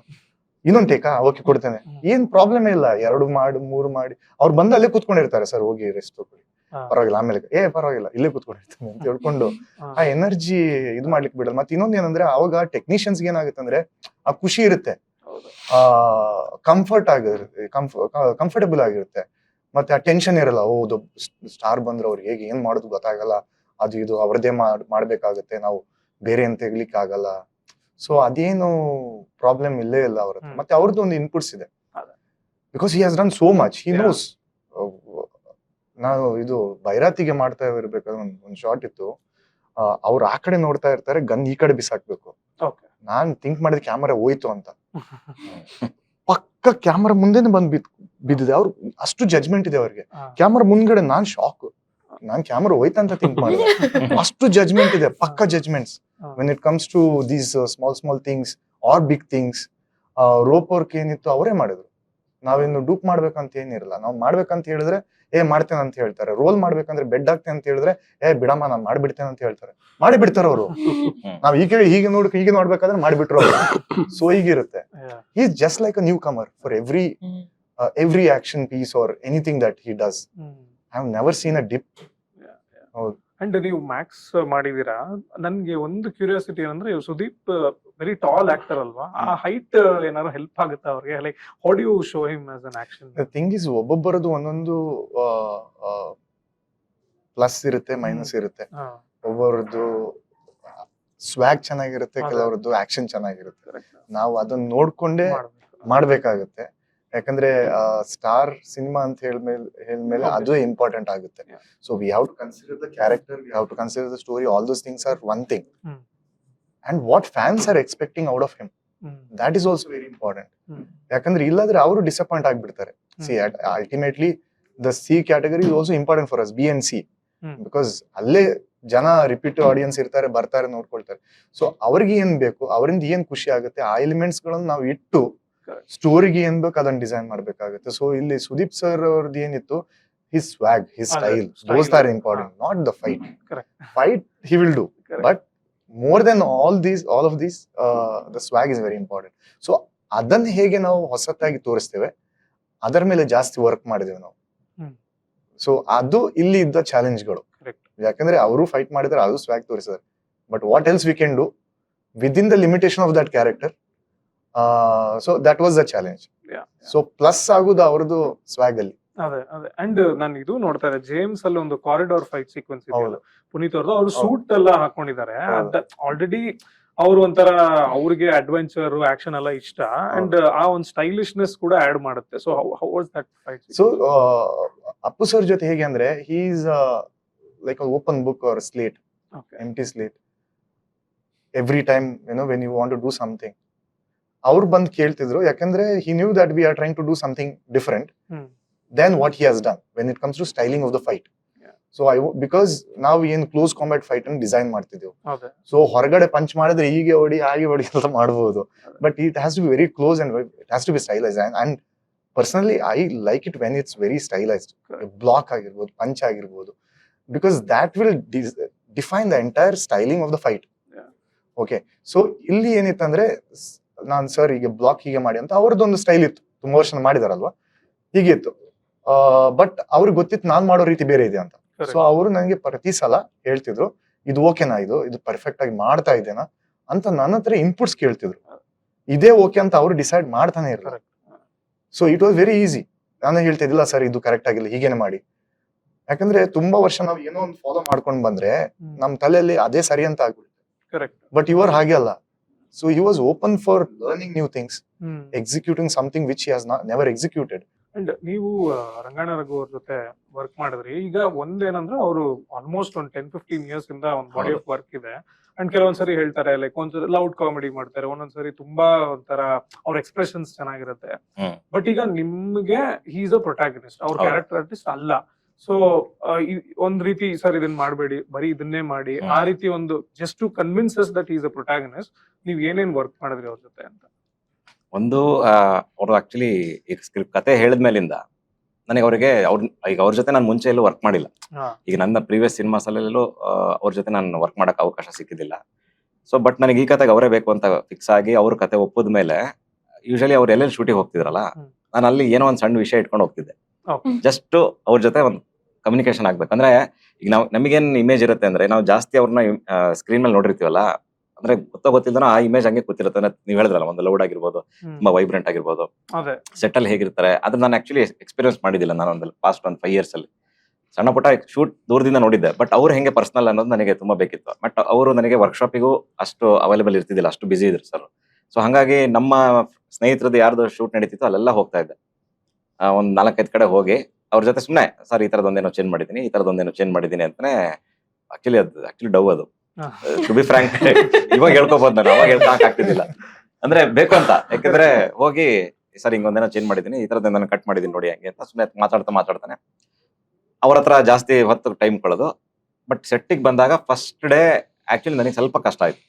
ಇನ್ನೊಂದ್ ಟೇಕಾ, ಓಕೆ ಕೊಡ್ತೇನೆ, ಏನ್ ಪ್ರಾಬ್ಲಮ್ ಇಲ್ಲ, 2 ಮಾಡಿ 3 ಮಾಡಿ. ಅವ್ರು ಬಂದು ಅಲ್ಲೇ ಕೂತ್ಕೊಂಡಿರ್ತಾರೆ, ಸರ್ ಹೋಗಿ ರೆಸ್ಟ್ ತಗೊಳ್ಳಿ, ಪರವಾಗಿಲ್ಲ, ಆಮೇಲೆ ಪರವಾಗಿಲ್ಲ ಇಲ್ಲೇ ಕೂತ್ಕೊಂಡಿರ್ತೀನಿ ಅಂತ ಹೇಳ್ಕೊಂಡು ಆ ಎನರ್ಜಿ ಇದು ಮಾಡ್ಲಿಕ್ಕೆ ಬಿಡಲ್ಲ. ಮತ್ತೆ ಇನ್ನೊಂದ್ ಏನಂದ್ರೆ ಅವಾಗ ಟೆಕ್ನಿಷಿಯನ್ಸ್ ಏನಾಗುತ್ತೆ ಅಂದ್ರೆ ಆ ಖುಷಿ ಇರುತ್ತೆ, ಕಂಫರ್ಟಬಲ್ ಆಗಿರುತ್ತೆ, ಮತ್ತೆ ಆ ಟೆನ್ಷನ್ ಇರಲ್ಲ. ಹೌದು, ಸ್ಟಾರ್ ಬಂದ್ರೆ ಅವ್ರಿಗೆ ಹೇಗೆ ಏನ್ ಮಾಡೋದು ಗೊತ್ತಾಗಲ್ಲ, ಅದು ಇದು ಅವ್ರದೇ ಮಾಡ್ಬೇಕಾಗತ್ತೆ, ನಾವು ಬೇರೆ ಅಂತ ತೆಗ್ಲಿಕ್ಕೆ ಆಗಲ್ಲ. ಸೊ ಅದೇನು ಪ್ರಾಬ್ಲಮ್ ಇಲ್ಲೇ ಇಲ್ಲ ಅವ್ರ ಹತ್ರ. ಮತ್ತೆ ಅವ್ರದ್ದು ಒಂದು ಇನ್ಪುಟ್ಸ್ ಇದೆ, because he has done so much, he knows. ನಾವು ಇದು ಬೈರಾತಿಗೆ ಮಾಡ್ತಾ ಇರ್ಬೇಕಾದ್ರೆ ಒಂದ್ ಶಾರ್ಟ್ ಇತ್ತು, ಅವ್ರು ಆ ಕಡೆ ನೋಡ್ತಾ ಇರ್ತಾರೆ, ಗನ್ ಈ ಕಡೆ ಬಿಸಾಕ್ಬೇಕು. ನಾನ್ ಥಿಂಕ್ ಮಾಡಿದ ಕ್ಯಾಮರಾ ಹೋಯ್ತು ಅಂತ. ಪಕ್ಕ ಕ್ಯಾಮರಾ ಮುಂದೆನೆ ಬಂದ್ ಬಿದ್ದಿದೆ. ಅವ್ರು ಅಷ್ಟು ಜಜ್ಮೆಂಟ್ ಇದೆ ಅವ್ರಿಗೆ. ಕ್ಯಾಮರಾ ಮುಂದ್ಗಡೆ ನಾನ್ ಶಾಕ್, ನಾನ್ ಕ್ಯಾಮರಾ ಹೋಯ್ತು ಅಂತ ಥಿಂಕ್ ಮಾಡಿದೆ. ಅಷ್ಟು ಜಜ್ಮೆಂಟ್ ಇದೆ, ಪಕ್ಕ judgements when it comes to these small things or big things. Rope work ಏನಿತ್ತು ಅವರೇ ಮಾಡಿದ್ರು. ನಾವೇನು ಡೂಪ್ ಮಾಡ್ಬೇಕಂತ ಏನಿರಲ್ಲ. ನಾವು ಮಾಡ್ಬೇಕಂತ ಹೇಳಿದ್ರೆ ಮಾಡ್ತೇನೆ ಅಂತ ಹೇಳ್ತಾರೆ. ರೋಲ್ ಮಾಡ್ಬೇಕಂದ್ರೆ ಬೆಡ್ ಆಗ್ತೇನೆ ಅಂತ ಹೇಳಿದ್ರೆ ಬಿಡಮ್ಮ ನಾನ್ ಮಾಡ್ಬಿಡ್ತೇನೆ ಅಂತ ಹೇಳ್ತಾರೆ, ಮಾಡಿ ಬಿಡ್ತಾರ ಅವರು. ನಾವ್ ಹೀಗೆ ನೋಡ್ಬೇಕಾದ್ರೆ ಮಾಡಿಬಿಟ್ರು ಅವರು. ಸೊ ಹೀಗಿರುತ್ತೆ. Is just like a newcomer for every action piece or anything that he does. I have never seen a dip. ಹೌದು. ಅಂಡ್ ನೀವು ಮ್ಯಾಕ್ಸ್ ಮಾಡಿದೀರಾ, ನನ್ಗೆ ಒಂದು ಕ್ಯೂರಿಯಾಸಿಟಿ ಏನಂದ್ರೆ, ಸುದೀಪ್ ವೆರಿ ಟಾಲ್ ಆಕ್ಟರ್ ಅಲ್ವಾ, ಆ ಹೈಟ್ ಏನಾದ್ರು ಹೆಲ್ಪ್ ಆಗುತ್ತಾ ಅವ್ರಿಗೆ? Like how do you show him as an action? The thing is, ಒಬ್ಬೊಬ್ಬರದು ಒಂದೊಂದು ಪ್ಲಸ್ ಇರುತ್ತೆ, ಮೈನಸ್ ಇರುತ್ತೆ. ಒಬ್ಬರದ್ದು ಸ್ವ್ಯಾಗ್ ಚೆನ್ನಾಗಿರುತ್ತೆ, ಕೆಲವರದ್ದು ಆಕ್ಷನ್ ಚೆನ್ನಾಗಿರುತ್ತೆ. ನಾವು ಅದನ್ನ ನೋಡ್ಕೊಂಡೇ ಮಾಡ್ಬೇಕಾಗುತ್ತೆ. ಯಾಕಂದ್ರೆ ಸ್ಟಾರ್ ಸಿನಿಮಾ ಅಂತ ಹೇಳ್ಮೇಲೆ ಅದು ಇಂಪಾರ್ಟೆಂಟ್ ಆಗುತ್ತೆ. So we have to consider the character, we have to consider the story. All those things are one thing, and what fans are expecting out of him. That is also very important. ಯಾಕಂದ್ರೆ ಇಲ್ಲಾದ್ರೆ ಅವರು disappoint ಆಗ್ಬಿಡ್ತಾರೆ. See ultimately the C category is also important for us, B and C, because ಅಲ್ಲೇ ಜನ repeat audience ಇರ್ತಾರೆ, ಬರ್ತಾರೆ, ನೋಡ್ಕೊಳ್ತಾರೆ. So ಅವ್ರಿಗೆ ಏನ್ ಬೇಕು, ಅವರಿಂದ ಏನ್ ಖುಷಿ ಆಗುತ್ತೆ, ಆ ಎಲಿಮೆಂಟ್ಸ್ ಗಳನ್ನ ನಾವು ಇಟ್ಟು ಸ್ಟೋರಿಗೆ ಏನ್ ಬೇಕು ಅದನ್ನ ಡಿಸೈನ್ ಮಾಡ್ಬೇಕಾಗುತ್ತೆ. ಸೊ ಇಲ್ಲಿ ಸುದೀಪ್ ಸರ್ ಅವ್ರದ್ದು ಏನಿತ್ತು, his ಸ್ವಾಗ್, his style, those are important, not the fight. Fight he will do, but more than all of these the swag is very important. So ಅದನ್ನ ಹೇಗೆ ನಾವು ಹೊಸತಾಗಿ ತೋರಿಸ್ತೇವೆ ಅದರ ಮೇಲೆ ಜಾಸ್ತಿ ವರ್ಕ್ ಮಾಡಿದೇವೆ ನಾವು. ಸೊ ಅದು ಇಲ್ಲಿ ಇದ್ದ ಚಾಲೆಂಜ್ಗಳು. ಯಾಕಂದ್ರೆ ಅವರು ಫೈಟ್ ಮಾಡಿದ್ರೆ ಅದು ಸ್ವಾಗ್ ತೋರಿಸಿದ್ದಾರೆ, but what else we can do within the limitation of that character. So that was the challenge. So plus ಆಗುದು ಅವ್ರದ್ದು ಸ್ವಾಗ್ ಅಲ್ಲಿ. ಅದೇ ಅಂಡ್ ನಾನು ಇದು ನೋಡ್ತಾ ಇದ್ದೆ, ಜೇಮ್ಸ್ ಅಲ್ಲಿ ಒಂದು ಕಾರಿಡಾರ್ ಫೈಟ್ ಸೀಕ್ವೆನ್ಸ್ ಇದೆ ಪುನೀತ್ ಅವ್ರದ್ದು, ಅವ್ರು ಸೂಟ್ ಎಲ್ಲ ಹಾಕೊಂಡಿದ್ದಾರೆ. ಆಲ್ರೆಡಿ ಅವ್ರು ಒಂಥರ ಅವ್ರಿಗೆ ಅಡ್ವೆಂಚರ್ ಆಕ್ಷನ್ ಎಲ್ಲ ಇಷ್ಟ, ಅಂಡ್ ಆ ಒಂದು ಸ್ಟೈಲಿಶ್ನೆಸ್ ಕೂಡ ಆಡ್ ಮಾಡುತ್ತೆ. So how was that fight? So Appu sir ಜೊತೆ ಹೇಗೆ ಅಂದ್ರೆ, he is like open book or slate, empty slate. Every time when you want to do something ಅವ್ರು ಬಂದು ಕೇಳ್ತಿದ್ರು, ಯಾಕಂದ್ರೆ he knew that we are trying to do something different than what he has done when it comes to styling of the fight. So because ನಾವು ಏನು close combat fight ಅನ್ನು design ಮಾಡ್ತಿದ್ದೇವೆ. So ಹೊರಗಡೆ punch ಮಾಡಿದ್ರೆ ಹೀಗೆ ಹೊಡಿ ಹಾಗೆ ಹೊಡಿ ಅಂತ ಮಾಡಬಹುದು, but it has to be very close and it has to be stylised. And personally I like it when it's very stylised. Block ಆಗಿರ್ಬೋದು, ಪಂಚ್ ಆಗಿರ್ಬೋದು, because that will define the entire styling of the fight. Okay, so ಇಲ್ಲಿ ಏನಿತ್ತಂದ್ರೆ, ನಾನ್ sir ಹೀಗೆ block ಹೀಗೆ ಮಾಡಿ ಅಂತ ಅವ್ರದ್ದೊಂದು style ಇತ್ತು, ತುಂಬಾ ವರ್ಷ ಮಾಡಿದಾರಲ್ವಾ, ಹೀಗೆ ಇತ್ತು. ಬಟ್ ಅವ್ರಿಗೆ ಗೊತ್ತಿತ್ತು ನಾನ್ ಮಾಡೋ ರೀತಿ ಬೇರೆ ಇದೆ ಅಂತ. ಸೊ ಅವರು ನನಗೆ ಪ್ರತಿ ಸಲ ಹೇಳ್ತಿದ್ರು, ಇದು ಓಕೆನಾ, ಇದು ಪರ್ಫೆಕ್ಟ್ ಆಗಿ ಮಾಡ್ತಾ ಇದ್ದೇನಾ ಅಂತ ನನ್ನ ಹತ್ರ ಇನ್ಪುಟ್ಸ್ ಕೇಳ್ತಿದ್ರು. ಇದೇ ಓಕೆ ಅಂತ ಅವ್ರು ಡಿಸೈಡ್ ಮಾಡ್ತಾನೆ ಇರ್ತಾರೆ. So it was very easy. ನಾನು ಹೇಳ್ತಿದ್ದಿಲ್ಲ ಸರ್ ಇದು ಕರೆಕ್ಟ್ ಆಗಿಲ್ಲ, ಹೀಗೇನೆ ಮಾಡಿ. ಯಾಕಂದ್ರೆ ತುಂಬಾ ವರ್ಷ ನಾವು ಏನೋ ಒಂದು ಫಾಲೋ ಮಾಡ್ಕೊಂಡ್ ಬಂದ್ರೆ ನಮ್ ತಲೆಯಲ್ಲಿ ಅದೇ ಸರಿ ಅಂತ ಆಗ್ಬಿಡುತ್ತೆ. ಬಟ್ ಇವರು ಹಾಗೆ ಅಲ್ಲ. So he was open for learning new things, executing something which he has never executed. And ನೀವು ರಂಗಣ್ಣ ರಘು ಅವ್ರ ಜೊತೆ ವರ್ಕ್ ಮಾಡಿದ್ರಿ. ಈಗ ಒಂದೇನಂದ್ರೆ ಅವರು ಆಲ್ಮೋಸ್ಟ್ ಒಂದು 10-15 ಇಯರ್ಸ್ ಇಂದ ಒಂದು ಬಾಡಿ ಆಫ್ ವರ್ಕ್ ಇದೆ. ಅಂಡ್ ಕೆಲವೊಂದ್ಸರಿ ಹೇಳ್ತಾರೆ, ಲೈಕ್ ಒಂದ್ಸರಿ ಲೌಡ್ ಕಾಮಿಡಿ ಮಾಡ್ತಾರೆ, ಒಂದೊಂದ್ಸರಿ ತುಂಬಾ ಒಂಥರ ಅವ್ರ ಎಕ್ಸ್ಪ್ರೆಷನ್ಸ್ ಚೆನ್ನಾಗಿರುತ್ತೆ. ಬಟ್ ಈಗ ನಿಮ್ಗೆ ಹಿ ಇಸ್ ಅ ಪ್ರೊಟ್ಯಾಗನಿಸ್ಟ್, ಅವ್ರ ಕ್ಯಾರೆಕ್ಟರ್ ಆರ್ಟಿಸ್ಟ್ ಅಲ್ಲ. ಸೊ ಒಂದ್ ರೀತಿ ಸರ್ ಇದನ್ನ ಮಾಡಬೇಡಿ, ಬರೀ ಇದನ್ನೇ ಮಾಡಿ, ಆ ರೀತಿ ಒಂದು just to convinces that is a protagonist, ನೀವ್ ಏನೇನ್ ವರ್ಕ್ ಮಾಡಿದ್ರಿ ಅವ್ರ ಜೊತೆ ಅಂತ? ಒಂದು ಅವ್ರು ಆಕ್ಚುಲಿ ಈಗ ಸ್ಕ್ರಿಪ್ಟ್ ಕತೆ ಹೇಳಿದ್ಮೇಲಿಂದ ನನಗೆ ಅವರಿಗೆ ಈಗ ಅವ್ರ ಜೊತೆ ನಾನು ಮುಂಚೆ ಎಲ್ಲೂ ವರ್ಕ್ ಮಾಡಿಲ್ಲ. ಈಗ ನನ್ನ ಪ್ರೀವಿಯಸ್ ಸಿನಿಮಾಸ್ ಅಲ್ಲೆಲ್ಲೂ ಅವ್ರ ಜೊತೆ ನಾನು ವರ್ಕ್ ಮಾಡಕ್ ಅವಕಾಶ ಸಿಕ್ಕಿದ್ದಿಲ್ಲ. ಸೊ ಬಟ್ ನನಗೆ ಈ ಕತೆಗೆ ಅವರೇ ಬೇಕು ಅಂತ ಫಿಕ್ಸ್ ಆಗಿ ಅವ್ರ ಕತೆ ಒಪ್ಪದ ಮೇಲೆ, ಯೂಶಲಿ ಅವ್ರು ಎಲ್ಲೆಲ್ಲಿ ಶೂಟಿಂಗ್ ಹೋಗ್ತಿದ್ರಲ್ಲ, ನಾನು ಅಲ್ಲಿ ಏನೋ ಒಂದು ಸಣ್ಣ ವಿಷಯ ಇಟ್ಕೊಂಡು ಹೋಗ್ತಿದ್ದೆ. ಜಸ್ಟ್ ಅವ್ರ ಜೊತೆ ಒಂದು ಕಮ್ಯುನಿಕೇಶನ್ ಆಗ್ಬೇಕಂದ್ರೆ, ಈಗ ನಾವು ನಮಗೇನ್ ಇಮೇಜ್ ಇರುತ್ತೆ ಅಂದ್ರೆ, ನಾವು ಜಾಸ್ತಿ ಅವ್ರನ್ನ ಸ್ಕ್ರೀನ್ ಮೇಲೆ ನೋಡಿರ್ತೀವಲ್ಲ, ಅಂದ್ರೆ ಗೊತ್ತಿಲ್ದನ ಆ ಇಮೇಜ್ ಹಂಗೆ ಕೂತಿರುತ್ತೆ. ನೀವ್ ಹೇಳಿದ್ರಲ್ಲ, ಒಂದು ಲೌಡ್ ಆಗಿರ್ಬೋದು, ತುಂಬಾ ವೈಬ್ರೆಂಟ್ ಆಗಿರ್ಬೋದು, ಸೆಟ್ ಅಲ್ಲಿ ಹೇಗಿರ್ತಾರೆ, ಅದನ್ನ ನಾನು ಆಕ್ಚುಲಿ ಎಕ್ಸ್ಪೀರಿಯನ್ಸ್ ಮಾಡಿದಿಲ್ಲ. ನಾನು ಒಂದು ಪಾಸ್ಟ್ 5 years ಅಲ್ಲಿ ಸಣ್ಣ ಪುಟ್ಟ ಶೂಟ್ ದೂರದಿಂದ ನೋಡಿದ್ದೆ, ಬಟ್ ಅವ್ರು ಹೆಂಗೆ ಪರ್ಸನಲ್ ಅನ್ನೋದು ನನಗೆ ತುಂಬಾ ಬೇಕಿತ್ತು. ಬಟ್ ಅವರು ನನಗೆ ವರ್ಕ್ಶಾಪಿಗೂ ಅಷ್ಟು ಅವೈಲೇಬಲ್ ಇರ್ತಿದ್ದಿಲ್ಲ, ಅಷ್ಟು ಬಿಸಿ ಇದ್ರು ಸರ್. ಸೊ ಹಂಗಾಗಿ ನಮ್ಮ ಸ್ನೇಹಿತರದ್ದು ಯಾರ್ದು ಶೂಟ್ ನಡೀತಿತ್ತು ಅಲ್ಲೆಲ್ಲ ಹೋಗ್ತಾ ಇದ್ದೆ. ಒಂದ್ 4-5 ಕಡೆ ಹೋಗಿ ಅವ್ರ ಜೊತೆ ಸುಮ್ಮನೆ, ಸರ್ ಈ ತರದೊಂದೇನೋ ಚೇಂಜ್ ಮಾಡಿದೀನಿ, ಈ ತರದೊಂದೇನೋ ಚೇಂಜ್ ಮಾಡಿದೀನಿ ಅಂತಾನೆ. ಆಕ್ಚುಲಿ ಡವ್ ಅದು, ಟು ಬಿ ಫ್ರಾಂಕ್. ಇವಾಗ ಹೇಳ್ಕೋಬಹುದು, ನಾನು ಅವಾಗ ಹೇಳ್ಕೊಳಕ್ ಆಗ್ತಿದ್ದಿಲ್ಲ. ಅಂದ್ರೆ ಬೇಕು ಅಂತ, ಯಾಕಂದ್ರೆ ಹೋಗಿ ಸರ್ ಹಿಂಗೊಂದೇನೋ ಚೇಂಜ್ ಮಾಡಿದೀನಿ, ಈ ತರದೊಂದೇನೋ ಕಟ್ ಮಾಡಿದೀನಿ ನೋಡಿ ಹಂಗೆ ಅಂತ ಸುಮ್ಮನೆ ಮಾತಾಡ್ತಾನೆ ಅವ್ರ ಹತ್ರ ಜಾಸ್ತಿ ಹೊತ್ತು ಟೈಮ್ ಕಳೆದು. ಬಟ್ ಸೆಟ್ಟಿಗೆ ಬಂದಾಗ ಫಸ್ಟ್ ಡೇ ಆಕ್ಚುಲಿ ನನಗೆ ಸ್ವಲ್ಪ ಕಷ್ಟ ಆಯ್ತು.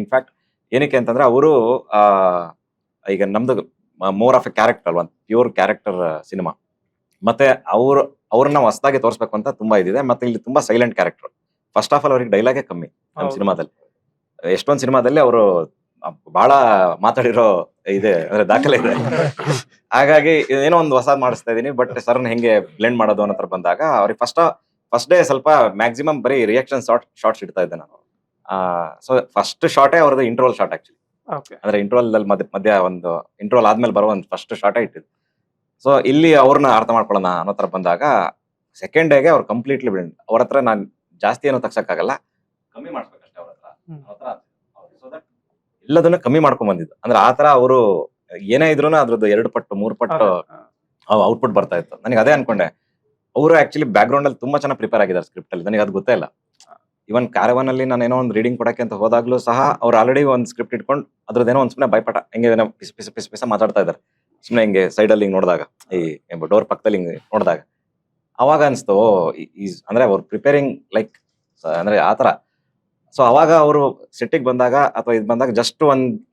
ಇನ್ಫ್ಯಾಕ್ಟ್ ಏನಕ್ಕೆ ಅಂತಂದ್ರೆ, ಅವರು ಈಗ ನಮ್ದು ಮೋರ್ ಆಫ್ ಎ ಕ್ಯಾರೆಕ್ಟರ್ ಅಲ್ವಾ, ಪ್ಯೂರ್ ಕ್ಯಾರೆಕ್ಟರ್ ಸಿನಿಮಾ. ಮತ್ತೆ ಅವ್ರನ್ನ ಹೊಸದಾಗಿ ತೋರಿಸ್ಬೇಕು ಅಂತ ತುಂಬಾ ಇದಿದೆ. ಮತ್ತೆ ಇಲ್ಲಿ ತುಂಬಾ silent character. First of all ಅವ್ರಿಗೆ ಡೈಲಾಗೇ ಕಮ್ಮಿ ನಮ್ಮ ಸಿನಿಮಾದಲ್ಲಿ. ಎಷ್ಟೊಂದು ಸಿನಿಮಾದಲ್ಲಿ ಅವರು ಬಹಳ ಮಾತಾಡಿರೋ ಇದೆ, ಅಂದ್ರೆ ದಾಖಲೆ ಇದೆ. ಹಾಗಾಗಿ ಏನೋ ಒಂದು ಹೊಸ ಮಾಡಿಸ್ತಾ ಇದೀನಿ, ಬಟ್ ಸರ್ನ ಹೆಂಗೆ ಬ್ಲೆಂಡ್ ಮಾಡೋದು ಅನ್ನೋ ತರ ಬಂದಾಗ ಅವ್ರಿಗೆ ಫಸ್ಟ್ ಡೇ ಸ್ವಲ್ಪ ಮ್ಯಾಕ್ಸಿಮಮ್ ಬರೀ ರಿಯಾಕ್ಷನ್ ಶಾರ್ಟ್ಸ್ ಇಡ್ತಾ ಇದ್ದೆ ನಾನು. ಸೊ ಫಸ್ಟ್ ಶಾರ್ಟೇ ಅವ್ರದ್ದು ಇಂಟ್ರೋಲ್ ಶಾರ್ಟ್ ಆಕ್ಚುಲಿ. ಅಂದ್ರೆ ಇಂಟ್ರೋಲ್ ಅಲ್ಲಿ ಮಧ್ಯ ಒಂದು ಇಂಟ್ರೋಲ್ ಆದ್ಮೇಲೆ ಬರೋ ಒಂದು ಫಸ್ಟ್ ಶಾರ್ಟೇ ಇಟ್ಟಿದ್ದು. ಸೊ ಇಲ್ಲಿ ಅವ್ರನ್ನ ಅರ್ಥ ಮಾಡ್ಕೊಳ್ಳೋಣ ಅನ್ನೋ ತರ ಬಂದಾಗ ಸೆಕೆಂಡ್ ಡೇಗೆ ಅವ್ರು ಕಂಪ್ಲೀಟ್ಲಿ ಬ್ಲೆಂಡ್. ಅವ್ರ ಹತ್ರ ನಾನು ಜಾಸ್ತಿ ಏನೋ ತಗ್ಸಕ್ಕಾಗಲ್ಲ, ಕಮ್ಮಿ ಮಾಡ್ಬೇಕಷ್ಟೇ ಅವ್ರ ಹತ್ರ. ಸೊ ದಟ್ ಎಲ್ಲದನ್ನ ಕಮ್ಮಿ ಮಾಡ್ಕೊಂಡ್ ಬಂದಿದ್ದು. ಅಂದ್ರೆ ಆತರ ಅವರು ಏನೇ ಇದ್ರು ಅದ್ರದ್ದು 2 ಪಟ್ಟು 3 ಪಟ್ಟು ಔಟ್ಪುಟ್ ಬರ್ತಾ ಇತ್ತು. ನನಗೆ ಅದೇ ಅನ್ಕೊಂಡೆ. ಅವರು ಆಕ್ಚುಲಿ ಬ್ಯಾಕ್ ಗ್ರೌಂಡ್ ಅಲ್ಲಿ ತುಂಬಾ ಚೆನ್ನಾಗಿ ಪ್ರಿಪೇರ್ ಆಗಿದ್ದಾರೆ ಸ್ಕ್ರಿಪ್ಟ್ ಅಲ್ಲಿ. ನನಗೆ ಅದು ಗೊತ್ತೇ ಇಲ್ಲ. ಇವನ್ ಕ್ಯಾರವನ್ ಅಲ್ಲಿ ನಾನು ಏನೋ ಒಂದು ರೀಡಿಂಗ್ ಕೊಡಕ್ಕೆ ಅಂತ ಹೋದಾಗ್ಲೂ ಸಹ ಅವ್ರು ಆಲ್ರೆಡಿ ಒಂದು ಸ್ಕ್ರಿಪ್ಟ್ ಇಟ್ಕೊಂಡು ಅದ್ರದ್ದೇನೋ ಒಂದ್ ಸುಮ್ಮನೆ ಭಯಪಟ ಹೆಂಗೆ ಏನೋ ಪಿಸ ಮಾತಾಡ್ತಾ ಇದ್ದಾರೆ ಸುಮ್ಮನೆ ಹಿಂಗೆ ಸೈಡ್ ಅಲ್ಲಿ ಹಿಂಗ್ ನೋಡಿದಾಗ ಈ ಡೋರ್ ಪಕ್ಕದಲ್ಲಿ ಹಿಂಗೆ ನೋಡಿದಾಗ ಅವಾಗ ಅನ್ಸ್ತು ಅಂದ್ರೆ ಅವ್ರು ಪ್ರಿಪೇರಿಂಗ್ ಲೈಕ್ ಅಂದ್ರೆ ಆತರ. ಸೊ ಅವಾಗ ಅವರು ಸೆಟ್ಟಿಗೆ ಬಂದಾಗ ಅಥವಾ ಇದು ಬಂದಾಗ ಜಸ್ಟ್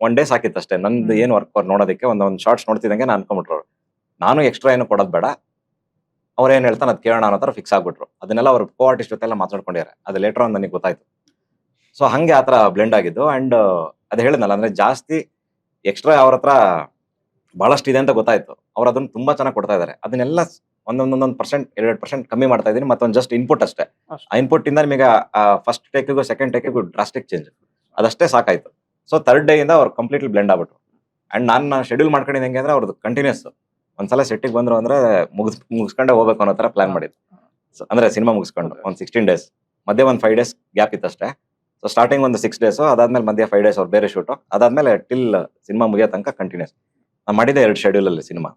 ಒನ್ ಡೇ ಸಾಕಿತ್ತು ಅಷ್ಟೇ ನಂದು ಏನ್ ವರ್ಕ್ ನೋಡೋದಕ್ಕೆ ಒಂದೊಂದು ಶಾರ್ಟ್ಸ್ ನೋಡ್ತಿದಂಗೆ ನಾನು ಅನ್ಕೊಂಡ್ಬಿಟ್ರು ನಾನು ಎಕ್ಸ್ಟ್ರಾ ಏನು ಕೊಡೋದ್ ಬೇಡ ಅವ್ರು ಏನ್ ಹೇಳ್ತಾನೆ ಅದ್ ಕೇಳೋಣ ಅನ್ನೋ ತರ ಫಿಕ್ಸ್ ಆಗ್ಬಿಟ್ರು. ಅದನ್ನೆಲ್ಲ ಅವ್ರು ಕೋ ಆರ್ಟಿಸ್ಟ್ ಜೊತೆ ಎಲ್ಲ ಮಾತಾಡ್ಕೊಂಡಿದ್ದಾರೆ. ಅದು ಲೇಟರ್ ಆನ್ ನನಗೆ ಗೊತ್ತಾಯ್ತು. ಸೊ ಹಂಗೆ ಆತರ ಬ್ಲೆಂಡ್ ಆಗಿದ್ದು. ಅಂಡ್ ಅದ್ ಹೇಳಿದ್ನಲ್ಲ ಅಂದ್ರೆ ಜಾಸ್ತಿ ಎಕ್ಸ್ಟ್ರಾ ಅವ್ರ ಹತ್ರ ಬಹಳಷ್ಟು ಇದೆ ಅಂತ ಗೊತ್ತಾಯ್ತು. ಅವ್ರು ಅದನ್ನ ತುಂಬಾ ಚೆನ್ನಾಗಿ ಕೊಡ್ತಾ ಇದಾರೆ. ಅದನ್ನೆಲ್ಲ ಒಂದೊಂದೊಂದೊಂದು %, 2% ಕಮ್ಮಿ ಮಾಡ್ತಾ ಇದೀನಿ. ಮತ್ತೊಂದು ಜಸ್ಟ್ ಇನ್ಪುಟ್ ಅಷ್ಟೇ. ಆ ಇನ್ಪುಟ್ ಇಂದ ನಿಮಗೆ ಫಸ್ಟ್ ಟೇಕ್ಗೂ ಸೆಕೆಂಡ್ ಟೇಕ್ಗೂ ಡ್ರಾಸ್ಟಿಕ್ ಚೇಂಜ್ ಅದಷ್ಟೇ ಸಾಕಾಯ್ತು. ಸೊ ಥರ್ಡ್ ಡೇ ಇಂದ ಅವ್ರು ಕಂಪ್ಲೀಟ್ಲಿ ಬ್ಲೆಂಡ್ ಆಗ್ಬಿಟ್ರು. ಅಂಡ್ ನಾನು ಶೆಡ್ಯೂಲ್ ಮಾಡ್ಕೊಂಡಿದ್ದು ಹೆಂಗೆ ಅಂದ್ರೆ ಅವ್ರದ್ದು ಕಂಟಿನ್ಯೂಸ್ ಒಂದ್ಸಲ ಸೆಟ್ಟಿಗೆ ಬಂದ್ರು ಅಂದ್ರೆ ಮುಗಿಸ್ಕೊಂಡೆ ಹೋಗ್ಬೇಕು ಅನ್ನೋ ತರ ಪ್ಲಾನ್ ಮಾಡಿದ್ದು. ಅಂದ್ರೆ ಸಿನಿಮಾ ಮುಗಿಸ್ಕೊಂಡು ಒಂದು 16 days ಮಧ್ಯೆ ಒಂದು 5 days ಗ್ಯಾಪ್ ಇತ್ತಷ್ಟೇ. ಸೊ ಸ್ಟಾರ್ಟಿಂಗ್ ಒಂದು 6 days, ಅದಾದ್ಮೇಲೆ ಮಧ್ಯೆ 5 days ಅವ್ರು ಬೇರೆ ಶೂಟು, ಅದಾದ್ಮೇಲೆ ಟಿಲ್ ಸಿನಿಮಾ ಮುಗಿಯೋ ತನಕ ಕಂಟಿನ್ಯೂಸ್. ನಾನು ಮಾಡಿದ್ದೆ 2 ಶೆಡ್ಯೂಲ್ ಅಲ್ಲಿ ಸಿನಿಮಾ.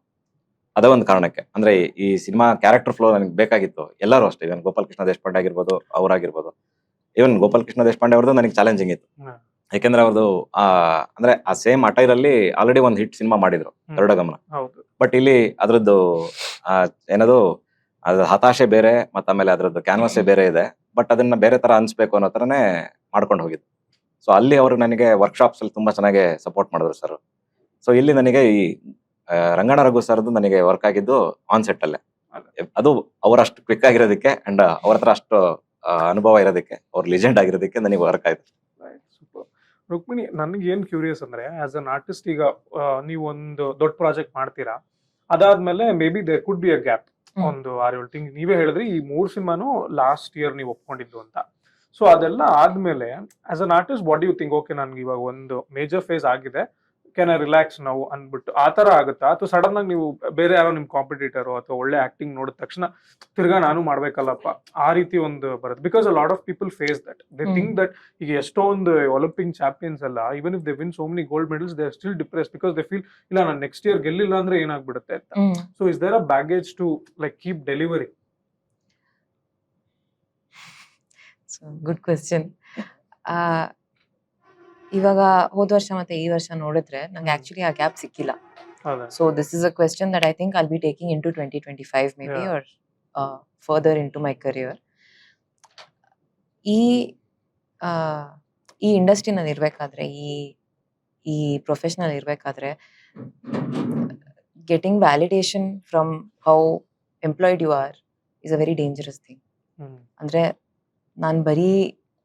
ಅದೇ ಒಂದು ಕಾರಣಕ್ಕೆ ಅಂದ್ರೆ ಈ ಸಿನಿಮಾ ಕ್ಯಾರೆಕ್ಟರ್ ಫ್ಲೋ ನನಗೆ ಬೇಕಾಗಿತ್ತು. ಎಲ್ಲರೂ ಅಷ್ಟೇ, ಇವನ್ ಗೋಪಾಲ್ ಕೃಷ್ಣ ದೇಶಪಾಂಡೆ ಆಗಿರ್ಬೋದು, ಅವರಾಗಿರ್ಬೋದು. ಇವನ್ ಗೋಪಾಲ್ ಕೃಷ್ಣ ದೇಶಪಾಂಡೆ ಅವ್ರದ್ದು ನನಗೆ ಚಾಲೆಂಜಿಂಗ್ ಇತ್ತು. ಯಾಕೆಂದ್ರೆ ಅವ್ರದ್ದು ಅಂದ್ರೆ ಆ ಸೇಮ್ ಅಟೈರ್ ಅಲ್ಲಿ ಆಲ್ರೆಡಿ ಒಂದು ಹಿಟ್ ಸಿನಿಮಾ ಮಾಡಿದ್ರು, ಗರುಡ ಗಮನ. ಬಟ್ ಇಲ್ಲಿ ಅದ್ರದ್ದು ಏನದು ಅದ್ರ ಹತಾಶೆ ಬೇರೆ, ಮತ್ತೆ ಆಮೇಲೆ ಅದ್ರದ್ದು ಕ್ಯಾನ್ವಾಸೇ ಬೇರೆ ಇದೆ. ಬಟ್ ಅದನ್ನ ಬೇರೆ ತರ ಅನ್ಸ್ಬೇಕು ಅನ್ನೋ ತರನೇ ಮಾಡ್ಕೊಂಡು ಹೋಗಿದ್ದು. ಸೊ ಅಲ್ಲಿ ಅವರು ನನಗೆ ವರ್ಕ್ಶಾಪ್ಸ್ ಅಲ್ಲಿ ತುಂಬಾ ಚೆನ್ನಾಗಿ ಸಪೋರ್ಟ್ ಮಾಡಿದ್ರು ಸರ್. ಸೊ ಇಲ್ಲಿ ನನಗೆ ಈ ರಂಗಣ್ಣ ರಘು ಸರ್ದು ನನಗೆ ವರ್ಕ್ ಆಗಿದ್ದು ಆನ್ ಸೆಟ್ ಅಲ್ಲೇ. ಅದು ಅವರಷ್ಟು ಕ್ವಿಕ್ ಆಗಿರೋದಕ್ಕೆ ಅಂಡ್ ಅವ್ರ ಹತ್ರ ಅಷ್ಟು ಅನುಭವ ಇರೋದಕ್ಕೆ, ಅವ್ರ ಲಿಜೆಂಡ್ ಆಗಿರೋದಕ್ಕೆ ನನಗೆ ವರ್ಕ್ ಆಯ್ತು. ರುಕ್ಮಿಣಿ, ನನಗೆ ಏನ್ ಕ್ಯೂರಿಯಸ್ ಅಂದ್ರೆ ಆಸ್ ಅನ್ ಆರ್ಟಿಸ್ಟ್, ಈಗ ನೀವು ಒಂದು ದೊಡ್ಡ ಪ್ರಾಜೆಕ್ಟ್ ಮಾಡ್ತೀರಾ, ಅದಾದ್ಮೇಲೆ maybe there could be a gap, ಒಂದು 6-7 ತಿಂಗಳು. ನೀವೇ ಹೇಳಿದ್ರಿ ಈ 3 ಸಿನಿಮಾನು ಲಾಸ್ಟ್ ಇಯರ್ ನೀವು ಒಪ್ಕೊಂಡಿದ್ದು ಅಂತ. ಸೊ ಅದೆಲ್ಲ ಆದ್ಮೇಲೆ as an artist what you think? Okay, ನನ್ಗೆ ಇವಾಗ ಒಂದು ಮೇಜರ್ ಫೇಸ್ ಆಗಿದೆ, ಕ್ಯಾನ್ ಐ ರಿಲ್ಯಾಕ್ಸ್ ನಾವು ಅಂದ್ಬಿಟ್ಟು ಆ ತರ ಆಗುತ್ತಾ? ಅಥವಾ ಸಡನ್ ಆಗಿ ನೀವು ಬೇರೆ ಯಾರೋ ನಿಮ್ ಕಾಂಪಿಟೇಟರು ಅಥವಾ ಒಳ್ಳೆ ಆಕ್ಟಿಂಗ್ ನೋಡಿದ ತಕ್ಷಣ ತಿರ್ಗಾ ನಾನು ಮಾಡ್ಬೇಕಲ್ಲಪ್ಪ ಆ ರೀತಿ ಒಂದು ಬರುತ್ತೆ? Because a lot of people face that. They think that ಈಗ ಎಷ್ಟೊಂದು ಒಲಿಂಪಿಕ್ ಚಾಂಪಿಯನ್ಸ್ ಎಲ್ಲ, even if they win so many gold medals, they are still depress because they feel ಇಲ್ಲ ನಾನು ನೆಕ್ಸ್ಟ್ ಇಯರ್ ಗೆಲ್ಲಿಲ್ಲ ಅಂದ್ರೆ ಏನಾಗ್ಬಿಡುತ್ತೆ ಅಂತ. So is there a baggage to like keep delivery? Good question. ಇವಾಗ ಹೋದ ವರ್ಷ ಮತ್ತೆ ಈ ವರ್ಷ ನೋಡಿದ್ರೆ ನಂಗೆ ಆಕ್ಚುಲಿ ಆ ಗ್ಯಾಪ್ ಸಿಕ್ಕಿಲ್ಲ. So this is a question that I think I'll be taking into 2025 maybe, or further into my career. ಈ ಇಂಡಸ್ಟ್ರಿನಲ್ಲಿ ಇರ್ಬೇಕಾದ್ರೆ, ಈ ಪ್ರೊಫೆಷನಲ್ ಇರ್ಬೇಕಾದ್ರೆ, getting validation from how employed you are is a very dangerous thing. ಅಂದ್ರೆ ನಾನು ಬರೀ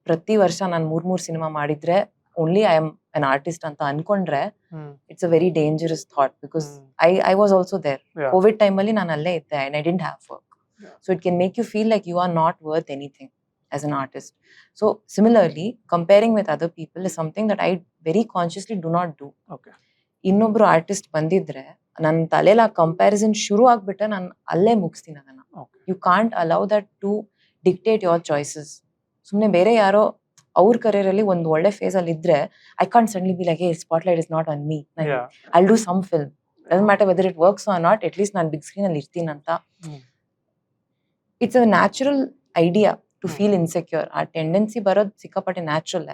ಪ್ರತಿ ವರ್ಷ ನಾನು 3 ಸಿನಿಮಾ ಮಾಡಿದ್ರೆ only I am an artist ಅಂತ ಅನ್ಕೊಂಡ್ರೆ it's a very dangerous thought, because I was also there. COVID time ಅಲ್ಲಿ ನಾನು ಅಲ್ಲೇ ಇದ್ದೆ and I didn't have work. So it can make you feel like you are not worth anything as an artist. So similarly, comparing with other people is something that I very consciously do not do. ಇನ್ನೊಬ್ರು artist ಬಂದಿದ್ರೆ ನನ್ನ ತಲೆಯಲ್ಲಿ ಆ comparison ಶುರು ಆಗ್ಬಿಟ್ಟೆ ನಾನು ಅಲ್ಲೇ ಮುಗಿಸ್ತೀನಿ ಅದನ್ನ. You can't allow that to dictate your choices. ಸುಮ್ಮನೆ ಬೇರೆ ಯಾರೋ ಅವ್ರ ಕರಿಯರ್ ಅಲ್ಲಿ ಒಂದು ಒಳ್ಳೆ ಫೇಸ್ ಅಲ್ಲಿ ಇದ್ರೆ I can't suddenly be like, hey spotlight is not on me, I'll do some film, doesn't matter whether it works or not, at least ನಾನು ಬಿಗ್ ಸ್ಕ್ರೀನ್ ಅಲ್ಲಿ ಇರ್ತೀನಿ ಅಂತ. It's a natural idea to feel insecure. ಆ tendency ಬರೋದು ಸಿಕ್ಕಾಪಟ್ಟೆ natural.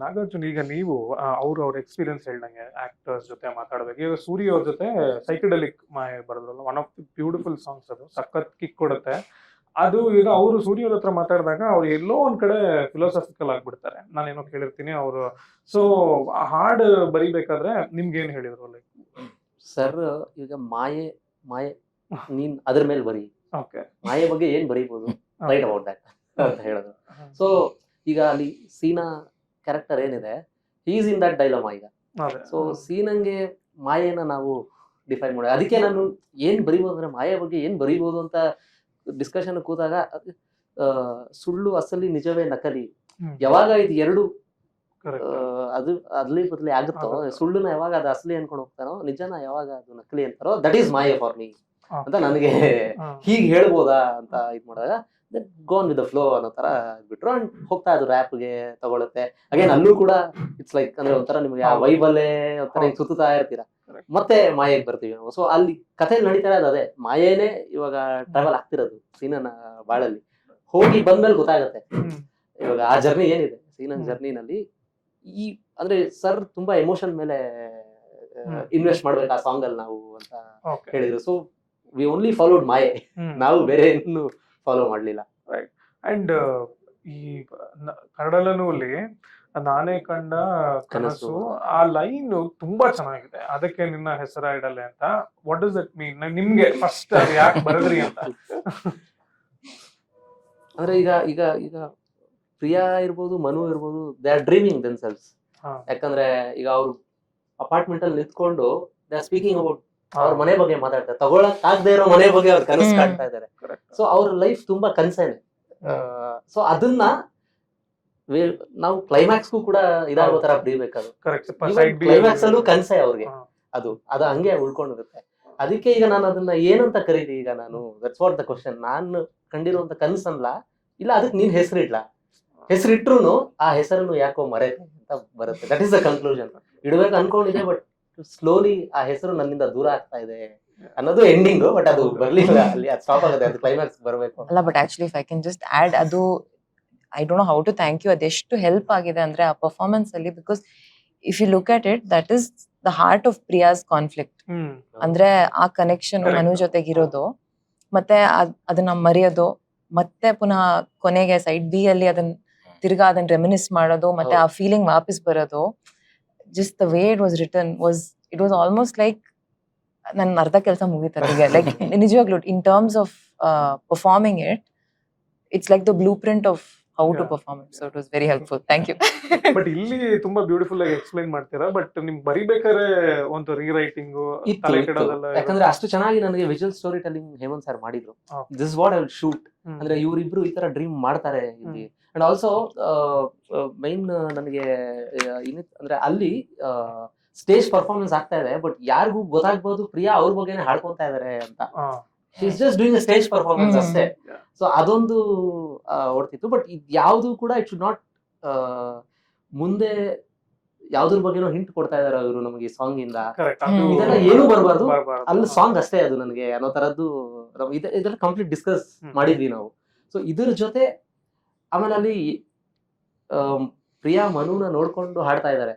Nagarjun, ಈಗ ನೀವು ಅವ್ರ ಎಕ್ಸ್ಪೀರಿಯನ್ಸ್ ಹೇಳ್ದಂಗೆ ಆಕ್ಟರ್ಸ್ ಜೊತೆ ಮಾತಾಡ್ಬೇಕು. ಈಗ ಸೂರಿ ಅವ್ರ ಜೊತೆ ಸೈಕಡೆಲಿಕ್ ಮಾಯ ಬರೋದ್ರಲ್ಲ, one of the beautiful songs, ಅದು ಸಖತ್ ಕಿಕ್ ಕೊಡುತ್ತೆ. ಅದು ಈಗ ಅವರು ಸೂರ್ಯ ಅವ್ರ ಹತ್ರ ಮಾತಾಡಿದಾಗ ಅವ್ರು ಎಲ್ಲೋ ಒಂದ್ ಕಡೆ ಫಿಲಾಸಫಿಕಲ್ ಆಗ್ಬಿಡ್ತಾರೆ. ನಾನೇನೋ ಕೇಳಿರ್ತೀನಿ ಅವರು. ಸೊ ಹಾಡು ಬರಿಬೇಕಾದ್ರೆ ನಿಮ್ಗೆ ಏನ್ ಹೇಳಿದ್ರು? ಲೈಕ್ ಸರ್, ಈಗ ಮಾಯೆ ನೀನ್ ಅದ್ರ ಮೇಲೆ ಬರಿ, ಮಾಯೆ ಬಗ್ಗೆ ಏನ್ ಬರೀಬಹುದು, ರೈಟ್ ಅಬೌಟ್ ದಟ್ ಅಂತ ಹೇಳಿದ್ರು. ಸೊ ಈಗ ಅಲ್ಲಿ ಸೀನಾ ಕ್ಯಾರೆಕ್ಟರ್ ಏನಿದೆ, ಈಸ್ ಇನ್ ದಟ್ ಡೈಲಾಮ ಈಗ. ಸೊ ಸೀನಂಗೆ ಮಾಯೆನ ನಾವು ಡಿಫೈನ್ ಮಾಡಿ, ಅದಕ್ಕೆ ನಾನು ಏನ್ ಬರಿಬೋದು ಅಂದ್ರೆ ಮಾಯೆ ಬಗ್ಗೆ ಏನ್ ಬರೀಬಹುದು ಅಂತ ಡಿಸ್ಕಷನ್ ಕೂತಾಗ, ಸುಳ್ಳು ಅಸಲಿ ನಿಜವೇ ನಕಲಿ, ಯಾವಾಗ ಇದು ಎರಡು ಅದು ಅದ್ಲಿ ಬದಲಿ ಆಗುತ್ತೋ, ಸುಳ್ಳುನ ಯಾವಾಗ ಅದು ಅಸಲಿ ಅನ್ಕೊಂಡು ಹೋಗ್ತಾರೋ, ನಿಜನ ಯಾವಾಗ ಅದು ನಕಲಿ ಅಂತಾರೋ, ದಟ್ ಈಸ್ ಮಾಯೆ ಫಾರ್ ಮೀ ಅಂತ ನನಗೆ ಹೀಗೆ ಹೇಳ್ಬೋದಾ ಅಂತ ಇದ್ ಮಾಡಿದಾಗ, ಗೋನ್ ವಿತ್ ದ ಫ್ಲೋ ಅನ್ನೋ ತರ ಬಿಟ್ರು. ಅಂಡ್ ಹೋಗ್ತಾ ಅದು ರ್ಯಾಪ್ಗೆ ತಗೊಳುತ್ತೆ. ಅಗೇನ್ ಅಲ್ಲೂ ಕೂಡ ಇಟ್ಸ್ ಲೈಕ್ ಅಂದ್ರೆ ಒಂಥರ ನಿಮ್ಗೆ ಆ ವೈಬಲ್ಲೇ ಒಂಥರ ಸುತ್ತಾ ಇರ್ತೀರಾ, ಮತ್ತೆ ಮಾಯೆಗೆ ಬರ್ತೀವಿ ನಾವು. ಸೊ ಅಲ್ಲಿ ಕಥೆ ನಡೀತಾ ಇರೋದು ಅದೇ, ಮಾಯೇನೆ ಇವಾಗ ಟ್ರಾವೆಲ್ ಆಗ್ತಿರೋದು ಸೀನನ ಬಾಳಲ್ಲಿ. ಹೋಗಿ ಬಂದ್ಮೇಲೆ ಗೊತ್ತಾಗತ್ತೆ ಇವಾಗ ಆ ಜರ್ನಿ ಏನಿದೆ ಸೀನನ್ ಹ್ಮ್. ಜರ್ನಿನಲ್ಲಿ ಈ ಅಂದ್ರೆ ಸರ್ ತುಂಬಾ ಎಮೋಷನ್ ಮೇಲೆ ಹ್ಮ್. ಇನ್ವೆಸ್ಟ್ ಮಾಡ್ಬೇಕು ಆ ಸಾಂಗ್ ಅಲ್ಲಿ ನಾವು ಅಂತ ಓಕೆ ಹೇಳಿದ್ರು. ಸೊ ವಿ ಓನ್ಲಿ ಫಾಲೋಡ್ ಮಾಯೆ, ನಾವು ಬೇರೆ ಏನು ಫಾಲೋ ಮಾಡ್ಲಿಲ್ಲ. ಅಂಡ್ ಈ ಕನ್ನಡಲ್ಲೂ ಅಲ್ಲಿ ನಾನೇ ಕಂಡ ಕನಸು ಆ ಲೈನ್ ತುಂಬಾ ಚೆನ್ನಾಗಿದೆ. ಅದಕ್ಕೆ ನಿನ್ನ ಹೆಸರ ಇಡಲೆ ಅಂತ. ವಾಟ್ ಡಸ್ ದಟ್ ಮೀನ್ ನಿಮ್ಗೆ ಫಸ್ಟ್ ಅದು ಯಾಕೆ ಬರದ್ರಿ ಅಂತ? ಅಂದ್ರೆ ಈಗ ಈಗ ಈಗ ಪ್ರಿಯಾ ಇರ್ಬೋದು, ಮನು ಇರ್ಬೋದು, ದೇ ಆರ್ ಡ್ರೀಮಿಂಗ್ ದೆನ್ಸೆಲ್ಸ್. ಹಾ. ಯಾಕಂದ್ರೆ ಈಗ ಅವ್ರು ಅಪಾರ್ಟ್ಮೆಂಟ್ ಅಲ್ಲಿ ನಿಂತ್ಕೊಂಡು ದೇ ಆರ್ ಸ್ಪೀಕಿಂಗ್ ಅಬೌಟ್ ಅವ್ರ ಮನೆ ಬಗ್ಗೆ ಮಾತಾಡ್ತಾರೆ. ತಗೊಳಕ್ ಆಗದೆ ಇರೋ ಮನೆ ಬಗ್ಗೆ ಅವ್ರು ಕನಸು ಕಾಣ್ತಾ ಇದ್ದಾರೆ. ಸೊ ಅವ್ರ ಲೈಫ್ ತುಂಬಾ ಕನ್ಸೇನೆ. ಸೊ ಅದನ್ನ ನಾವು ಕ್ಲೈಮ್ಯಾಕ್ಸ್ಗೂ ಕೂಡ ಇದಾಗೋ ತರ ಬರೀಬೇಕದು. ಕ್ಲೈಮ್ಯಾಕ್ಸ್ ಅಲ್ಲೂ ಕನ್ಸೆ ಅವ್ರಿಗೆ ಅದು ಹಂಗೆ ಉಳ್ಕೊಂಡಿರುತ್ತೆ. ಅದಕ್ಕೆ ಈಗ ನಾನು ಅದನ್ನ ಏನಂತ ಕರೀಲಿ ಈಗ ನಾನು, ದಟ್ಸ್ ವಾಟ್ ದ ಕ್ವಶನ್. ನಾನು ಕಂಡಿರುವಂತ ಕನ್ಸಲ್ಲ, ಇಲ್ಲ ಅದಕ್ಕೆ ನೀನ್ ಹೆಸರಿಡ್ಲ, ಹೆಸರಿಟ್ರು ಆ ಹೆಸರನ್ನು ಯಾಕೋ ಮರೆತೆ ಅಂತ ಬರುತ್ತೆ. That is the conclusion. ಇಡ್ಬೇಕು ಅನ್ಕೊಂಡಿದೆ, ಬಟ್ ಸ್ಲೋಲಿ ಆ ಹೆಸರು ನನ್ನಿಂದ ದೂರ ಆಗ್ತಾ ಇದೆ ಅನ್ನೋದು ಎಂಡಿಂಗ್. ಬಟ್ ಅದು ಬರ್ಲಿಲ್ಲ, ಅಲ್ಲಿ ಅದು ಸ್ಟಾಪ್ ಆಗುತ್ತೆ, ಅದು ಕ್ಲೈಮ್ಯಾಕ್ಸ್ ಬರಬೇಕು ಅಲ್ಲ. But actually if I can just add, ಅದು I don't know how to thank you. ಅದೆಷ್ಟು ಹೆಲ್ಪ್ ಆಗಿದೆ ಅಂದ್ರೆ ಆ ಪರ್ಫಾರ್ಮೆನ್ಸ್ ಅಲ್ಲಿ. Because if you look at it, that is the heart of Priya's conflict. ಅಂದ್ರೆ ಆ ಕನೆಕ್ಷನ್ ಮನು ಜೊತೆಗಿರೋದು, ಮತ್ತೆ ಅದನ್ನ ಮರೆಯೋದು, ಮತ್ತೆ ಪುನಃ ಕೊನೆಗೆ ಸೈಡ್ ಬಿ ಅಲ್ಲಿ ಅದನ್ನ ತಿರ್ಗಾ ಅದನ್ನ ರೆಮಿನಿಸ್ ಮಾಡೋದು, ಮತ್ತೆ ಆ ಫೀಲಿಂಗ್ ವಾಪಸ್ ಬರೋದು. Just the way it was return it was almost like ನನ್ನ ಅರ್ಧ ಕೆಲಸ ಮುಗಿತಲ್ಲಿಗೆ. ಲೈಕ್ ನಿಜವಾಗ್ಲೂ in terms of performing it, it's like the blueprint of how to perform it. So it was very helpful. Thank you. But ಇಲ್ಲಿ ತುಂಬಾ beautiful ಆಗಿ explain ಮಾಡ್ತೀರಾ. But ನಿಮ್ ಬರಿಬೇಕಾದ್ರೆ ಒಂದು ರೀರೈಟಿಂಗ್ ಯಾಕಂದ್ರೆ ಅಷ್ಟು ಚೆನ್ನಾಗಿ ನನಗೆ visual storytelling Hemanth sir ಮಾಡಿದ್ರು. This what I will shoot ಅಂದ್ರೆ ಇವರಿಬ್ರು ಈ ತರ ಡ್ರೀಮ್ ಮಾಡ್ತಾರೆ ಇಲ್ಲಿ. ಅಂಡ್ ಆಲ್ಸೋ ಮೈನ್ ನನಗೆ ಅಂದ್ರೆ ಅಲ್ಲಿ ಸ್ಟೇಜ್ ಪರ್ಫಾರ್ಮೆನ್ಸ್ ಆಗ್ತಾ ಇದೆ, ಬಟ್ ಯಾರಿಗೂ ಗೊತ್ತಾಗ್ಬೋದು ಪ್ರಿಯಾ ಅವ್ರ ಬಗ್ಗೆನೇ ಹಾಡ್ಕೊಂತಾ ಇದಾರೆ ಅಂತ. She's just doing a stage performance ಅಷ್ಟೇ. ಸೊ ಅದೊಂದು ಓಡ್ತಿತ್ತು. ಬಟ್ ಇದು ಯಾವುದು ಕೂಡ ಇಟ್ ಶುಡ್ ನಾಟ್ ಮುಂದೆ ಯಾವ್ದ್ರ ಬಗ್ಗೆನೋ ಹಿಂಟ್ ಕೊಡ್ತಾ ಇದಾರೆ ಅವರು ನಮಗೆ ಈ ಸಾಂಗ್ ಇಂದ, ಇದೆಲ್ಲ ಏನು ಬರಬಾರ್ದು, ಅಲ್ಲಿ ಸಾಂಗ್ ಅಷ್ಟೇ ಅದು ನನಗೆ ಅನ್ನೋ ತರದ್ದು ಇದೆಲ್ಲ ಕಂಪ್ಲೀಟ್ ಡಿಸ್ಕಸ್ ಮಾಡಿದ್ವಿ ನಾವು. ಸೊ ಇದ್ರ ಜೊತೆ ಆಮೇಲೆ ಅಲ್ಲಿ ಪ್ರಿಯಾ ಮನುನ ನೋಡ್ಕೊಂಡು ಹಾಡ್ತಾ ಇದ್ದಾರೆ.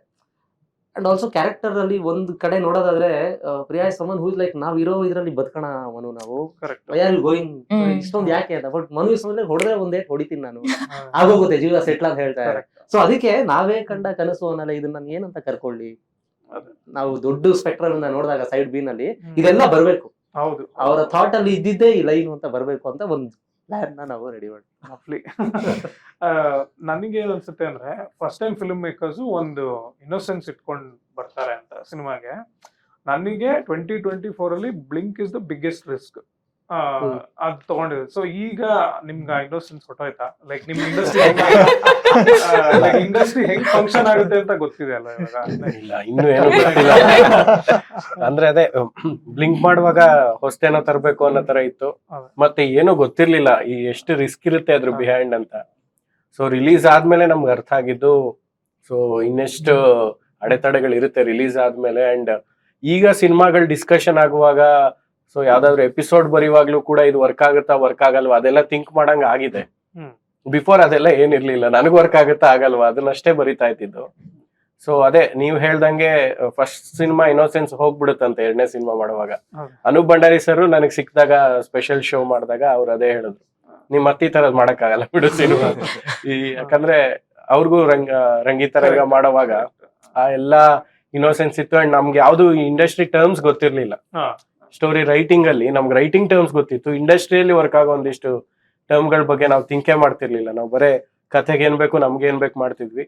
ಅಂಡ್ ಆಲ್ಸೋ ಕ್ಯಾರೆಕ್ಟರ್ ಅಲ್ಲಿ ಒಂದ್ ಕಡೆ ನೋಡೋದಾದ್ರೆ Priya is someone who is like ನಾವ್ ಇರೋ ಇದ್ರಲ್ಲಿ ಬದುಕೋಣ ಮನು, ನಾವು ವೈ ಆರ್ ಯು ಗೋಯಿಂಗ್ ಇಷ್ಟೊಂದು ಯಾಕೆ ಅಂತ. ಬಟ್ ಮನು ಇಸ್ ಹೊಡೆದ್ರೆ ಒಂದೇ ಹೊಡಿತೀನಿ ನಾನು, ಆಗೋಗುತ್ತೆ ಜೀವ ಸೆಟ್ಲ್ ಅಂತ ಹೇಳ್ತಾ ಇದ್ದಾರೆ. ಸೊ ಅದಕ್ಕೆ ನಾವೇ ಕಂಡ ಕನಸು ಅನ್ನಲ್ಲ, ಇದನ್ನ ನಾನು ಏನಂತ ಕರ್ಕೊಳ್ಳಿ. ನಾವು ದೊಡ್ಡ ಸ್ಪೆಕ್ಟ್ರಮ್ ನೋಡಿದಾಗ ಸೈಡ್ ಬಿ ನಲ್ಲಿ ಇದೆಲ್ಲ ಬರ್ಬೇಕು, ಅವರ ಥಾಟ್ ಅಲ್ಲಿ ಇದ್ದಿದ್ದೇ ಈ ಲೈನ್ ಅಂತ ಬರ್ಬೇಕು ಅಂತ ಒಂದು ಪ್ಲಾನ್ ನಾವು ರೆಡಿ ಮಾಡಿ. ನನಗೆ ಏನ್ ಅನ್ಸುತ್ತೆ ಅಂದ್ರೆ, ಫಸ್ಟ್ ಟೈಮ್ ಫಿಲ್ಮ್ ಮೇಕರ್ಸ್ ಒಂದು ಇನ್ನೋಸೆನ್ಸ್ ಇಟ್ಕೊಂಡ್ ಬರ್ತಾರೆ ಅಂತ ಸಿನಿಮಾಗೆ. ನನಗೆ 2024 ಅಲ್ಲಿ blink is the biggest risk ಅದ್ ತಗೊಂಡಿದೆ. ಸೊ ಈಗ ನಿಮ್ಗ ಇನ್ನೋಸೆನ್ಸ್ ಹೊಟ್ಟೋಯ್ತಾ? ಲೈಕ್ ನಿಮ್ ಇಂಡಸ್ಟ್ರಿ ಹೆಂಗ್ ಫಂಕ್ಷನ್ ಆಗುತ್ತೆ ಅಂತ ಗೊತ್ತಿದೆ ಅಲ್ಲ ಇವಾಗ? ಇಲ್ಲ, ಇನ್ನು ಏನು ಗೊತ್ತಿಲ್ಲ. ಅಂದ್ರೆ ಅದೇ ಬ್ಲಿಂಕ್ ಮಾಡುವಾಗ ಹೊಸ್ತೇನೋ ತರಬೇಕು ಅನ್ನೋ ತರ ಇತ್ತು. ಮತ್ತೆ ಏನೋ ಗೊತ್ತಿರ್ಲಿಲ್ಲ ಈ ಎಷ್ಟು ರಿಸ್ಕ್ ಇರುತ್ತೆ ಅದ್ರ ಬಿಹೈಂಡ್ ಅಂತ. ಸೊ ರಿಲೀಸ್ ಆದ್ಮೇಲೆ ನಮ್ಗೆ ಅರ್ಥ ಆಗಿದ್ದು, ಸೊ ಇನ್ನೆಷ್ಟು ಅಡೆತಡೆಗಳು ಇರುತ್ತೆ ರಿಲೀಸ್ ಆದ್ಮೇಲೆ. ಅಂಡ್ ಈಗ ಸಿನಿಮಾಗಳು ಡಿಸ್ಕಷನ್ ಆಗುವಾಗ, ಸೊ ಯಾವ್ದಾದ್ರು ಎಪಿಸೋಡ್ ಬರೆಯುವಾಗ್ಲೂ ಕೂಡ ಇದು ವರ್ಕ್ ಆಗಲ್ವಾ ಅದೆಲ್ಲ ಥಿಂಕ್ ಮಾಡಂಗ ಆಗಿದೆ. ಬಿಫೋರ್ ಅದೆಲ್ಲ ಏನಿರ್ಲಿಲ್ಲ, ನನಗ್ ವರ್ಕ್ ಆಗುತ್ತಾ ಆಗಲ್ವಾ ಅದನ್ನಷ್ಟೇ ಬರಿತಾ ಇದ್ದಿದ್ದು. ಸೊ ಅದೇ ನೀವ್ ಹೇಳ್ದಂಗೆ ಫಸ್ಟ್ ಸಿನಿಮಾ ಇನ್ನೋಸೆನ್ಸ್ ಹೋಗ್ಬಿಡುತ್ತಂತೆ ಎರಡನೇ ಸಿನಿಮಾ ಮಾಡುವಾಗ. ಅನೂಪ್ ಭಂಡಾರಿ ಸರ್ ನನಗ್ ಸಿಕ್ಕಿದಾಗ ಸ್ಪೆಷಲ್ ಶೋ ಮಾಡಿದಾಗ ಅವ್ರು ಅದೇ ಹೇಳಿದ್ರು, ನೀವ್ ಮತ್ತೆ ಈ ತರದ್ ಮಾಡಕ್ ಆಗಲ್ಲ ಬಿಡು ಸಿನಿಮಾ. ಯಾಕಂದ್ರೆ ಅವ್ರಿಗೂ ರಂಗಿತರಂಗ ಮಾಡುವಾಗ ಆ ಎಲ್ಲಾ ಇನ್ನೋಸೆನ್ಸ್ ಇತ್ತು. ಅಂಡ್ ನಮ್ಗೆ ಯಾವ್ದು ಇಂಡಸ್ಟ್ರಿ ಟರ್ಮ್ಸ್ ಗೊತ್ತಿರ್ಲಿಲ್ಲ. ಸ್ಟೋರಿ ರೈಟಿಂಗ್ ಅಲ್ಲಿ ನಮ್ಗೆ ರೈಟಿಂಗ್ ಟರ್ಮ್ಸ್ ಗೊತ್ತಿತ್ತು, ಇಂಡಸ್ಟ್ರಿಯಲ್ಲಿ ವರ್ಕ್ ಆಗೋ ಒಂದಿಷ್ಟು ಟರ್ಮ್ಗಳ ಬಗ್ಗೆ ನಾವು ಥಿಂಕೇ ಮಾಡ್ತಿರ್ಲಿಲ್ಲ. ನಾವು ಬರೇ ಕಥೆಗೆ ಏನ್ ಬೇಕು ನಮ್ಗೆ ಏನ್ ಬೇಕು ಮಾಡ್ತಿದ್ವಿ.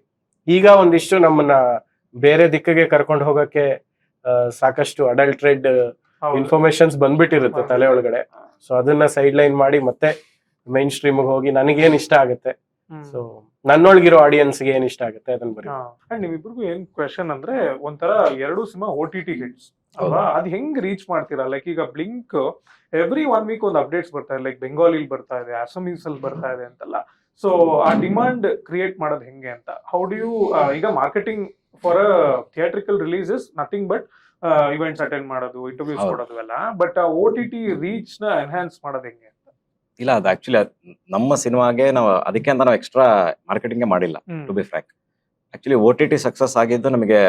ಈಗ ಒಂದಿಷ್ಟು ನಮ್ಮನ್ನ ಬೇರೆ ದಿಕ್ಕಿಗೆ ಕರ್ಕೊಂಡು ಹೋಗಕ್ಕೆ ಸಾಕಷ್ಟು ಅಡಲ್ಟ್ರೇಡ್ ಇನ್ಫಾರ್ಮೇಶನ್ಸ್ ಬಂದ್ಬಿಟ್ಟಿರುತ್ತೆ ತಲೆ ಒಳಗಡೆ. ಸೊ ಅದನ್ನ ಸೈಡ್ ಲೈನ್ ಮಾಡಿ ಮತ್ತೆ ಮೈನ್ ಸ್ಟ್ರೀಮ್ ಹೋಗಿ ನನಗೇನ್ ಇಷ್ಟ ಆಗುತ್ತೆ, ಸೊ ನನ್ನೊಳಗಿರೋ ಆಡಿಯನ್ಸ್ಗೆ ಏನ್ ಇಷ್ಟ ಆಗುತ್ತೆ ಅದನ್ನ ಬರೀ. ಅಂಡ್ ನಿಮ್ಮಿಬ್ರಿಗೂ ಏನ್ ಕ್ವೆಶನ್ ಅಂದ್ರೆ, ಒಂಥರ ಎರಡು ಸಿನಿಮಾ OTT ಹಿಟ್ಸ್ ಅಲ್ವಾ, ಅದ್ ಹೆಂಗ್ ರೀಚ್ ಮಾಡ್ತೀರಾ? ಲೈಕ್ ಈಗ ಬ್ಲಿಂಕ್ ಎವ್ರಿ 1 ವೀಕ್ ಒಂದು ಅಪ್ಡೇಟ್ಸ್ ಬರ್ತಾ ಇದೆ, ಲೈಕ್ ಬೆಂಗಾಲಿಲ್ ಬರ್ತಾ ಇದೆ, ಅಸಮೀಸ್ ಅಲ್ಲಿ ಬರ್ತಾ ಇದೆ ಅಂತೆಲ್ಲ. ಸೊ ಆ ಡಿಮಾಂಡ್ ಕ್ರಿಯೇಟ್ ಮಾಡೋದು ಹೆಂಗೆ ಅಂತ? ಹೌ ಡು ಯು, ಈಗ marketing for a theatrical release is nothing but events attend ಮಾಡೋದು, ಇಂಟರ್ವ್ಯೂಸ್ ಕೊಡೋದು ಎಲ್ಲ. ಬಟ್ ಆ OTT ರೀಚ್ ನ ಎನ್ಹಾನ್ಸ್ ಮಾಡೋದು ಹೆಂಗೆ ಅಂತ? ಇಲ್ಲ, ಅದು ಆಕ್ಚುಲಿ ನಮ್ಮ ಸಿನಿಮಾಗೆ ನಾವು ಅದಕ್ಕೆ ಅಂತ ನಾವು ಎಕ್ಸ್ಟ್ರಾ ಮಾರ್ಕೆಟಿಂಗ್ ಮಾಡಿಲ್ಲ, to be frank. Actually OTT success ಆಗಿದ್ದು ನಮಗೆ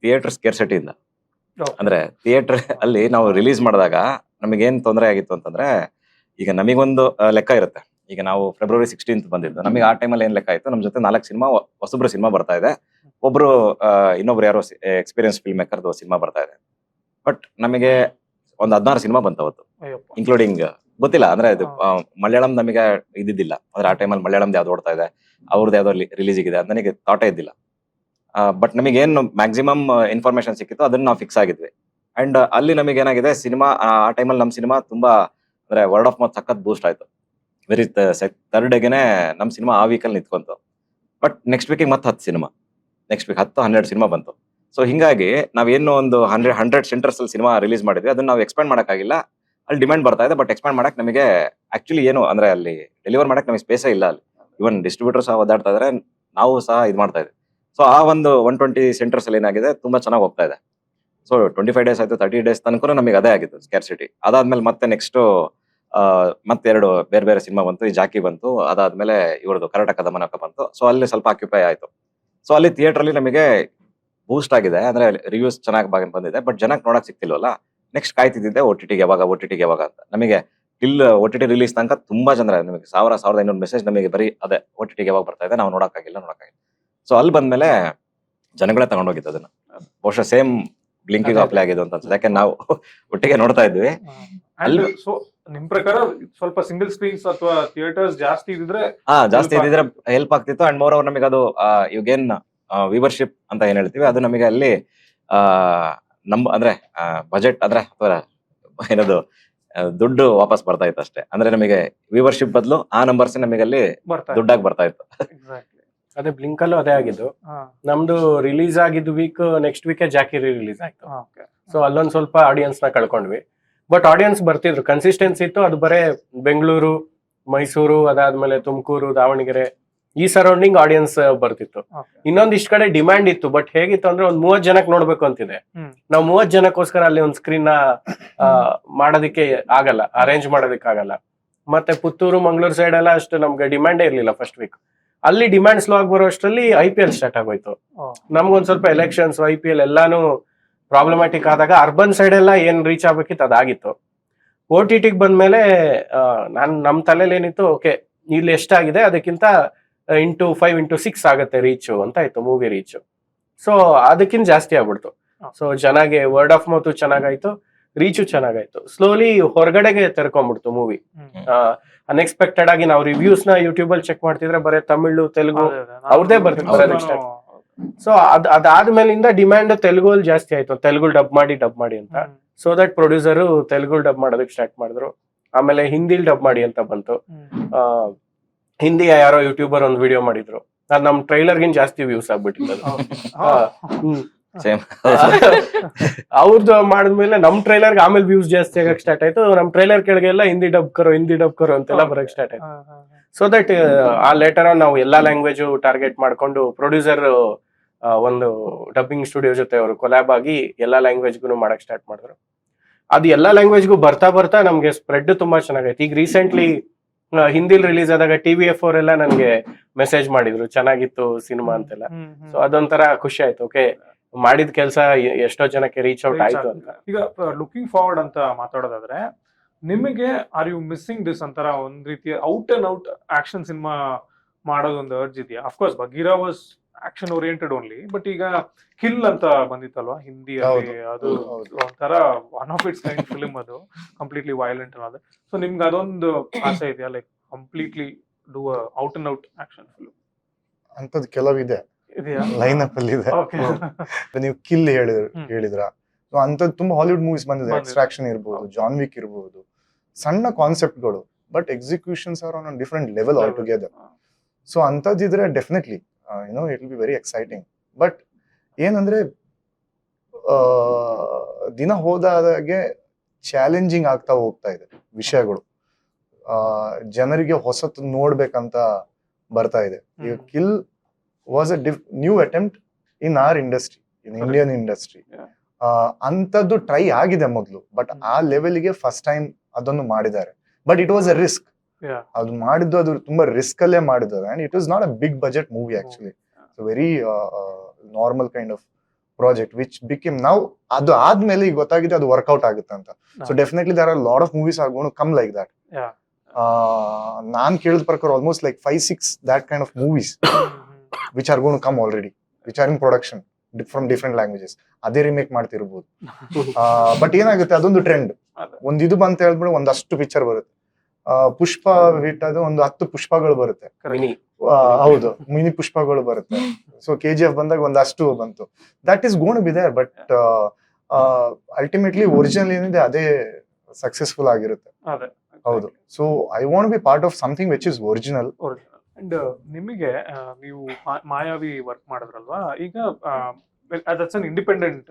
ಥಿಯೇಟರ್ ಸ್ಕೇರ್ಸಿಟಿಯಿಂದ. ಅಂದ್ರೆ ಥಿಯೇಟರ್ ಅಲ್ಲಿ ನಾವು ರಿಲೀಸ್ ಮಾಡಿದಾಗ ನಮಗೇನ್ ತೊಂದರೆ ಆಗಿತ್ತು ಅಂತಂದ್ರೆ, ಈಗ ನಮಗೊಂದು ಲೆಕ್ಕ ಇರುತ್ತೆ. ಈಗ ನಾವು February 16th ಬಂದಿದ್ದು, ನಮಗೆ ಆ ಟೈಮಲ್ಲಿ ಏನ್ ಲೆಕ್ಕ ಆಯ್ತು, ನಮ್ ಜೊತೆ 4 ಸಿನಿಮಾ ಹೊಸಬ್ರು ಸಿನಿಮಾ ಬರ್ತಾ ಇದೆ, ಒಬ್ರು ಇನ್ನೊಬ್ರು ಯಾರೋ ಎಕ್ಸ್ಪೀರಿಯನ್ಸ್ ಫಿಲ್ಮ್ ಮೇಕರ್ದು ಸಿನಿಮಾ ಬರ್ತಾ ಇದೆ. ಬಟ್ ನಮಗೆ ಒಂದು 16 ಸಿನಿಮಾ ಬಂತವತ್ತು, ಇನ್ಕ್ಲೂಡಿಂಗ್ ಗೊತ್ತಿಲ್ಲ ಅಂದ್ರೆ ಇದು ಮಲಯಾಳಂ ನಮಗೆ ಇದ್ದಿದ್ದಿಲ್ಲ. ಅಂದ್ರೆ ಆ ಟೈಮಲ್ಲಿ ಮಲಯಾಳಂದು ಯಾವ್ದು ಓಡ್ತಾ ಇದೆ, ಅವ್ರದ್ದು ಯಾವ್ದೋ ರಿಲೀಸ್ ಇದೆ ಅದು ನನಗೆ ಥಾಟೇ ಇದ್ದಿಲ್ಲ. ಬಟ್ ನಮಗೆ ಏನು ಮ್ಯಾಕ್ಸಿಮಮ್ ಇನ್ಫಾರ್ಮೇಶನ್ ಸಿಕ್ಕಿತ್ತು ಅದನ್ನ ನಾವು ಫಿಕ್ಸ್ ಆಗಿದ್ವಿ. ಅಂಡ್ ಅಲ್ಲಿ ನಮಗೆ ಏನಾಗಿದೆ, ಸಿನಿಮಾ ಆ ಟೈಮಲ್ಲಿ ನಮ್ಮ ಸಿನಿಮಾ ತುಂಬಾ ಅಂದ್ರೆ ವರ್ಡ್ ಆಫ್ ಮೌತ್ ಸಖತ್ ಬೂಸ್ಟ್ ಆಯ್ತು. ವೆರಿ ಥರ್ಡ್ ಡೇಗೆನೆ ನಮ್ಮ ಸಿನಿಮಾ ಆ ವೀಕಲ್ಲಿ ನಿಂತ್ಕೊಂತು. ಬಟ್ ನೆಕ್ಸ್ಟ್ ವೀಕಿಗೆ ಮತ್ತೆ 10 ಸಿನಿಮಾ, ನೆಕ್ಸ್ಟ್ ವೀಕ್ 10-12 ಸಿನಿಮಾ ಬಂತು. ಸೊ ಹಿಂಗಾಗಿ ನಾವೇನು ಒಂದು 100 ಸೆಂಟರ್ಸ್ ಅಲ್ಲಿ ಸಿನಿಮಾ ರಿಲೀಸ್ ಮಾಡಿದ್ವಿ, ಅದನ್ನ ನಾವು ಎಕ್ಸ್ಪ್ಯಾಂಡ್ ಮಾಡೋಕ್ಕಾಗಿಲ್ಲ. ಅಲ್ಲಿ ಡಿಮ್ಯಾಂಡ್ ಬರ್ತಾ ಇದೆ, ಬಟ್ ಎಕ್ಸ್ಪ್ಯಾಂಡ್ ಮಾಡಕ್ ನಮಗೆ ಆಕ್ಚುಲಿ ಏನು ಅಂದ್ರೆ ಅಲ್ಲಿ ಡೆಲಿವರ್ ಮಾಡಕ್ ನಮಗೆ ಸ್ಪೇಸೇ ಇಲ್ಲ. ಅಲ್ಲಿ ಇವನ್ ಡಿಸ್ಟ್ರಿಬ್ಯೂಟರ್ ಸಹ ಓದಾಡ್ತಾ ಇದಾರೆ, ನಾವು ಸಹ ಇದು ಮಾಡ್ತಾ ಇದ್ವಿ. ಸೊ ಆ ಒಂದು 120 ಸೆಂಟರ್ಸ್ ಅಲ್ಲಿ ಏನಾಗಿದೆ, ತುಂಬಾ ಚೆನ್ನಾಗಿ ಹೋಗ್ತಾ ಇದೆ. ಸೊ 25 ಡೇಸ್ ಆಯ್ತು, 30 ಡೇಸ್ ತನಕ ನಮಗೆ ಅದೇ ಆಗಿತ್ತು ಸ್ಕ್ಯಾರ್ಸಿಟಿ. ಅದಾದ್ಮೇಲೆ ಮತ್ತೆ ನೆಕ್ಸ್ಟ್ ಮತ್ತೆ 2 ಬೇರೆ ಬೇರೆ ಸಿನಿಮಾ ಬಂತು, ಈ ಜಾಕಿ ಬಂತು, ಅದಾದ್ಮೇಲೆ ಇವ್ರದ್ದು ಕರ್ನಾಟಕ ದಮನಕ ಬಂತು. ಸೊ ಅಲ್ಲಿ ಸ್ವಲ್ಪ ಆಕ್ಯುಪೈ ಆಯ್ತು. ಸೊ ಅಲ್ಲಿ ಥಿಯೇಟರ್ ಅಲ್ಲಿ ನಮಗೆ ಬೂಸ್ಟ್ ಆಗಿದೆ, ಅಂದ್ರೆ ರಿವ್ಯೂಸ್ ಚೆನ್ನಾಗಿ ಬಂದಿದೆ, ಬಟ್ ಜನಕ್ಕೆ ನೋಡಕ್ ಸಿಕ್ತಿಲ್ವಲ್ಲ. ನೆಕ್ಸ್ಟ್ ಕಾಯ್ತಿದ್ದೆ OTTಗೆ ಯಾವಾಗ ಅಂತ. ನಮಗೆ ಟಿಲ್ OTT ರಿಲೀಸ್ ತನಕ ತುಂಬಾ ಜನ, ನಮಗೆ 1,500 ಮೆಸೇಜ್ ನಮಗೆ ಬರೀ ಅದೇ OTTಗೆ ಯಾವಾಗ ಬರ್ತಾ ಇದೆ, ನಾವು ನೋಡಕ್ಕಾಗಿಲ್ಲ. ಸೊ ಅಲ್ಲಿ ಬಂದ್ಮೇಲೆ ಜನಗಳೇ ತಗೊಂಡೋಗಿದ್ದು ಅದನ್ನ. ಬಹುಶಃ ಸೇಮ್ ಬ್ಲಿಂಕಿಗೂ ಅಪ್ಲೈ ಆಗಿದೆ ಅಂತ ಅನ್ಸುತ್ತೆ, ಯಾಕೆ ನಾವು ಒಟ್ಟಿಗೆ ನೋಡ್ತಾ ಇದ್ವಿ. ಸೊ ನಿಮ್ ಪ್ರಕಾರ ಸ್ವಲ್ಪ ಸಿಂಗಲ್ ಸ್ಕ್ರೀನ್ಸ್ ಅಥವಾ ಥಿಯೇಟರ್ಸ್ ಜಾಸ್ತಿ ಇದ್ರೆ ಹೆಲ್ಪ್ ಆಗ್ತಿತ್ತು. ಅಂಡ್ ಮೋರ್ ಓವರ್ ನಮಗೆ ಅದು ಇವಾಗೇನ್ ವ್ಯೂವರ್ಶಿಪ್ ಅಂತ ಏನ್ ಹೇಳ್ತೀವಿ, ಅದು ನಮಗೆ ಅಲ್ಲಿ ಅಂದ್ರೆ ಬಜೆಟ್ ಅಂದ್ರೆ ಅಥವಾ ಏನದು ದುಡ್ಡು ವಾಪಸ್ ಬರ್ತಾ ಇತ್ತು ಅಷ್ಟೇ. ಅಂದ್ರೆ ನಮಗೆ ವ್ಯೂವರ್ಶಿಪ್ ಬದಲು ಆ ನಂಬರ್ಸ್ ನಮಗೆ ಅಲ್ಲಿ ದುಡ್ಡಾಗಿ ಬರ್ತಾ ಇತ್ತು. ಅದೇ ಬ್ಲಿಂಕ್ ಅಲ್ಲೂ ಅದೇ ಆಗಿದ್ದು. ನಮ್ದು ರಿಲೀಸ್ ಆಗಿದ್ದು ವೀಕ್, ನೆಕ್ಸ್ಟ್ ವೀಕ್ ಜಾಕಿ ರಿಲೀಸ್ ಆಯ್ತು. ಸೊ ಅಲ್ಲೊಂದ್ ಸ್ವಲ್ಪ ಆಡಿಯನ್ಸ್ ನ ಕಳ್ಕೊಂಡ್ವಿ. ಬಟ್ ಆಡಿಯನ್ಸ್ ಬರ್ತಿದ್ರು, ಕನ್ಸಿಸ್ಟೆನ್ಸಿ ಇತ್ತು. ಅದು ಬರೇ ಬೆಂಗಳೂರು, ಮೈಸೂರು, ಅದಾದ್ಮೇಲೆ ತುಮಕೂರು, ದಾವಣಗೆರೆ ಈ ಸರೌಂಡಿಂಗ್ ಆಡಿಯನ್ಸ್ ಬರ್ತಿತ್ತು. ಇನ್ನೊಂದಿಷ್ಟು ಕಡೆ ಡಿಮ್ಯಾಂಡ್ ಇತ್ತು. ಬಟ್ ಹೇಗಿತ್ತು ಅಂದ್ರೆ ಒಂದ್ 30 ಜನಕ್ಕೆ ನೋಡ್ಬೇಕು ಅಂತಿದೆ. ನಾವು 30 ಜನಕ್ಕೋಸ್ಕರ ಅಲ್ಲಿ ಒಂದ್ ಸ್ಕ್ರೀನ್ ನ ಮಾಡೋದಿಕ್ಕೆ ಆಗಲ್ಲ, ಅರೇಂಜ್ ಮಾಡೋದಿಕ್ಕೆ ಆಗಲ್ಲ. ಮತ್ತೆ ಪುತ್ತೂರು, ಮಂಗಳೂರು ಸೈಡ್ ಎಲ್ಲ ಅಷ್ಟು ನಮ್ಗೆ ಡಿಮ್ಯಾಂಡೇ ಇರ್ಲಿಲ್ಲ ಫಸ್ಟ್ ವೀಕ್. ಅಲ್ಲಿ ಡಿಮ್ಯಾಂಡ್ ಸ್ಲೋ ಆಗಿ ಬರೋ ಅಷ್ಟರಲ್ಲಿ IPL ಸ್ಟಾರ್ಟ್ ಆಗೋಯ್ತು. ನಮ್ಗೊಂದ್ ಸ್ವಲ್ಪ ಎಲೆಕ್ಷನ್ಸ್, IPL ಎಲ್ಲಾನು ಪ್ರಾಬ್ಲಮ್ಯಾಟಿಕ್ ಆದಾಗ ಅರ್ಬನ್ ಸೈಡ್ ಎಲ್ಲ ಏನ್ ರೀಚ್ ಆಗ್ಬೇಕಿತ್ತು ಅದಾಗಿತ್ತು. OTTಗೆ ಬಂದ್ಮೇಲೆ ನಮ್ ತಲೆಯಲ್ಲಿ ಏನಿತ್ತು, ಓಕೆ ಇಲ್ಲಿ ಎಷ್ಟಾಗಿದೆ ಅದಕ್ಕಿಂತ ಇಂಟು 5 ಇಂಟು 6 ಆಗುತ್ತೆ ರೀಚು ಅಂತ ಆಯ್ತು, ಮೂವಿ ರೀಚು. ಸೊ ಅದಕ್ಕಿಂತ ಜಾಸ್ತಿ ಆಗ್ಬಿಡ್ತು. ಸೊ ಚೆನ್ನಾಗಿ ವರ್ಡ್ ಆಫ್ ಮೌತ್ ಚೆನ್ನಾಗಾಯ್ತು, ರೀಚು ಚೆನ್ನಾಗಾಯ್ತು. ಸ್ಲೋಲಿ ಹೊರಗಡೆಗೆ ತೆರ್ಕೊಂಡ್ಬಿಡ್ತು ಮೂವಿ. ಅನ್ಎಕ್ಸ್ಪೆಕ್ಟೆಡ್ ಆಗಿ ನಾವು ರಿವ್ಯೂಸ್ ನ ಯೂಟ್ಯೂಬ್ ಅಲ್ಲಿ ಚೆಕ್ ಮಾಡ್ತಿದ್ರೆ ಬರೀ ತಮಿಳು, ತೆಲುಗು ಅವ್ರದೇ ಬರ್ತಿರ್ತಾರೆ. ಸೊ ಅದಾದ್ಮೇಲಿಂದ ಡಿಮ್ಯಾಂಡ್ ತೆಲುಗು ಜಾಸ್ತಿ ಆಯ್ತು, ತೆಲುಗು ಡಬ್ ಮಾಡಿ ಅಂತ. So that producer Telugu dub ಮಾಡೋದಕ್ಕೆ ಸ್ಟಾರ್ಟ್ ಮಾಡಿದ್ರು. ಆಮೇಲೆ ಹಿಂದಿಲ್ ಡಬ್ ಮಾಡಿ ಅಂತ ಬಂತು. ಹಿಂದಿ ಯಾರೋ ಯೂಟ್ಯೂಬರ್ ಒಂದು ವಿಡಿಯೋ ಮಾಡಿದ್ರು, ಅದ್ ನಮ್ ಟ್ರೈಲರ್ಗಿನ್ ಜಾಸ್ತಿ ವ್ಯೂಸ್ ಆಗ್ಬಿಟ್ಟಿತ್ತು. ಅವ್ರದ್ದು ಮಾಡಿದ್ಮೇಲೆ ನಮ್ ಟ್ರೈಲರ್ಗೆ ಆಮೇಲೆ ವ್ಯೂಸ್ ಜಾಸ್ತಿ ಆಗಕ್ ಸ್ಟಾರ್ಟ್ ಆಯ್ತು. ನಮ್ ಟ್ರೈಲರ್ ಕೆಳಗೆಲ್ಲ ಹಿಂದಿ ಡಬ್ ಕರೋ ಅಂತೆಲ್ಲ ಬರಕ್ ಸ್ಟಾರ್ಟ್ ಆಯ್ತು. ಸೊ ದಟ್ ಆ ಲೇಟರ್ ನಾವು ಎಲ್ಲಾ ಲ್ಯಾಂಗ್ವೇಜ್ ಟಾರ್ಗೆಟ್ ಮಾಡ್ಕೊಂಡು ಪ್ರೊಡ್ಯೂಸರ್ ಒಂದು ಡಬ್ಬಿಂಗ್ ಸ್ಟುಡಿಯೋ ಜೊತೆ ಅವರು ಕೊಲ್ಯಾಬ್ ಆಗಿ ಎಲ್ಲಾ ಲ್ಯಾಂಗ್ವೇಜ್ಗೂ ಮಾಡಕ್ ಸ್ಟಾರ್ಟ್ ಮಾಡಿದ್ರು. ಅದು ಎಲ್ಲಾ ಲ್ಯಾಂಗ್ವೇಜ್ಗೂ ಬರ್ತಾ ನಮ್ಗೆ ಸ್ಪ್ರೆಡ್ ತುಂಬಾ ಚೆನ್ನಾಗೈತೆ. ಈಗ ರೀಸೆಂಟ್ಲಿ ಹಿಂದಿಲ್ ರಿಲೀಸ್ ಆದಾಗ TVF ಅವರೆಲ್ಲ ನನ್ಗೆ ಮೆಸೇಜ್ ಮಾಡಿದ್ರು, ಚೆನ್ನಾಗಿತ್ತು ಸಿನಿಮಾ ಅಂತೆಲ್ಲ. ಸೊ ಅದೊಂಥರ ಖುಷಿ ಆಯ್ತು, ಓಕೆ ಮಾಡಿದ ಕೆಲಸ ಎಷ್ಟೋ ಜನಕ್ಕೆ ರೀಚ್ ಔಟ್ ಆಯ್ತು ಅಂತ. ಈಗ ಲುಕಿಂಗ್ ಫಾರ್ವರ್ಡ್ ಅಂತ ಮಾತಾಡೋದಾದ್ರೆ, ನಿಮಗೆ ಆರ್ ಯು ಮಿಸ್ಸಿಂಗ್ ದಿಸ್ ಅಂತರ ಒಂದ್ ರೀತಿಯ out and out action cinema ಮಾಡೋದು ಒಂದು ಅರ್ಜ್ ಇದೆಯಾ? Of course Bagheera was action oriented only, but ಈಗ ಕಿಲ್ ಅಂತ ಬಂದಿತ್ತಲ್ವಾ ಹಿಂದಿಯಲ್ಲಿ, ಅದು ಒಂಥರ one of it's kind film, ಅದು ಕಂಪ್ಲೀಟ್ಲಿ ವೈಲೆಂಟ್ ಅನ್ನೋದು. ಸೊ ನಿಮ್ಗೆ ಅದೊಂದು ಆಸೆ ಇದೆಯಾ, like completely do out and out action film? ಅಂತದ್ ಕೆಲವಿದೆ, ಲೈನ್ ಅಪ್ ಅಲ್ಲಿ ಇದೆ. ನೀವು ಕಿಲ್ ಹೇಳಿದ್ರ, ಅಂತದ್ ತುಂಬಾ ಹಾಲಿವುಡ್ ಮೂವೀಸ್ ಬಂದಿದೆ. ಎಕ್ಸ್ಟ್ರಾಕ್ಷನ್ ಇರ್ಬೋದು, ಜಾನ್ ವಿಕ್ ಇರ್ಬೋದು, ಸಣ್ಣ ಕಾನ್ಸೆಪ್ಟ್ಗಳು, but executions are on different level altogether. So ಅಂತದಿದ್ರೆ definitely it will be very exciting. But ಏನಂದ್ರೆ ದಿನ ಹೋದಾಗೆ ಚಾಲೆಂಜಿಂಗ್ ಆಗ್ತಾ ಹೋಗ್ತಾ ಇದೆ ವಿಷಯಗಳು, ಜನರಿಗೆ ಹೊಸತು ನೋಡ್ಬೇಕಂತ ಬರ್ತಾ ಇದೆ. ಈಗ Kill was a new attempt in our industry, in Indian industry. ಅಂತದ್ದು ಟ್ರೈ ಆಗಿದೆ ಮೊದಲು, ಬಟ್ ಆ ಲೆವೆಲ್ಗೆ ಫಸ್ಟ್ ಟೈಮ್ ಅದನ್ನು ಮಾಡಿದ್ದಾರೆ. But it was a risk. Yeah. ಅದು ಮಾಡಿದ್ದು ಅದು ತುಂಬಾ ರಿಸ್ಕ್ ಅಲ್ಲೇ ಮಾಡಿದ್ದಾರೆ and it was not a big budget movie actually. Very normal kind of project which became ನಾವು ಅದು ಆದ್ಮೇಲೆ ಈಗ ಗೊತ್ತಾಗಿದೆ ಅದು ವರ್ಕೌಟ್ ಆಗುತ್ತೆ ಅಂತ. So definitely there are lot of movies are gone to come like that. ನಾನ್ ಕೇಳಿದ ಪ್ರಕಾರ almost like 5-6 that kind of movies which are going to come already, which are in production from different languages. ಅದೇ remake ಮಾಡ್ತಿರ್ಬೋದು. But ಏನಾಗುತ್ತೆ ಅದೊಂದು trend. ಒಂದ್ ಇದು ಬಂತ ಹೇಳ್ಬಿಟ್ಟು ಒಂದಷ್ಟು ಪಿಕ್ಚರ್ ಬರುತ್ತೆ. ಪುಷ್ಪ ಹಿಟ್ ಅದು ಒಂದು 10 ಪುಷ್ಪಗಳು ಬರುತ್ತೆ. ಹೌದು, ಮಿನಿ ಪುಷ್ಪಗಳು ಬರುತ್ತೆ. ಸೊ KGF ಬಂದಾಗ ಒಂದಷ್ಟು ಬಂತು. That is gonna be there, but ultimately original ಏನಿದೆ ಅದೇ ಸಕ್ಸಸ್ಫುಲ್ ಆಗಿರುತ್ತೆ. ಹೌದು. So I want be part of something which is original. And ನಿಮಗೆ ನೀವು ಮಾಯಾವಿ ವರ್ಕ್ ಮಾಡಿದ್ರಲ್ವಾ, ಈಗ ದಟ್ಸ್ ಅನ್ ಇಂಡಿಪೆಂಡೆಂಟ್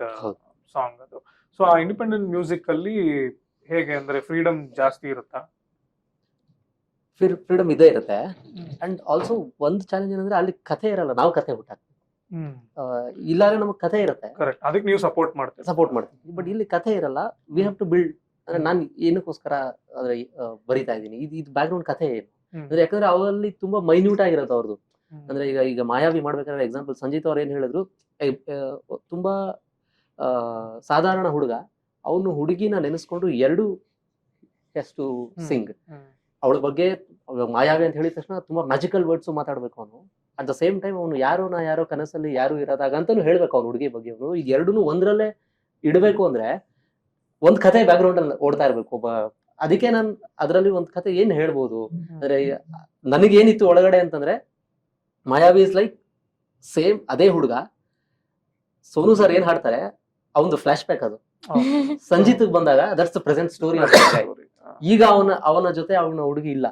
ಸಾಂಗ್ ಅದು. ಸೊ ಆ ಇಂಡಿಪೆಂಡೆಂಟ್ ಮ್ಯೂಸಿಕ್ ಅಲ್ಲಿ ಹೇಗೆ ಅಂದ್ರೆ ಫ್ರೀಡಮ್ ಜಾಸ್ತಿ ಇರುತ್ತಾ? ಫ್ರೀಡಮ್ ಇದೇ ಇರುತ್ತೆ. ಅಂಡ್ ಆಲ್ಸೋ ಒಂದು ಚಾಲೆಂಜ್ ಏನಂದ್ರೆ ಅಲ್ಲಿ ಕಥೆ ಇರಲ್ಲ, ನಾವು ಕಥೆ ಹುಟ್ಟಾಕ್ತೀವಿ. ಇಲ್ಲಾಂದ್ರೆ ನಮಗೆ ಕಥೆ ಇರುತ್ತೆ, ಅದಕ್ಕೆ ನೀವು ಸಪೋರ್ಟ್ ಮಾಡ್ತೀವಿ. ಬಟ್ ಇಲ್ಲಿ ಕಥೆ ಇರಲ್ಲ. We have to build. ಅಂದ್ರೆ ನಾನು ಏನಕ್ಕೋಸ್ಕರ ಅಂದ್ರೆ ಬರಿತಾ ಇದ್ದೀನಿ, ಇದು ಬ್ಯಾಕ್ ಗ್ರೌಂಡ್ ಕಥೆ ಏನು ಅಂದ್ರೆ, ಯಾಕಂದ್ರೆ ಅವರಲ್ಲಿ ತುಂಬಾ ಮೈನ್ಯೂಟ್ ಆಗಿರುತ್ತೆ ಅವ್ರದ್ದು. ಅಂದ್ರೆ ಈಗ ಮಾಯಾವಿ ಮಾಡ್ಬೇಕಾದ್ರೆ ಎಕ್ಸಾಂಪಲ್ ಸಂಜಿತ್ ಅವ್ರು ಏನ್ ಹೇಳಿದ್ರು, ತುಂಬಾ ಸಾಧಾರಣ ಹುಡುಗ, ಅವನು ಹುಡುಗಿನ ನೆನೆಸ್ಕೊಂಡು ಎಷ್ಟು ಸಿಂಗ್ ಅವಳ ಬಗ್ಗೆ ಮಾಯಾವಿ ಅಂತ ಹೇಳಿದ ತಕ್ಷಣ ತುಂಬಾ ಮ್ಯಾಜಿಕಲ್ ವರ್ಡ್ಸ್ ಮಾತಾಡ್ಬೇಕು ಅವನು. ಅಟ್ ದ ಸೇಮ್ ಟೈಮ್ ಅವನು ಯಾರೋ ಕನಸಲ್ಲಿ ಯಾರು ಇರೋದಾಗ ಅಂತಾನು ಹೇಳ್ಬೇಕು ಅವ್ನು ಹುಡುಗಿ ಬಗ್ಗೆ. ಅವನು ಈಗ ಎರಡನ್ನೂ ಒಂದ್ರಲ್ಲೇ ಇಡಬೇಕು ಅಂದ್ರೆ ಒಂದ್ ಕಥೆ ಬ್ಯಾಕ್ ಗ್ರೌಂಡ್ ಅಲ್ಲಿ ಓಡ್ತಾ ಇರ್ಬೇಕು ಒಬ್ಬ. ಅದಕ್ಕೆ ನಾನು ಅದರಲ್ಲಿ ಒಂದ್ ಕಥೆ ಏನ್ ಹೇಳ್ಬೋದು ಅಂದ್ರೆ, ನನಗೇನಿತ್ತು ಒಳಗಡೆ ಅಂತಂದ್ರೆ, ಮಾಯಾವಿ ಇಸ್ ಲೈಕ್ ಸೇಮ್ ಅದೇ ಹುಡುಗ. ಸೋನು ಸರ್ ಏನ್ ಹಾಡ್ತಾರೆ ಅವನದು ಫ್ಲಾಶ್ ಬ್ಯಾಕ್ ಅದು. ಸಂಜಿತ್ ಬಂದಾಗ ದಟ್ಸ್ ದ ಪ್ರೆಸೆಂಟ್ ಸ್ಟೋರಿ. ಈಗ ಅವನ ಜೊತೆ ಅವನ ಹುಡುಗಿ ಇಲ್ಲ.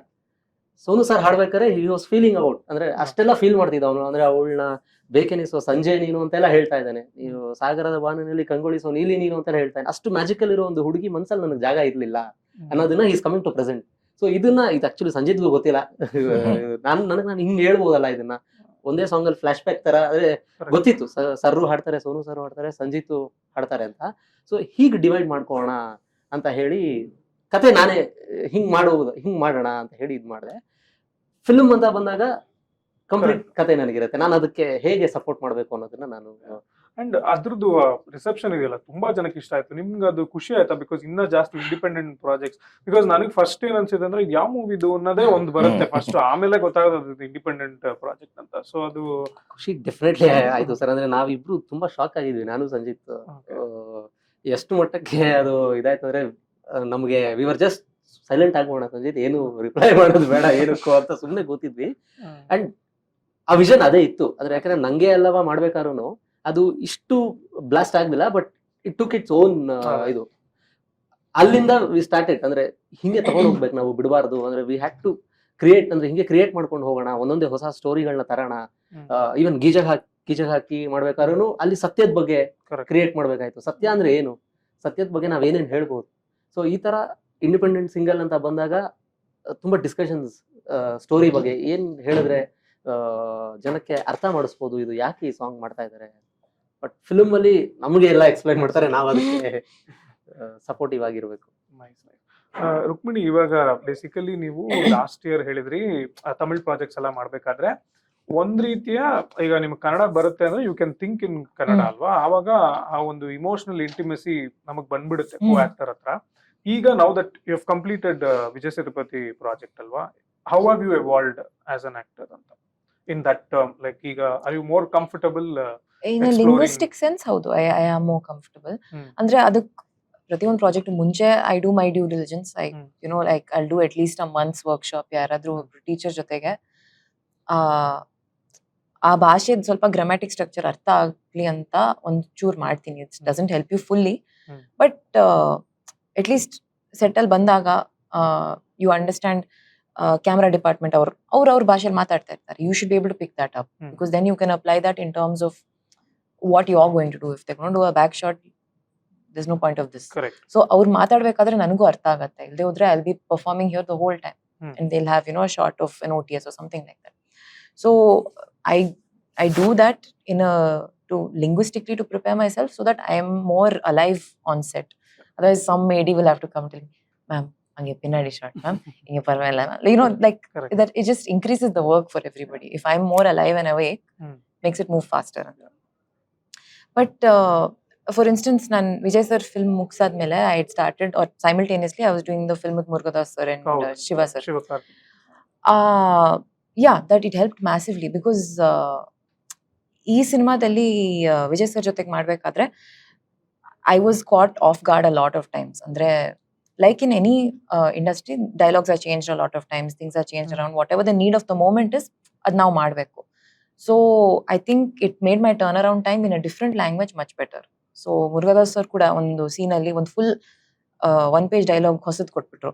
ಸೋನು ಸರ್ ಹಾಡ್ಬೇಕಾದ್ರೆ ಹಿ ವಾಸ್ ಫೀಲಿಂಗ್ ಔಟ್, ಅಂದ್ರೆ ಅಷ್ಟೆಲ್ಲ ಫೀಲ್ ಮಾಡ್ತಿದ್ದ ಅವನು. ಅಂದ್ರೆ ಅವಳನ್ನ ಬೇಕೆನಿಸೋ ಸಂಜೆ ನೀನು ಅಂತೆಲ್ಲ ಹೇಳ್ತಾ ಇದ್ದಾನೆ, ನೀವು ಸಾಗರದ ಬಾನಿನಲ್ಲಿ ಕಂಗೊಳಿಸೋ ನೀಲಿ ನೀನು ಅಂತೆಲ್ಲ ಹೇಳ್ತಾನೆ. ಅಷ್ಟು ಮ್ಯಾಜಿಕಲ್ ಇರೋ ಒಂದು ಹುಡುಗಿ ಮನ್ಸಲ್ಲಿ ನನಗೆ ಜಾಗ ಇರ್ಲಿಲ್ಲ ಅನ್ನೋದನ್ನ is coming to present. So ಇದು ಆಕ್ಚುಲಿ ಸಂಜಿತ್ಗೂ ಗೊತ್ತಿಲ್ಲ. ನಾನು ಹಿಂಗ್ ಹೇಳ್ಬೋದಲ್ಲ ಇದನ್ನ ಒಂದೇ ಸಾಂಗ್ ಅಲ್ಲಿ ಫ್ಲಾಶ್ ಬ್ಯಾಕ್ ತರ. ಅಂದ್ರೆ ಗೊತ್ತಿತ್ತು ಸರ್ರು ಹಾಡ್ತಾರೆ, ಸೋನು ಸರ್ ಹಾಡ್ತಾರೆ, ಸಂಜಿತ್ ಹಾಡ್ತಾರೆ ಅಂತ. ಸೊ ಹೀಗ್ ಡಿವೈಡ್ ಮಾಡ್ಕೋಣ ಅಂತ ಹೇಳಿ ಕತೆ ನಾನೇ ಹಿಂಗ್ ಮಾಡೋಣ ಅಂತ ಹೇಳಿ ಇದ್ ಮಾಡಿದೆ. ಫಿಲ್ಮ್ ಅಂತ ಬಂದಾಗ ಕಂಪ್ಲೀಟ್ ಕತೆ ನನಗಿರುತ್ತೆ, ನಾನು ಅದಕ್ಕೆ ಹೇಗೆ ಸಪೋರ್ಟ್ ಮಾಡ್ಬೇಕು ಅನ್ನೋದನ್ನ ನಾನು. ಅಂಡ್ ಅದ್ರದ್ದು ರಿಸೆಪ್ಷನ್ ಇದೆಯಲ್ಲ ತುಂಬಾ ಜನಕ್ಕೆ ಇಷ್ಟ ಆಯ್ತು. ನಿಮ್ಗೆ ಅದು ಖುಷಿ ಆಯ್ತಾ? ಬಿಕಾಸ್ ಇನ್ನ ಜಾಸ್ತಿ ಇಂಡಿಪೆಂಡೆಂಟ್ ಪ್ರಾಜೆಕ್ಟ್ಸ್. ಬಿಕಾಸ್ ನನಗೆ ಫಸ್ಟ್ ಏನ್ ಅನ್ಸಿದೆ ಅಂದ್ರೆ, ಇದು ಯಾವ ಮೂವಿದು ಅನ್ನೋದೇ ಒಂದು ಬರುತ್ತೆ ಫಸ್ಟ್, ಆಮೇಲೆ ಗೊತ್ತಾಗೋದು ಇಂಡಿಪೆಂಡೆಂಟ್ ಪ್ರಾಜೆಕ್ಟ್ ಅಂತ. ಸೊ ಅದು ಖುಷಿ ಡೆಫಿನೆಟ್ಲಿ ಆಯ್ತು ಸರ್. ಅಂದ್ರೆ ನಾವಿಬ್ರು ತುಂಬಾ ಶಾಕ್ ಆಗಿದ್ವಿ, ನಾನು ಸಂಜಿತ್. ಎಷ್ಟು ಮಟ್ಟಕ್ಕೆ ಅದು ಇದಾಯ್ತು ಅಂದ್ರೆ, ನಮ್ಗೆ ವಿ ವರ್ ಜಸ್ಟ್ ಸೈಲೆಂಟ್ ಆಗೋಣ ಸಂಜಿತ್, ಏನು ರಿಪ್ಲೈ ಮಾಡೋದು ಬೇಡ ಏನಕ್ಕೋ ಅಂತ ಸುಮ್ನೆ ಕೂತಿದ್ವಿ. ಅಂಡ್ ಆ ವಿಷನ್ ಅದೇ ಇತ್ತು. ಅಂದ್ರೆ ಯಾಕಂದ್ರೆ ನಂಗೆ ಅಲ್ಲವಾ ಮಾಡ್ಬೇಕಾದ್ರೂ ಅದು ಇಷ್ಟು ಬ್ಲಾಸ್ಟ್ ಆಗ್ಲಿಲ್ಲ, but it took its own ಇದು. ಅಲ್ಲಿಂದ ವಿ ಸ್ಟಾರ್ಟೆಡ್. ಅಂದ್ರೆ ಹಿಂಗೆ ತಗೊಂಡ್ ಹೋಗ್ಬೇಕು ನಾವು, ಬಿಡಬಾರ್ದು. ಅಂದ್ರೆ ವಿ ಹ್ಯಾಡ್ ಟು ಕ್ರಿಯೇಟ್, ಅಂದ್ರೆ ಹಿಂಗೆ ಕ್ರಿಯೇಟ್ ಮಾಡ್ಕೊಂಡು ಹೋಗೋಣ, ಒಂದೊಂದೇ ಹೊಸ ಸ್ಟೋರಿಗಳನ್ನ ತರೋಣ. ಈವನ್ ಗೀಜಗ್ ಹಾಕಿ ಮಾಡ್ಬೇಕಾದ್ರೂ ಅಲ್ಲಿ ಸತ್ಯದ ಬಗ್ಗೆ ಕ್ರಿಯೇಟ್ ಮಾಡ್ಬೇಕಾಯ್ತು. ಸತ್ಯ ಅಂದ್ರೆ ಏನು, ಸತ್ಯದ ಬಗ್ಗೆ ನಾವೇನೇನ್ ಹೇಳ್ಬೋದು. ಸೊ ಈ ತರ ಇಂಡಿಪೆಂಡೆಂಟ್ ಸಿಂಗಲ್ ಅಂತ ಬಂದಾಗ ತುಂಬಾ ಡಿಸ್ಕಷನ್ಸ್, ಸ್ಟೋರಿ ಬಗ್ಗೆ ಏನ್ ಹೇಳಿದ್ರೆ ಜನಕ್ಕೆ ಅರ್ಥ ಮಾಡಿಸ್ಬೋದು, ಇದು ಯಾಕೆ ಈ ಸಾಂಗ್ ಮಾಡ್ತಾ ಇದ್ದಾರೆ. ಬಟ್ ಫಿಲ್ಮ್ ಅಲ್ಲಿ ನಮಗೆ ಎಲ್ಲ ಎಕ್ಸ್ಪ್ಲೈನ್ ಮಾಡ್ತಾರೆ, ನಾವು ಅದಕ್ಕೆ ಸಪೋರ್ಟಿವ್ ಆಗಿರ್ಬೇಕು. ರುಕ್ಮಿಣಿ, ಇವಾಗ ಬೇಸಿಕಲಿ ನೀವು ಲಾಸ್ಟ್ ಇಯರ್ ಹೇಳಿದ್ರಿ ತಮಿಳ್ ಪ್ರಾಜೆಕ್ಟ್ಸ್ ಎಲ್ಲ ಮಾಡ್ಬೇಕಾದ್ರೆ ಒಂದ್ ರೀತಿಯ, ಈಗ ನಿಮ್ಗೆ ಕನ್ನಡ ಬರುತ್ತೆ ಅಂದ್ರೆ you can think in Kannada ಅಲ್ವಾ, ಆವಾಗ ಆ ಒಂದು ಇಮೋಷನಲ್ ಇಂಟಿಮೆಸಿ ನಮಗ್ ಬಂದ್ಬಿಡುತ್ತೆ ಕೋ ಆಕ್ಟರ್ ಹತ್ರ. ಈಗ now that you have completed Vijay Sethupathi project ಅಲ್ವಾ, how have you evolved as an actor ಅಂತ ಇನ್ ದಟ್ ಟರ್ಮ್? ಲೈಕ್ ಈಗ are you more comfortable in linguistic sense? ಹೌದು, ಐ ಆಮ್ ಮೋರ್ ಕಂಫರ್ಟಬಲ್. ಅಂದ್ರೆ ಅದಕ್ಕೆ ಪ್ರತಿಯೊಂದು ಪ್ರಾಜೆಕ್ಟ್ ಮುಂಚೆ I do my due diligence. Like I do at least a months workshop ಯಾರಾದ್ರೂ teacher ಜೊತೆಗೆ. ಆ ಭಾಷೆದ್ ಸ್ವಲ್ಪ ಗ್ರಾಮ್ಯಾಟಿಕ್ ಸ್ಟ್ರಕ್ಚರ್ ಅರ್ಥ ಆಗ್ಲಿ ಅಂತ ಒಂಚೂರ್ ಮಾಡ್ತೀನಿ. It's doesn't help you fully, but at least settle ಬಂದಾಗ ಯು ಅಂಡರ್ಸ್ಟ್ಯಾಂಡ್. ಕ್ಯಾಮ್ರಾ ಡಿಪಾರ್ಟ್ಮೆಂಟ್ ಅವ್ರ ಭಾಷೆಯಲ್ಲಿ ಮಾತಾಡ್ತಾ ಇರ್ತಾರೆ. You should be able to pick that up, because then you can apply that in terms of what you are going to do. If they going to do a back shot, there's no point of this. So ಅವ್ರು ಮಾತಾಡ್ಬೇಕಾದ್ರೆ ನನಗೂ ಅರ್ಥ ಆಗತ್ತೆ. ಇಲ್ಲದೆ ಹೋದ್ರೆ I'll be performing here the whole time, and they'll have a shot of an OTS or something like that. So I do that to linguistically to prepare myself so that I am more alive on set. Otherwise some AD will have to come tell me, ma'am, ಹಂಗೆ ಪಿನ್ನಾಡಿ short ma'am, ಹಿಂಗೆ ಪರವಾಗಿಲ್ಲ ma'am, like Correct. that it just increases the work for everybody. If I'm more alive and awake, makes it move faster. But for instance, ನಾನು Vijay sir film ಮುಗ್ಸಾದ್ಮೇಲೆ I had started, or simultaneously I was doing the film with Murugadas sir and Shiva sir. Yeah, that it helped massively because ಈ ಸಿನಿಮಾದಲ್ಲಿ Vijay sir ಜೊತೆಗೆ ಮಾಡ್ಬೇಕಾದ್ರೆ I was caught off guard a lot of times. ಅಂದ್ರೆ like in any industry, dialogues are changed a lot of times, things are changed around, whatever the need of the moment is, ad now ಮಾಡಬೇಕು. So I think it made my turnaround time in a different language much better. So Murugadas sir ಕೂಡ ಒಂದು scene ಅಲ್ಲಿ ಒಂದು full one page dialogue ಹೊಸದ್ ಕೊಟ್ಬಿಟ್ರು.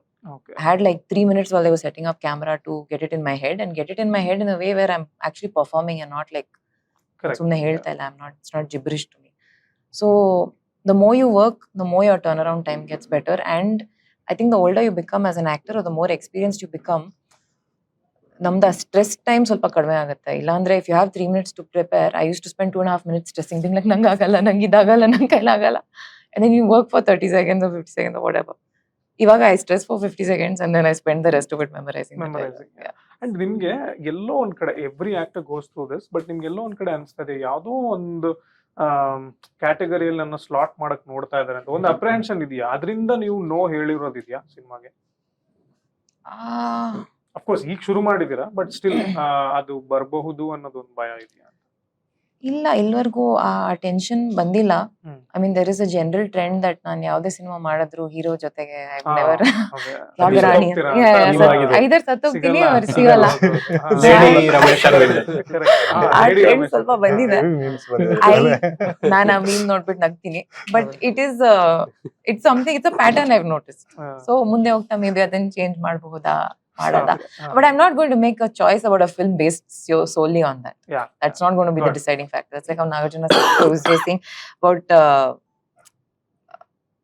I had like 3 minutes while they were setting up camera to get it in my head, and get it in my head in a way where I'm actually performing and not like ಸುಮ್ನೆ ಹೇಳ್ತಾ ಇಲ್ಲ. It's not gibberish to me. So the more you work, the more your turnaround time gets better. And I think the older you become as an actor, or the more experienced you become, ನಮ್ದು stress time ಸ್ವಲ್ಪ ಕಡಿಮೆ ಆಗುತ್ತೆ. ಇಲ್ಲಾಂದ್ರೆ if you have 3 minutes to prepare, I used to spend 2.5 minutes stressing, being like ನಂಗೆ ಆಗಲ್ಲ, ನಂಗೆ ಇದಾಗಲ್ಲ, ನಂಗೆ ಕೈಲಾಗಲ್ಲ, and then you work for 30 seconds or 50 seconds or whatever. ಇವಾಗ I stress for 50 seconds and then I spend the rest of it memorizing. Yeah. And ನಿಮ್ಗೆ ಎಲ್ಲೋ ಒಂದ್ ಕಡೆ every actor goes through this, but ನಿಮ್ಗೆ ಎಲ್ಲೋ ಒಂದ್ ಕಡೆ ಅನ್ಸ್ತದೆ ಯಾವ್ದೋ ಒಂದು ಕ್ಯಾಟಗರಿಯಲ್ಲಿ ನನ್ನ ಸ್ಲಾಟ್ ಮಾಡಕ್ ನೋಡ್ತಾ ಇದಾರೆ ಅಂತ ಒಂದು ಅಪ್ರಿಹೆನ್ಷನ್ ಇದೆಯಾ? ಅದರಿಂದ ನೀವು ನೋ ಹೇಳಿರೋದಿದ್ಯಾ ಸಿನಿಮಾಗೆ? ಅಫ್ಕೋರ್ಸ್ ಈಗ ಶುರು ಮಾಡಿದೀರಾ, ಬಟ್ ಸ್ಟಿಲ್ ಅದು ಬರಬಹುದು ಅನ್ನೋದೊಂದು ಭಯ ಇದೆಯಾ? ಇಲ್ಲ, ಇಲ್ಲಿವರೆಗೂ ಆ ಟೆನ್ಷನ್ ಬಂದಿಲ್ಲ. I mean there is a general trend that ನಾನು ಯಾವ್ದೇ ಸಿನಿಮಾ ಮಾಡಿದ್ರು ಹೀರೋ ಜೊತೆಗೆ ಐದರ್ ಸತ್ತೋಗ್ತೀನಿ ಅವ್ರು ಸಿಗಲ್ಲ. ಆ ಟ್ರೆಂಡ್ ಸ್ವಲ್ಪ ಬಂದಿದೆ. ನಾನು ಆ ಮೀಮ್ ನೋಡ್ಬಿಟ್ಟು ನಗ್ತೀನಿ. But it's something, it's a pattern I've notice. So ಮುಂದೆ ಹೋಗ್ತಾ ಮೇ ಬಿ ಅದನ್ನ ಚೇಂಜ್ ಮಾಡಬಹುದಾ, ಮಾಡಲ್ಲ. But I'm not going to make a choice about a film based solely on that. Yeah, that's not going to be the deciding factor. That's like how Nagarjuna was saying about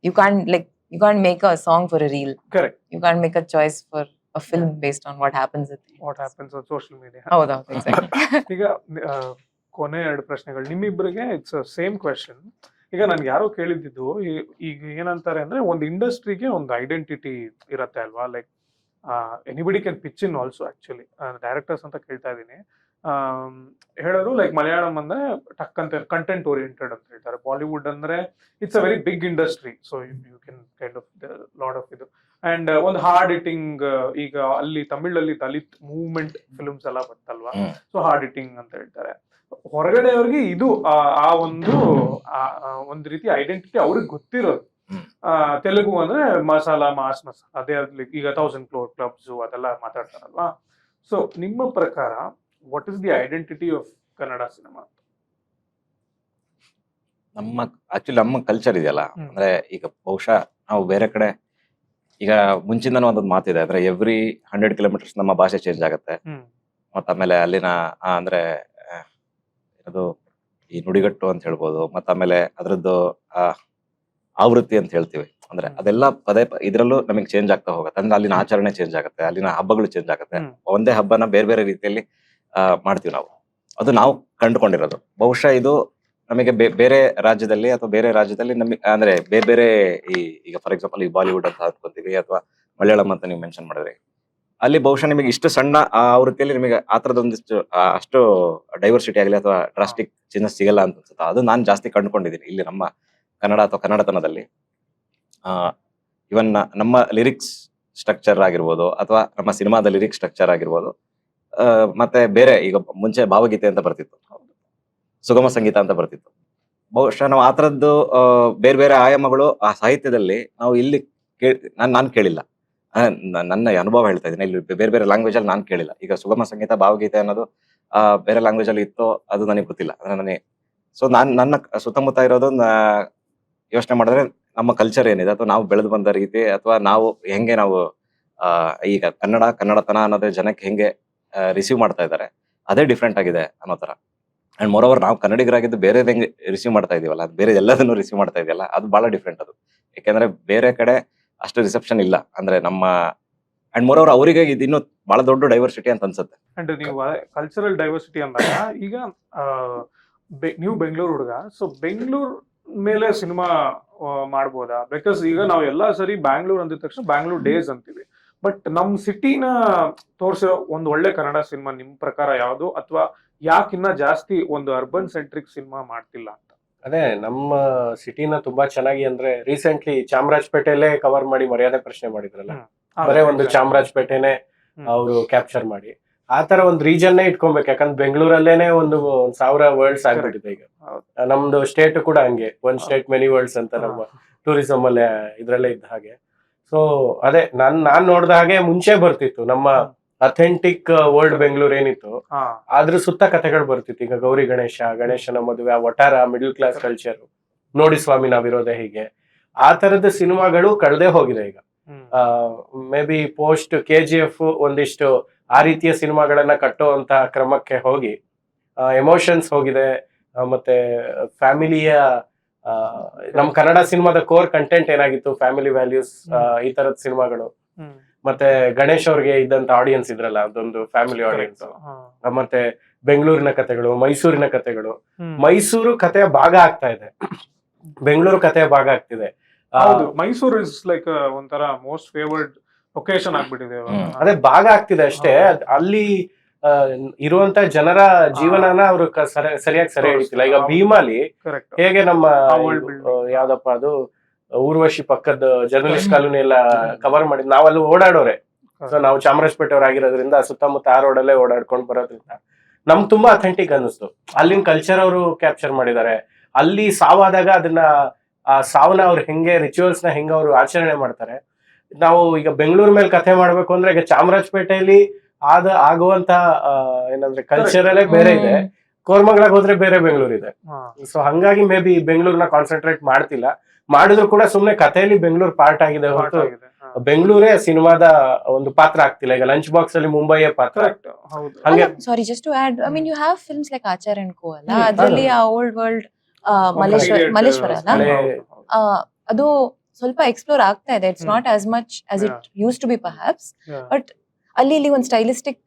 you can't make a song for a reel. Correct. You can't make a choice for a film based on what happens on social media. ಹೌದಾ, exactly. ಈಗ ಕೊನೆ 2 ಪ್ರಶ್ನೆಗಳು ನಿಮ್ಮಿಬ್ಬರಿಗೆ. It's same question. ಈಗ ನನ್ಗೆ ಯಾರೋ ಕೇಳಿದ್ದು, ಈಗ ಏನಂತಾರೆ ಅಂದ್ರೆ ಒಂದು ಇಂಡಸ್ಟ್ರಿಗೆ ಒಂದು ಐಡೆಂಟಿಟಿ ಇರತ್ತೆ ಅಲ್ವಾ? Like anybody can pitch in also. Actually directors ಅಂತ ಕೇಳ್ತಾ ಇದ್ದೀನಿ. ಹೇಳೋರು ಲೈಕ್ ಮಲಯಾಳಂ ಅಂದ್ರೆ ಟಕ್ ಅಂತ ಕಂಟೆಂಟ್ ಓರಿಯೆಂಟೆಡ್ ಅಂತ ಹೇಳ್ತಾರೆ. ಬಾಲಿವುಡ್ ಅಂದ್ರೆ it's a very big industry, so you can kind of lot of ಇದು. ಅಂಡ್ ಒಂದು ಹಾರ್ಡ್ ಹಿಟ್ಟಿಂಗ್, ಈಗ ಅಲ್ಲಿ ತಮಿಳಲ್ಲಿ ದಲಿತ್ ಮೂವ್ಮೆಂಟ್ ಫಿಲ್ಮ್ಸ್ ಎಲ್ಲ ಬಂತಲ್ವಾ, ಸೊ ಹಾರ್ಡ್ ಹಿಟ್ಟಿಂಗ್ ಅಂತ ಹೇಳ್ತಾರೆ. ಹೊರಗಡೆಯವ್ರಿಗೆ ಇದು ಆ ಒಂದು ರೀತಿ ಐಡೆಂಟಿಟಿ ಅವ್ರಿಗೆ ಗೊತ್ತಿರೋದು. ತೆಲುಗು ಅಂದ್ರೆ ಮಸಾಲಾ ಮಾಸ್ ಅದೇ ಈಗ 1000 crore ಕ್ಲಬ್ಸ್ ಅದೆಲ್ಲ ಮಾತಾಡ್ತಾರಲ್ವಾ. ಸೊ ನಿಮ್ಮ ಪ್ರಕಾರ what is the identity of Kannada cinema? ನಮ್ಮ ಕಲ್ಚರ್ ಇದೆಯಲ್ಲ, ಅಂದ್ರೆ ಈಗ ಬಹುಶಃ ನಾವು ಬೇರೆ ಕಡೆ, ಈಗ ಮುಂಚಿಂದನೂ ಒಂದೊಂದು ಮಾತಿದೆ, ಅಂದ್ರೆ ಎವ್ರಿ 100 kilometers ನಮ್ಮ ಭಾಷೆ ಚೇಂಜ್ ಆಗುತ್ತೆ. ಮತ್ತ ಆಮೇಲೆ ಅಲ್ಲಿನ ಅಂದ್ರೆ ಅದು ಈ ನುಡಿಗಟ್ಟು ಅಂತ ಹೇಳ್ಬೋದು, ಮತ್ತ ಆಮೇಲೆ ಅದ್ರದ್ದು ಆವೃತ್ತಿ ಅಂತ ಹೇಳ್ತೀವಿ. ಅಂದ್ರೆ ಅದೆಲ್ಲ ಇದ್ರಲ್ಲೂ ನಮಗೆ ಚೇಂಜ್ ಆಗ್ತಾ ಹೋಗುತ್ತೆ. ಅಂದ್ರೆ ಅಲ್ಲಿನ ಆಚರಣೆ ಚೇಂಜ್ ಆಗುತ್ತೆ, ಅಲ್ಲಿನ ಹಬ್ಬಗಳು ಚೇಂಜ್ ಆಗುತ್ತೆ. ಒಂದೇ ಹಬ್ಬನ ಬೇರೆ ಬೇರೆ ರೀತಿಯಲ್ಲಿ ಮಾಡ್ತೀವಿ ನಾವು. ಅದು ನಾವು ಕಂಡುಕೊಂಡಿರೋದು. ಬಹುಶಃ ಇದು ನಮಗೆ ಬೇರೆ ರಾಜ್ಯದಲ್ಲಿ ಅಥವಾ ಬೇರೆ ರಾಜ್ಯದಲ್ಲಿ ನಮಗೆ ಅಂದ್ರೆ ಬೇರೆ ಬೇರೆ ಈಗ ಫಾರ್ ಎಕ್ಸಾಂಪಲ್ ಈ ಬಾಲಿವುಡ್ ಅಂತ ಅನ್ಕೊಂತೀವಿ, ಅಥವಾ ಮಲಯಾಳಂ ಅಂತ ನೀವು ಮೆನ್ಷನ್ ಮಾಡಿದ್ರಿ. ಅಲ್ಲಿ ಬಹುಶಃ ನಿಮಗೆ ಇಷ್ಟು ಸಣ್ಣ ಆವೃತ್ತಿಯಲ್ಲಿ ನಿಮಗೆ ಆ ತರದೊಂದಿಷ್ಟು ಅಷ್ಟು ಡೈವರ್ಸಿಟಿ ಆಗಲಿ ಅಥವಾ ಡ್ರಾಸ್ಟಿಕ್ ಚೇಂಜಸ್ ಸಿಗಲ್ಲ ಅಂತ ಅನ್ಸುತ್ತೆ. ಅದು ನಾನು ಜಾಸ್ತಿ ಕಂಡುಕೊಂಡಿದ್ದೀನಿ ಇಲ್ಲಿ ನಮ್ಮ ಕನ್ನಡ ಅಥವಾ ಕನ್ನಡತನದಲ್ಲಿ. ಇವನ್ ನಮ್ಮ ಲಿರಿಕ್ಸ್ ಸ್ಟ್ರಕ್ಚರ್ ಆಗಿರ್ಬೋದು, ಅಥವಾ ನಮ್ಮ ಸಿನಿಮಾದ ಲಿರಿಕ್ಸ್ ಸ್ಟ್ರಕ್ಚರ್ ಆಗಿರ್ಬೋದು, ಮತ್ತೆ ಬೇರೆ ಈಗ ಮುಂಚೆ ಭಾವಗೀತೆ ಅಂತ ಬರ್ತಿತ್ತು, ಸುಗಮ ಸಂಗೀತ ಅಂತ ಬರ್ತಿತ್ತು. ಬಹುಶಃ ನಾವು ಆ ಥರದ್ದು ಬೇರೆ ಬೇರೆ ಆಯಾಮಗಳು ಆ ಸಾಹಿತ್ಯದಲ್ಲಿ ನಾವು ಇಲ್ಲಿ ನಾನು ಕೇಳಿಲ್ಲ. ನನ್ನ ಅನುಭವ ಹೇಳ್ತಾ ಇದ್ದೀನಿ. ಇಲ್ಲಿ ಬೇರೆ ಬೇರೆ ಲ್ಯಾಂಗ್ವೇಜ್ ಅಲ್ಲಿ ನಾನು ಕೇಳಿಲ್ಲ. ಈಗ ಸುಗಮ ಸಂಗೀತ ಭಾವಗೀತೆ ಅನ್ನೋದು ಬೇರೆ ಲ್ಯಾಂಗ್ವೇಜ್ ಅಲ್ಲಿ ಇತ್ತೋ ಅದು ನನಗೆ ಗೊತ್ತಿಲ್ಲ. ಅಂದ್ರೆ ಸೊ ನನ್ನ ಸುತ್ತಮುತ್ತ ಇರೋದು ಯೋಚನೆ ಮಾಡಿದ್ರೆ ನಮ್ಮ ಕಲ್ಚರ್ ಏನಿದೆ, ಅಥವಾ ನಾವು ಬೆಳೆದು ಬಂದ ರೀತಿ, ಅಥವಾ ನಾವು ಹೆಂಗೆ ನಾವು ಈಗ ಕನ್ನಡತನ ಅನ್ನೋದೇ ಜನಕ್ಕೆ ಹೆಂಗೆ ರಿಸೀವ್ ಮಾಡ್ತಾ ಇದ್ದಾರೆ, ಅದೇ ಡಿಫ್ರೆಂಟ್ ಆಗಿದೆ ಅನ್ನೋ ತರ. ಅಂಡ್ ಮೋರ್ ಓವರ್ ನಾವು ಕನ್ನಡಿಗರಾಗಿದ್ದು ಬೇರೆ ಹೆಂಗೆ ರಿಸೀವ್ ಮಾಡ್ತಾ ಇದೀವಲ್ಲ, ಅದು ಬೇರೆ ಎಲ್ಲದನ್ನು ರಿಸೀವ್ ಮಾಡ್ತಾ ಇದೆಯಲ್ಲ, ಅದು ಬಹಳ ಡಿಫ್ರೆಂಟ್ ಅದು. ಯಾಕೆಂದ್ರೆ ಬೇರೆ ಕಡೆ ಅಷ್ಟು ರಿಸೆಪ್ಷನ್ ಇಲ್ಲ. ಅಂದ್ರೆ ನಮ್ಮ ಅಂಡ್ ಮೋರ್ ಓವರ್ ಅವರಿಗೆ ಇದು ಇನ್ನೂ ಬಹಳ ದೊಡ್ಡ ಡೈವರ್ಸಿಟಿ ಅಂತ ಅನ್ಸುತ್ತೆ. ಅಂಡ್ ನೀವು ಕಲ್ಚರಲ್ ಡೈವರ್ಸಿಟಿ ಅಂದಾಗ, ಈಗ ನೀವು ಬೆಂಗಳೂರು ಹುಡುಗ, ಸೊ ಬೆಂಗಳೂರು ಮೇಲೆ ಸಿನಿಮಾ ಮಾಡ್ಬೋದಾ? ಬಿಕಾಸ್ ಈಗ ನಾವು ಎಲ್ಲಾ ಸರಿ ಬ್ಯಾಂಗ್ಳೂರ್ ಅಂದಿದ ತಕ್ಷಣ ಬ್ಯಾಂಗ್ಳೂರ್ ಡೇಸ್ ಅಂತೀವಿ, ಬಟ್ ನಮ್ ಸಿಟಿನ ತೋರ್ಸೋ ಒಂದು ಒಳ್ಳೆ ಕನ್ನಡ ಸಿನಿಮಾ ನಿಮ್ ಪ್ರಕಾರ ಯಾವ್ದು, ಅಥವಾ ಯಾಕಿನ್ನ ಜಾಸ್ತಿ ಒಂದು ಅರ್ಬನ್ ಸೆಂಟ್ರಿಕ್ ಸಿನಿಮಾ ಮಾಡ್ತಿಲ್ಲ ಅಂತ? ಅದೇ ನಮ್ಮ ಸಿಟಿನ ತುಂಬಾ ಚೆನ್ನಾಗಿ ಅಂದ್ರೆ ರೀಸೆಂಟ್ಲಿ ಚಾಮರಾಜಪೇಟೆಯಲ್ಲೇ ಕವರ್ ಮಾಡಿ ಮರ್ಯಾದೆ ಪ್ರಶ್ನೆ ಮಾಡಿದ್ರಲ್ಲ, ಬರೇ ಒಂದು ಚಾಮರಾಜಪೇಟೆನೆ ಅವರು ಕ್ಯಾಪ್ಚರ್ ಮಾಡಿ ಆ ತರ ಒಂದು ರೀಜನ್ ಇಟ್ಕೊಬೇಕು. ಯಾಕಂದ್ರೆ ಬೆಂಗಳೂರಲ್ಲೇನೆ ಒಂದು 1000 ವರ್ಲ್ಡ್ಸ್ ಆಗ್ಬಿಟ್ಟಿದೆ ಈಗ. ನಮ್ದು ಸ್ಟೇಟ್ ಕೂಡ ಹಂಗೆ, ಒಂದ್ ಸ್ಟೇಟ್ ಮೆನಿ ವರ್ಲ್ಡ್ಸ್ ಅಂತ ನಮ್ಮ ಟೂರಿಸಂ ಅಲ್ಲೇ ಇದ್ರಲ್ಲೇ ಇದ್ದ ಹಾಗೆ. ಸೊ ಅದೇ ನಾನ್ ನೋಡ್ದ ಹಾಗೆ ಮುಂಚೆ ಬರ್ತಿತ್ತು ನಮ್ಮ ಅಥೆಂಟಿಕ್ ವರ್ಲ್ಡ್ ಬೆಂಗಳೂರು ಏನಿತ್ತು ಅದ್ರ ಸುತ್ತ ಕಥೆಗಳು ಬರ್ತಿತ್ತು. ಈಗ ಗೌರಿ ಗಣೇಶನ ಮದುವೆ, ಒಟಾರ ಮಿಡಲ್ ಕ್ಲಾಸ್ ಕಲ್ಚರ್, ನೋಡಿ ಸ್ವಾಮಿ ನಾವಿರೋದೆ, ಹೀಗೆ ಆ ತರದ ಸಿನಿಮಾಗಳು ಕಳೆದೇ ಹೋಗಿದೆ ಈಗ. ಮೇ ಬಿ ಪೋಸ್ಟ್ KGF ಒಂದಿಷ್ಟು ಆ ರೀತಿಯ ಸಿನಿಮಾಗಳನ್ನ ಕಟ್ಟುವಂತ ಕ್ರಮಕ್ಕೆ ಹೋಗಿ ಎಮೋಷನ್ಸ್ ಹೋಗಿದೆ. ಮತ್ತೆ ಫ್ಯಾಮಿಲಿಯ ನಮ್ ಕನ್ನಡ ಸಿನಿಮಾದ ಕೋರ್ ಕಂಟೆಂಟ್ ಏನಾಗಿತ್ತು, ಫ್ಯಾಮಿಲಿ ವ್ಯಾಲ್ಯೂಸ್, ಈ ತರದ ಸಿನಿಮಾಗಳು. ಮತ್ತೆ ಗಣೇಶ್ ಅವ್ರಿಗೆ ಇದ್ದಂತ ಆಡಿಯನ್ಸ್ ಇದ್ರಲ್ಲ, ಅದೊಂದು ಫ್ಯಾಮಿಲಿ ಆಡಿಯನ್ಸ್. ಮತ್ತೆ ಬೆಂಗಳೂರಿನ ಕಥೆಗಳು, ಮೈಸೂರಿನ ಕಥೆಗಳು. ಮೈಸೂರು ಕಥೆಯ ಭಾಗ ಆಗ್ತಾ ಇದೆ, ಬೆಂಗಳೂರು ಕಥೆಯ ಭಾಗ ಆಗ್ತಿದೆ. ಮೈಸೂರು ಇಸ್ ಲೈಕ್ ಒಂಥರ ಮೋಸ್ಟ್ ಫೇವರ್ಡ್ ಲೊಕೇಶನ್ ಆಗ್ಬಿಟ್ಟಿದೆ. ಅದೇ ಭಾಗ ಆಗ್ತಿದೆ ಅಷ್ಟೇ. ಅಲ್ಲಿ ಇರುವಂತ ಜನರ ಜೀವನನ ಅವರು ಸರಿಯಾಗಿ ಸೆರೆ ಹಿಡಿತಿಲ್ಲ. ಈಗ ಭೀಮಾಲಿ ಹೇಗೆ ನಮ್ಮ ಯಾವ್ದಪ್ಪ ಅದು ಊರ್ವಶಿ ಪಕ್ಕದ ಜರ್ನಲಿಸ್ಟ್ ಕಾಲೋನಿ ಎಲ್ಲ ಕವರ್ ಮಾಡಿದ್, ನಾವಲ್ಲಿ ಓಡಾಡೋರೆ. ಸೊ ನಾವು ಚಾಮರಾಜಪೇಟೆ ಅವ್ರು ಆಗಿರೋದ್ರಿಂದ ಸುತ್ತಮುತ್ತ ಆ ರೋಡಲ್ಲೇ ಓಡಾಡ್ಕೊಂಡು ಬರೋದ್ರಿಂದ ನಮ್ಗೆ ತುಂಬಾ ಅಥೆಂಟಿಕ್ ಅನ್ನಿಸ್ತು. ಅಲ್ಲಿನ ಕಲ್ಚರ್ ಅವರು ಕ್ಯಾಪ್ಚರ್ ಮಾಡಿದ್ದಾರೆ. ಅಲ್ಲಿ ಸಾವಾದಾಗ ಅದನ್ನ ಆ ಸಾವನ್ನ ಅವ್ರು ಹೆಂಗೆ ರಿಚುವಲ್ಸ್ ನ ಹೆಂಗೆ ಅವರು ಆಚರಣೆ ಮಾಡ್ತಾರೆ. ನಾವು ಈಗ ಬೆಂಗಳೂರು ಮೇಲೆ ಕಥೆ ಮಾಡ್ಬೇಕು ಅಂದ್ರೆ ಈಗ ಚಾಮರಾಜಪೇಟೆಯಲ್ಲಿ ಆಗುವಂತ ಏನಂದ್ರೆ ಕಲ್ಚರಲ್ಲೇ ಬೇರೆ ಇದೆ, ಕೋರ್ಮಂಗ್ಳಾಗ್ ಹೋದ್ರೆ ಬೇರೆ ಬೆಂಗಳೂರು ಇದೆ. ಸೊ ಹಂಗಾಗಿ ಮೇ ಬಿ ಬೆಂಗಳೂರನ್ನ ಕಾನ್ಸಂಟ್ರೇಟ್ ಮಾಡ್ತಿಲ್ಲ. ಮಾಡಿದ್ರು ಕೂಡ ಸುಮ್ನೆ ಕಥೆಯಲ್ಲಿ ಬೆಂಗಳೂರು ಪಾರ್ಟ್ ಆಗಿದೆ ಹೊರತು ಬೆಂಗಳೂರೇ ಸಿನಿಮಾದ ಒಂದು ಪಾತ್ರ ಆಗ್ತಿಲ್ಲ. ಈಗ ಲಂಚ್ ಬಾಕ್ಸ್ ಅಲ್ಲಿ ಮುಂಬೈಯ ಪಾತ್ರ. ಹಂಗೆ sorry just to add, I mean you have films like Achar and Co ಅಲ್ಲ, ಅದರಲ್ಲಿ ಆ ಓಲ್ಡ್ ವರ್ಲ್ಡ್ ಮಲ್ಲೇಶ್ವರ ಅಲ್ಲ, ಅದು ಸ್ವಲ್ಪ ಎಕ್ಸ್ಪ್ಲೋರ್ ಆಗ್ತಾ ಇದೆ. It's not as much as it use to be perhaps, but ಅಲ್ಲಿ ಒಂದು ಸ್ಟೈಲಿಸ್ಟಿಕ್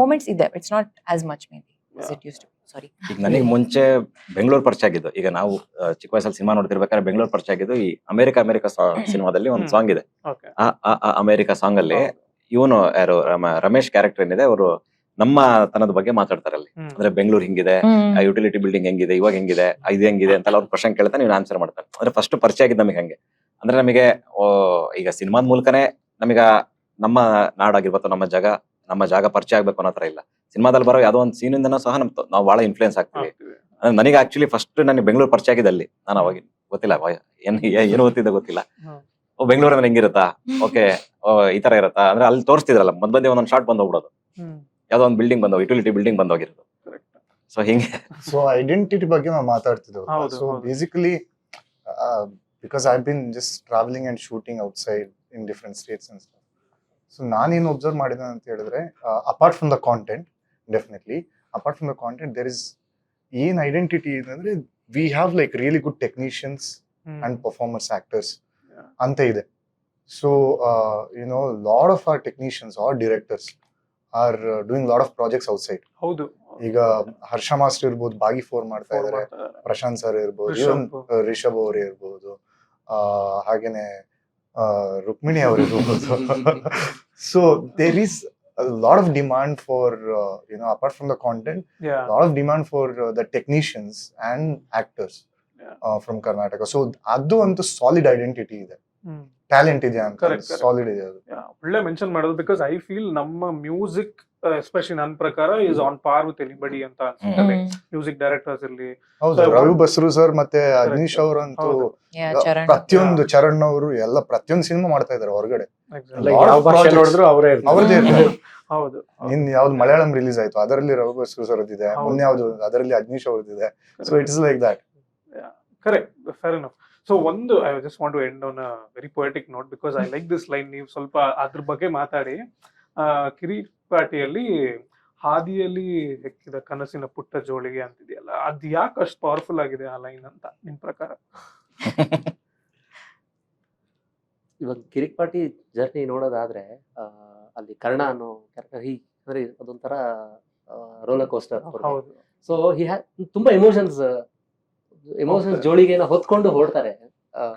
ಮೂಮೆಂಟ್ಸ್ ಇದೆ. It's not as much may be as it use to be. Sorry, ಈಗ ನನಗೆ ಮುಂಚೆ ಬೆಂಗಳೂರು ಪರಿಚಯ ಆಗಿದ್ದು, ಈಗ ನಾವು ಚಿಕ್ಕ ವಯಸ್ಸಲ್ಲಿ ಸಿನಿಮಾ ನೋಡ್ತಿರ್ಬೇಕಾದ್ರೆ ಬೆಂಗಳೂರು ಪರಿಚಯ ಆಗಿದ್ದು ಈ ಅಮೆರಿಕ ಸಿನಿಮಾದಲ್ಲಿ ಒಂದು ಸಾಂಗ್ ಇದೆ. ಆ ಅಮೆರಿಕ ಸಾಂಗ್ ಅಲ್ಲಿ ಇವನು ಯಾರು ರಮೇಶ್ ಕ್ಯಾರೆಕ್ಟರ್ ಏನಿದೆ, ಅವರು ನಮ್ಮ ತನದ ಬಗ್ಗೆ ಮಾತಾಡ್ತಾರೆ ಅಲ್ಲಿ. ಅಂದ್ರೆ ಬೆಂಗಳೂರು ಹಿಂಗಿದೆ, ಯುಟಿಲಿಟಿ ಬಿಲ್ಡಿಂಗ್ ಹೆಂಗಿದೆ, ಇವಾಗ ಹೆಂಗಿದೆ, ಇದು ಹೆಂಗಿದೆ ಅಂತೆಲ್ಲ ಅವ್ರು ಕ್ವಶನ್ ಕೇಳ್ತಾನೆ, ನೀವು ಆನ್ಸರ್ ಮಾಡ್ತಾರೆ. ಅಂದ್ರೆ ಫಸ್ಟ್ ಪರಿಚಯ ಆಗಿದ್ದು ನಮಗೆ ಹಂಗೆ. ಅಂದ್ರೆ ನಮಗೆ ಈಗ ಸಿನಿಮಾದ ಮೂಲಕನೇ ನಮಗ ನಮ್ಮ ನಾಡಾಗಿರ್ಬೋದು, ನಮ್ಮ ಜಾಗ ಪರಿಚಯ ಆಗ್ಬೇಕು ಅನ್ನೋ ತರ ಇಲ್ಲ. ಸಿನಿಮಾದಲ್ಲಿ ಬರೋ ಯಾವ್ದೋ ಒಂದು ಸೀನಿಂದನೂ ಸಹ ನಾವು ಬಹಳ ಇನ್ಫ್ಲೂಯೆನ್ಸ್ ಆಗ್ತೀವಿ. ನನಗೆ ಆಕ್ಚುಲಿ ಫಸ್ಟ್ ನನಗೆ ಬೆಂಗಳೂರು ಪರಿಚಯ ಆಗಿದ್ದಲ್ಲಿ, ನಾನು ಅವಾಗ ಗೊತ್ತಿಲ್ಲ ಏನು ಓದ್ತಿದ್ದೆ ಗೊತ್ತಿಲ್ಲ. ಬೆಂಗಳೂರು ಅಂದ್ರೆ ಹೆಂಗಿರುತ್ತಾ, ಓಕೆ ಈ ತರ ಇರತ್ತಾ ಅಂದ್ರೆ ಅಲ್ಲಿ ತೋರಿಸ್ತಿದ್ರಲ್ಲ, ಮಧ್ಯ ಒಂದೊಂದು ಶಾರ್ಟ್ ಬಂದ್ ಹೋಗ್ಬಿಡೋದು, ಯಾವ್ದೋ ಒಂದು ಬಿಲ್ಡಿಂಗ್ ಬಂದೋ, ಯುಟಿಲಿಟಿ ಬಿಲ್ಡಿಂಗ್ ಬಂದೋಗಿರೋದು. ಸೊ ಹಿಂಗೆ ಸೊ ಐಡೆಂಟಿಟಿ ಬಗ್ಗೆ ನಾವು ಮಾತಾಡ್ತಿದ್ದೇವೆ. So basically because I been just travelling and shooting outside in different states and stuff. So ನಾನೇನು ಒಬ್ಸರ್ವ್ ಮಾಡಿದೆ ಅಂತ ಹೇಳಿದ್ರೆ, apart from the content, definitely apart from the content there is ಏನ್ identity ಇದೆ ಅಂದ್ರೆ, we have like really good technicians and performers, actors ಅಂತ ಇದೆ. So you know lot of our technicians R directors are doing lot of projects outside. ಹೌದು, ಈಗ ಹರ್ಷ master ಇರ್ಬೋದು, ಬಾಗಿ 4 ಮಾಡ್ತಾ ಇದಾರೆ, ಪ್ರಶಾಂತ್ ಸರ್ ಇರ್ಬೋದು, ರಿಷಬ್ ಅವರು ಇರ್ಬೋದು, ಹಾಗೇನೆ ರುಕ್ಮಿಣಿ ಅವರು ಇರ್ಬೋದು. So there is a lot of demand for apart from the content, lot of demand for the technicians and actors from Karnataka. So adu antu solid identity ide, talent ide anta, solid ide adu. ಒಳ್ಳೆ mention ಮಾಡೋದು, because I feel ನಮ್ಮ music especially ನನ್ನ ಪ್ರಕಾರ is on ಪಾರ್ with anybody ಅಂತ ಅನ್ಸುತ್ತೆ. Music directors ಇರ್ಲಿ, ಹೌದು, ರವಿ ಬಸ್ರು ಸರ್ ಮತ್ತೆ ಅಗ್ನೀಶ್ ಅವರಂತೂ ಪ್ರತಿಯೊಂದು, ಚರಣ್ ಅವರು ಎಲ್ಲ ಪ್ರತಿಯೊಂದು ಸಿನಿಮಾ ಮಾಡ್ತಾ ಇದಾರೆ ಹೊರಗಡೆ. ಅವ್ರದೇ ಹೌದು. ಇನ್ ಯಾವ್ದು ಮಲಯಾಳಂ ರಿಲೀಸ್ ಆಯ್ತು ಅದರಲ್ಲಿ ರವಿ ಬಸ್ರು ಸರ್ ಇದೆ, ಮೊನ್ನೆ ಯಾವ್ದು ಅದರಲ್ಲಿ ಅಗ್ನೀಶ್ ಅವ್ರದ್ದಿದೆ. So it's like that. Correct, fair enough. So ಒಂದು I just want to end on a very poetic note, because I like this line. ನೀವು ಸ್ವಲ್ಪ ಅದ್ರ ಬಗ್ಗೆ ಮಾತಾಡಿ. ಕಿರೀಪಾಟಿಯಲ್ಲಿ ಹಾದಿಯಲ್ಲಿ ಹೆಕ್ಕಿದ ಕನಸಿನ ಪುಟ್ಟ ಜೋಳಿಗೆ ಅಂತಿದೆಯಲ್ಲ, ಅದ್ ಯಾಕೆ ಅಷ್ಟು ಪವರ್ಫುಲ್ ಆಗಿದೆ ಆ ಲೈನ್ ಅಂತ ನಿಮ್ ಪ್ರಕಾರ? ಇವಾಗ ಕಿರಿಕ್ಪಾಟಿ ಜರ್ನಿ ನೋಡೋದಾದ್ರೆ, ಅಲ್ಲಿ ಕರ್ಣ ಅನ್ನೋ ಕ್ಯಾರೆಕ್ಟರ್ ಅಂದ್ರೆ ಅದೊಂಥರ ರೋಲರ್ ಕೋಸ್ಟರ್. ಸೊ ತುಂಬಾ ಎಮೋಷನ್ಸ್ ಎಮೋಷನ್ಸ್ ಜೋಳಿಗೆನ ಹೊತ್ಕೊಂಡು ಹೊಡ್ತಾರೆ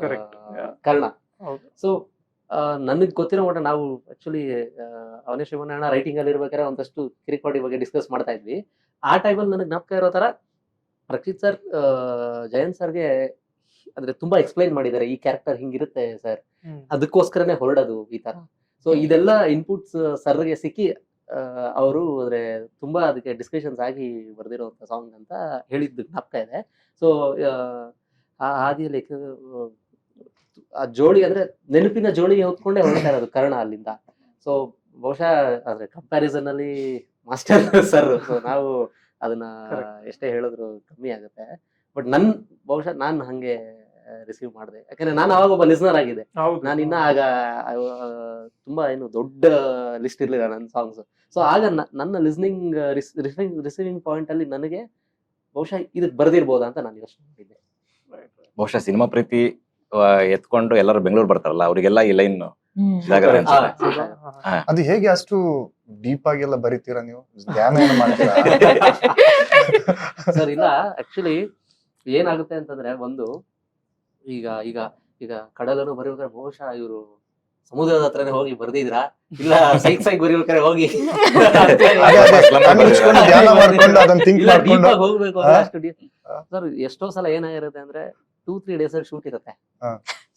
Correct. Yeah. ಕರ್ಣ. ಹೌದು. ಸೊ ನನಗೆ ಗೊತ್ತಿರೋ ಮಟ್ಟ ನಾವು ಆಕ್ಚುಲಿ ಅವನೇ ಶಿವಣ್ಣ ರೈಟಿಂಗ್ ಅಲ್ಲಿ ಇರ್ಬೇಕಾದ್ರೆ ಒಂದಷ್ಟು ಕಿರಿಕ್ವಾಡಿ ಬಗ್ಗೆ ಡಿಸ್ಕಸ್ ಮಾಡ್ತಾ ಇದ್ವಿ. ಆ ಟೈಮಲ್ಲಿ ನನಗೆ ಜ್ಞಾಪಕ ಇರೋ ತರ ರಕ್ಷಿತ್ ಸರ್ ಜಯಂತ್ ಸರ್ಗೆ ಅಂದ್ರೆ ತುಂಬಾ ಎಕ್ಸ್ಪ್ಲೈನ್ ಮಾಡಿದ್ದಾರೆ, ಈ ಕ್ಯಾರೆಕ್ಟರ್ ಹಿಂಗಿರುತ್ತೆ ಸರ್, ಅದಕ್ಕೋಸ್ಕರನೇ ಹೊರಡೋದು ಈ ತರ. ಸೊ ಇದೆಲ್ಲ ಇನ್ಪುಟ್ಸ್ ಸರ್ಗೆ ಸಿಕ್ಕಿ ಅವರು ಅಂದ್ರೆ ತುಂಬಾ ಅದಕ್ಕೆ ಡಿಸ್ಕಷನ್ಸ್ ಆಗಿ ಬರ್ದಿರೋಂಥ ಸಾಂಗ್ ಅಂತ ಹೇಳಿದ್ದು ಜ್ಞಾಪಕ ಇದೆ. ಸೊ ಆ ಹಾದಿಯಲ್ಲಿ ಆ ಜೋಳಿ ಅಂದ್ರೆ ನೆನಪಿನ ಜೋಳಿಗೆ ಹೊತ್ಕೊಂಡೇ ಹೊರಡ್ತಾ ಇರೋದು ಕರ್ಣ ಅಲ್ಲಿಂದ. ಸೊ ಬಹುಶಃ ಅಂದ್ರೆ ಕಂಪ್ಯಾರಿಸನ್ ಅಲ್ಲಿ ಮಾಸ್ಟರ್ ಸರ್, ನಾವು ಅದನ್ನ ಎಷ್ಟೇ ಹೇಳಿದ್ರು ಕಮ್ಮಿ ಆಗುತ್ತೆ. ಬಟ್ ಬಹುಶಃ ನಾನು ಹಂಗೆ ರಿಸೀವ್ ಮಾಡಿದೆ, ಯಾಕಂದ್ರೆ ನಾನು ಅವಾಗ ಒಬ್ಬ ಲಿಸ್ನರ್ ಆಗಿದೆ. ನಾನು ಇನ್ನ ಆಗ ತುಂಬಾ ಏನು ದೊಡ್ಡ ಲಿಸ್ಟ್ ಇರ್ಲಿಲ್ಲ ನನ್ನ ಸಾಂಗ್ಸ್. ಸೊ ಆಗ ನನ್ನ ಲಿಸ್ನಿಂಗ್ ರಿಸೀವಿಂಗ್ ಪಾಯಿಂಟ್ ಅಲ್ಲಿ ನನಗೆ ಬಹುಶಃ ಇದಕ್ಕೆ ಬರ್ದಿರ್ಬೋದಾ ಅಂತ ನಾನು ಯೋಚನೆ ಮಾಡಿದ್ದೆ. ಬಹುಶಃ ಸಿನಿಮಾ ಪ್ರೀತಿ ಎತ್ಕೊಂಡು ಎಲ್ಲರೂ ಬೆಂಗಳೂರು ಬರ್ತಾರಲ್ಲ, ಅವರಿಗೆಲ್ಲ ಈ ಲೈನ್ ಅದು ಹೇಗೆ ಅಷ್ಟು ಡೀಪ್ ಆಗಿ ಎಲ್ಲ ಬರೀತೀರಾ ನೀವು, ಧ್ಯಾನ ಏನು ಮಾಡ್ತೀರಾ? ಸರ್ ಇಲ್ಲ, ಆಕ್ಚುಲಿ ಏನಾಗುತ್ತೆ ಅಂತಂದ್ರೆ ಒಂದು ಈಗ ಈಗ ಈಗ ಕಡಲನ್ನು ಬರೀಬೇಕಾದ್ರೆ ಬಹುಶಃ ಇವರು ಸಮುದ್ರದ ಹತ್ರನೇ ಹೋಗಿ ಬರ್ದಿದ್ರಾ, ಇಲ್ಲ ಸೈಕ್ ಬರೀಬೇಕಾದ್ರೆ ಹೋಗಿ ಹೋಗ್ಬೇಕು ಅಷ್ಟು ಸರ್. ಎಷ್ಟೋ ಸಲ ಏನಾಗಿರುತ್ತೆ ಅಂದ್ರೆ 2-3 days ಅಲ್ಲಿ ಶೂಟ್ ಇರುತ್ತೆ.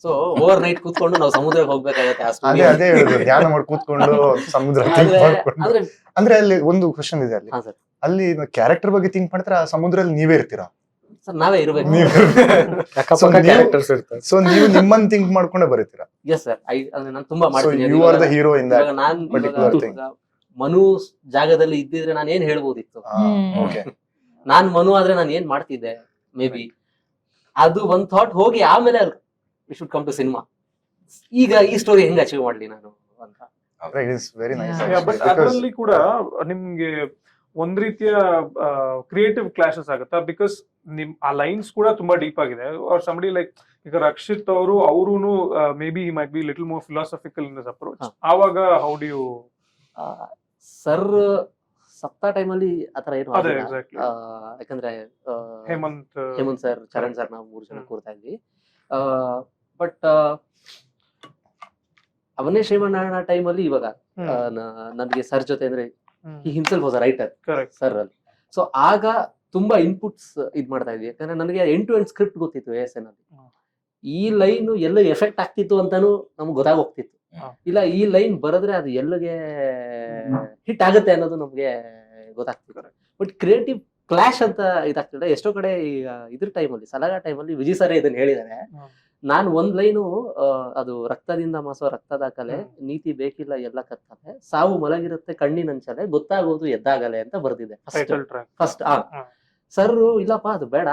ಸೊ ಓವರ್ ನೈಟ್ ಕೂತ್ಕೊಂಡು ನಾವು ಸಮುದ್ರಕ್ಕೆ ಹೋಗ್ಬೇಕಾಗತ್ತೆ. ಅದೇ ಧ್ಯಾನ ಮಾಡಿ ಕೂತ್ಕೊಂಡು ಸಮುದ್ರ ಅಂದ್ರೆ ಅಲ್ಲಿ ಒಂದು ಕ್ವಶನ್ ಇದೆ ಅಲ್ಲಿ, ಅಲ್ಲಿ ಕ್ಯಾರೆಕ್ಟರ್ ಬಗ್ಗೆ ಥಿಂಕ್ ಮಾಡ್ತಾರೆ, ಆ ಸಮುದ್ರದಲ್ಲಿ ನೀವೇ ಇರ್ತೀರಾ ಸರ್? ನಾವೇ ಇರ್ಬೇಕು. ಸೊ ನೀವು ನಿಮ್ಮನ್ನ ಥಿಂಕ್ ಮಾಡ್ಕೊಂಡೆ ಬರೀತೀರಾ? ಎಸ್ ಸರ್, ನಾನು ತುಂಬಾ ಮಾಡ್ತೀನಿ. You are the hero in that particular thing. Manu ಜಾಗದಲ್ಲಿ ಇದ್ದಿದ್ರೆ ನಾನು ಏನ್ ಹೇಳ್ಬೋದಿತ್ತು, ನಾನ್ ಮನು ಆದ್ರೆ ನಾನು ಏನ್ ಮಾಡ್ತಿದ್ದೆ, ಮೇ ಬಿ ಅದು ಒಂದ್ ಥಾಟ್ ಹೋಗಿ ಆಮೇಲೆ we should come to cinema. ಈಗ ಈ ಸ್ಟೋರಿ ಹೆಂಗ್ ಅಚೀವ್ ಮಾಡ್ಲಿ ನಾನು ಅಂತ. ಬಟ್ ಅದರಲ್ಲಿ ಕೂಡ ನಿಮ್ಗೆ ಒಂದ್ ರೀತಿಯ ಕ್ರಿಯೇಟಿವ್ ಕ್ಲಾಶಸ್ ಆಗುತ್ತಾ? ಬಿಕಾಸ್ ಆ ಲೈನ್ಸ್ ಕೂಡ ತುಂಬಾ ಡೀಪ್ ಆಗಿದೆ. ಆರ್ ಸಮಡಿ ಲೈಕ್ ಈಗ ರಕ್ಷಿತ್ ಅವರುನು may be he might be little more philosophical in this approach. ಆವಾಗ how do you sir Sapta ಟೈಮಲ್ಲಿ ಆತರ ಏನು ಯಾಕಂದ್ರೆ ಹೇಮಂತ್ ಸರ್, ಚರಣ್ ಸರ್, ನಾವು 3 ಜನ ಕೂರ್ತಾ ಇದ್ವಿ. ಬಟ್ ಅವನೇ ಶ್ರೀಮಣ್ಣ ಟೈಮಲ್ಲಿ ಇವಾಗ ನನ್ಗೆ ಸರ್ ಜೊತೆ ಅಂದ್ರೆ himself was a writer sir ಅಲ್ಲಿ. ಸೊ ಆಗ ತುಂಬಾ ಇನ್ಪುಟ್ಸ್ ಇದ್ ಮಾಡ್ತಾ ಇದ್ವಿ, ಯಾಕಂದ್ರೆ ನನಗೆ ಎಂಡ್ ಟು ಎಂಡ್ ಸ್ಕ್ರಿಪ್ಟ್ ಗೊತ್ತಿತ್ತು ASN ಅಲ್ಲಿ. ಈ ಲೈನ್ ಎಲ್ಲ ಎಫೆಕ್ಟ್ ಆಗ್ತಿತ್ತು ಅಂತಾನು ನಮ್ಗೆ ಗೊತ್ತಾಗೋಗ್ತಿತ್ತು, ಇಲ್ಲ ಈ ಲೈನ್ ಬರೆದ್ರೆ ಅದು ಎಲ್ಲಿಗೆ ಹಿಟ್ ಆಗುತ್ತೆ ಅನ್ನೋದು ನಮ್ಗೆ ಗೊತ್ತಾಗ್ತಿತ್ತು. ಬಟ್ ಕ್ರಿಯೇಟಿವ್ ಕ್ಲಾಶ್ ಅಂತ ಇದಾಗ್ತಿದೆ ಎಷ್ಟೋ ಕಡೆ. ಈಗ ಇದ್ರ ಟೈಮಲ್ಲಿ ಸಲಾಗ ಟೈಮಲ್ಲಿ ವಿಜಯ್ ಸರ್ ಇದನ್ನ ಹೇಳಿದ್ದಾರೆ. ನಾನು ಒಂದ್ ಲೈನು ಅದು ರಕ್ತದಿಂದ ಮಾಸೋ ರಕ್ತದ ಕಲೆ, ನೀತಿ ಬೇಕಿಲ್ಲ ಎಲ್ಲ ಕತ್ತಲೆ, ಸಾವು ಮಲಗಿರುತ್ತೆ ಕಣ್ಣಿನಂಚಲೆ, ಗೊತ್ತಾಗೋದು ಎದ್ದಾಗಲೆ ಅಂತ ಬರ್ದಿದೆ ಫಸ್ಟ್. ಸರ್ ಇಲ್ಲಪ್ಪ ಅದು ಬೇಡ,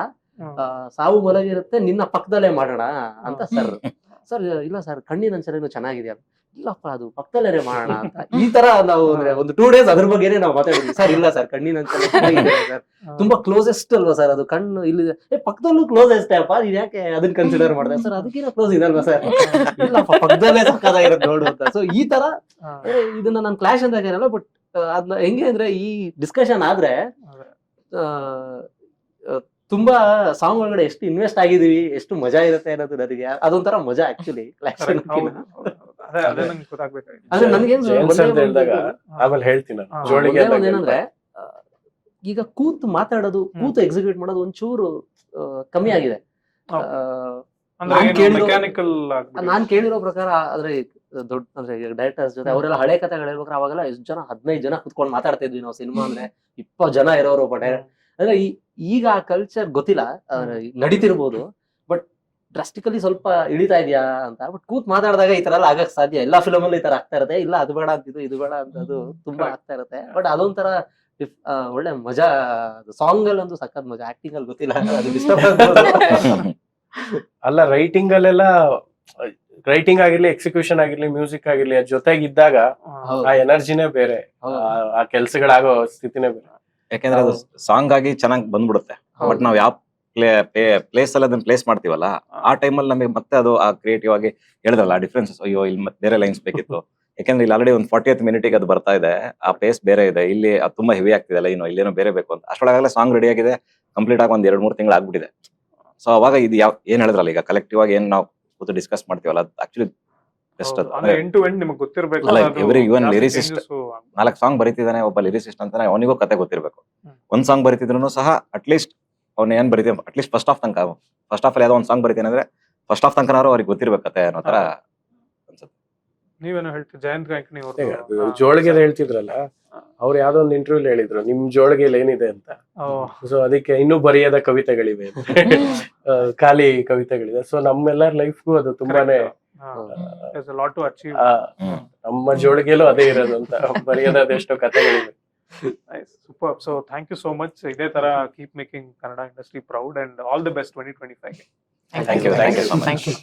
ಸಾವು ಮಲಗಿರುತ್ತೆ ನಿನ್ನ ಪಕ್ಕದಲ್ಲೇ ಮಾಡೋಣ ಅಂತ ಸರ್. ಸರ್ ಇಲ್ಲ ಸರ್ ಕಣ್ಣಿನಂಚಲೇನು ಚೆನ್ನಾಗಿದೆ, ಇಲ್ಲಪ್ಪ ಅದು ಪಕ್ಕದಲ್ಲೇ ಮಾಡೋಣ ಅಂತ. ಈ ತರ ನಾವು ಅಂದ್ರೆ ಒಂದು 2 days ಅದ್ರ ಬಗ್ಗೆನೇ ನಾವು ಮಾತಾಡಿದ್ವಿ. ಸರ್ ಇಲ್ಲ ಸರ್ ಕಣ್ಣಿನಂಚಲೆ ಸರ್ ತುಂಬಾ ಕ್ಲೋಸೆಸ್ಟ್ ಅಲ್ವಾ ಸರ್, ಅದು ಕಣ್ಣು ಇಲ್ಲಿ ಪಕ್ಕದಲ್ಲೂ ಕ್ಲೋಸೆಸ್ಟ್ ಅಪ್ಪ, ನೀನ್ ಯಾಕೆ ಅದನ್ನ ಕನ್ಸಿಡರ್ ಮಾಡಿದೆ ಸರ್? ಅದಕ್ಕಿಂತ ಕ್ಲೋಸ್ ಇದಲ್ವಾ ಸರ್? ಇಲ್ಲಪ್ಪ ಪಕ್ಕದಲ್ಲೇ ಸಕ್ಕದಾಗಿರೋದು ನೋಡು ಅಂತ. ಸೊ ಈ ತರ ಇದನ್ನ ನಾನು ಕ್ಲಾಶ್ ಅಂತ ಹೇಳಲ್ಲ. ಬಟ್ ಅದನ್ನ ಹೆಂಗೆ ಅಂದ್ರೆ ಈ ಡಿಸ್ಕಷನ್ ಆದ್ರೆ ತುಂಬಾ ಸಾಂಗ್ ಒಳಗಡೆ ಎಷ್ಟು ಇನ್ವೆಸ್ಟ್ ಆಗಿದೀವಿ, ಎಷ್ಟು ಮಜಾ ಇರುತ್ತೆ ಅನ್ನೋದು ನನಗೆ ಅದೊಂಥರ ಮಜಾ ಆಕ್ಚುಲಿ. ಅಂದ್ರೆ ನನ್ಗೇನಂದ್ರೆ ಈಗ ಕೂತು ಮಾತಾಡೋದು, ಕೂತು ಎಕ್ಸಿಕ್ಯೂಟ್ ಮಾಡೋದು ಒಂಚೂರು ಕಮ್ಮಿ ಆಗಿದೆ. ನಾನ್ ಕೇಳಿರೋ ಪ್ರಕಾರ ಅಂದ್ರೆ ದೊಡ್ಡ ಅಂದ್ರೆ ಡೈರೆಕ್ಟರ್ಸ್ ಜೊತೆ ಅವರೆಲ್ಲ ಹಳೆ ಕಥೆಗಳು ಹೇಳ್ಬೇಕಾದ್ರೆ ಅವಾಗೆಲ್ಲ ಎಷ್ಟು ಜನ 15 ಜನ ಕುತ್ಕೊಂಡು ಮಾತಾಡ್ತಾ ಇದ್ವಿ ನಾವು. ಸಿನಿಮಾ ಅಂದ್ರೆ 20 ಜನ ಇರೋರು ಒಬ್ಬ ಡೈರೆಕ್ಟ್. ಅಂದ್ರೆ ಈಗ ಆ ಕಲ್ಚರ್ ಗೊತ್ತಿಲ್ಲ, ನಡೀತಿರ್ಬೋದು, ಬಟ್ ಡ್ರಾಸ್ಟಿಕಲಿ ಸ್ವಲ್ಪ ಇಳಿತಾ ಇದೆಯಾ ಅಂತ. ಬಟ್ ಕೂತ್ ಮಾತಾಡಿದಾಗ ಈ ತರ ಎಲ್ಲ ಆಗಕ್ ಸಾಧ್ಯ. ಎಲ್ಲಾ ಫಿಲಮ್ ಅಲ್ಲಿ ಈ ತರ ಆಗ್ತಾ ಇರುತ್ತೆ, ಇಲ್ಲ ಅದು ಬೇಡ ಅಂತಿದ್ದು ಇದು ಬೇಡ ಅಂತದ್ದು ತುಂಬಾ ಆಗ್ತಾ ಇರುತ್ತೆ. ಬಟ್ ಅದೊಂಥರ ಒಳ್ಳೆ ಮಜಾ. ಸಾಂಗ್ ಅಲ್ಲಿ ಒಂದು ಸಖತ್ ಮಜಾ, ಆಕ್ಟಿಂಗ್ ಅಲ್ಲಿ ಗೊತ್ತಿಲ್ಲ ಅದು ಡಿಸ್ಟರ್ಬ್. ಅಲ್ಲ ರೈಟಿಂಗ್ ಅಲ್ಲೆಲ್ಲ, ರೈಟಿಂಗ್ ಆಗಿರ್ಲಿ, ಎಕ್ಸಿಕ್ಯೂಷನ್ ಆಗಿರ್ಲಿ, ಮ್ಯೂಸಿಕ್ ಆಗಿರ್ಲಿ, ಅದ್ ಜೊತೆಗಿದ್ದಾಗ ಆ ಎನರ್ಜಿನೇ ಬೇರೆ, ಆ ಕೆಲ್ಸಗಳಾಗೋ ಸ್ಥಿತಿನೇ ಬೇರೆ. ಯಾಕಂದ್ರೆ ಅದು ಸಾಂಗ್ ಆಗಿ ಚೆನ್ನಾಗಿ ಬಂದ್ಬಿಡುತ್ತೆ. ಬಟ್ ನಾವ್ ಯಾವ ಪ್ಲೇಸ್ ಅಲ್ಲಿ ಅದನ್ನ ಪ್ಲೇಸ್ ಮಾಡ್ತೀವಲ್ಲ, ಆ ಟೈಮಲ್ಲಿ ನಮಗೆ ಮತ್ತೆ ಅದು ಆ ಕ್ರಿಯೇಟಿವ್ ಆಗಿ ಹೇಳಿದ್ರಲ್ಲ ಆ ಡಿಫ್ರೆನ್ಸಸ್, ಅಯ್ಯೋ ಇಲ್ಲಿ ಮತ್ತೆ ಬೇರೆ ಲೈನ್ಸ್ ಬೇಕಿತ್ತು. ಯಾಕಂದ್ರೆ ಇಲ್ಲಿ ಆಲ್ರೆಡಿ ಒಂದು 40th ಮಿನಿಟಿಗೆ ಅದು ಬರ್ತಾ ಇದೆ, ಆ ಪೇಸ್ ಬೇರೆ ಇದೆ, ಇಲ್ಲಿ ಅದು ತುಂಬಾ ಹೆವಿ ಆಗ್ತಿದೆ ಲೈನು, ಇಲ್ಲೇನೋ ಬೇರೆ ಬೇಕು ಅಂತ. ಅಷ್ಟೊಳಗಾಗಲೇ ಸಾಂಗ್ ರೆಡಿ ಆಗಿದೆ, ಕಂಪ್ಲೀಟ್ ಆಗಿ ಒಂದ್ 2-3 ತಿಂಗಳು ಆಗ್ಬಿಟ್ಟಿದೆ. ಸೊ ಅವಾಗ ಇದು ಏನ್ ಹೇಳಿದ್ರಲ್ಲ ಈಗ ಕಲೆಕ್ಟಿವ್ ಆಗಿ ಏನ್ ನಾವು ಕೂತು ಡಿಸ್ಕಸ್ ಮಾಡ್ತೀವಲ್ಲ ಅದು ಆಕ್ಚುಲಿ ಬೆಸ್ಟ್ ಅದು. ಅಂದ್ರೆ ಎಂಡ್ ಟು ಎಂಡ್ ನಿಮಗೆ ಗೊತ್ತಿರಬೇಕು. ಅಲ್ಲ, even lyricist 4 ಸಾಂಗ್ ಬರೀತಿದ್ದಾನೆ ಒಬ್ಬ ಲಿರಿಸಿಸ್ಟ್ ಅಂತಾನೆ, ಅವನಿಗೂ ಕತೆ ಗೊತ್ತಿರಬೇಕು. ಒಂದ್ ಸಾಂಗ್ ಬರೀತಿದ್ರು ಸಹ ಅಟ್ಲೀಸ್ಟ್ ಅವ್ನ ಏನ್ ಬರೀತೀವಿ ಅಟ್ಲೀಸ್ಟ್ ಫಸ್ಟ್ ಹಾಫ್ ತನಕ, ಫಸ್ಟ್ ಹಾಫ್ ಅಲ್ಲಿ ಯಾವ್ದೋ ಒಂದ್ ಸಾಂಗ್ ಬರೀತೀನಿ ಅಂದ್ರೆ ಫಸ್ಟ್ ಹಾಫ್ ತನಕನಾರು ಅವ್ರಿಗೆ ಗೊತ್ತಿರ್ಬೇಕು ಕತೆ ಅನ್ನೋ ತರ ಅನ್ಸುತ್ತೆ. ನೀವೇನೋ ಹೇಳ್ತೀವಿ ಜಯಂತ್ ಕಾಂಕಣಿ ಅದು ಜೋಳಿಗೆ ಹೇಳ್ತಿದ್ರಲ್ಲ, ಅವ್ರು ಯಾವ್ದೋ ಒಂದು ಇಂಟರ್ವ್ಯೂ ಹೇಳಿದ್ರು ನಿಮ್ ಜೋಳಿಗೆಯಲ್ಲಿ ಏನಿದೆ ಅಂತ. ಸೊ ಅದಕ್ಕೆ ಇನ್ನೂ ಬರೆಯದ ಕವಿತೆಗಳಿವೆ ಅಂತ. ಖಾಲಿ ಕವಿತೆಗಳಿದೆ. ಸೊ ನಮ್ಮೆಲ್ಲರ ಲೈಫ್ಗೂ ಅದು ತುಂಬಾನೇ ನಮ್ಮ ಜೋಳಿಗೆಲೂ ಅದೇ ಇರೋದು ಅಂತ, ಬರೆಯದ ಅದೆಷ್ಟೋ ಕಥೆಗಳಿವೆ. Super. So thank you so much. ಇದೇ ತರ keep making Kannada industry proud and all the best 2025. Thank you so much. Thank you.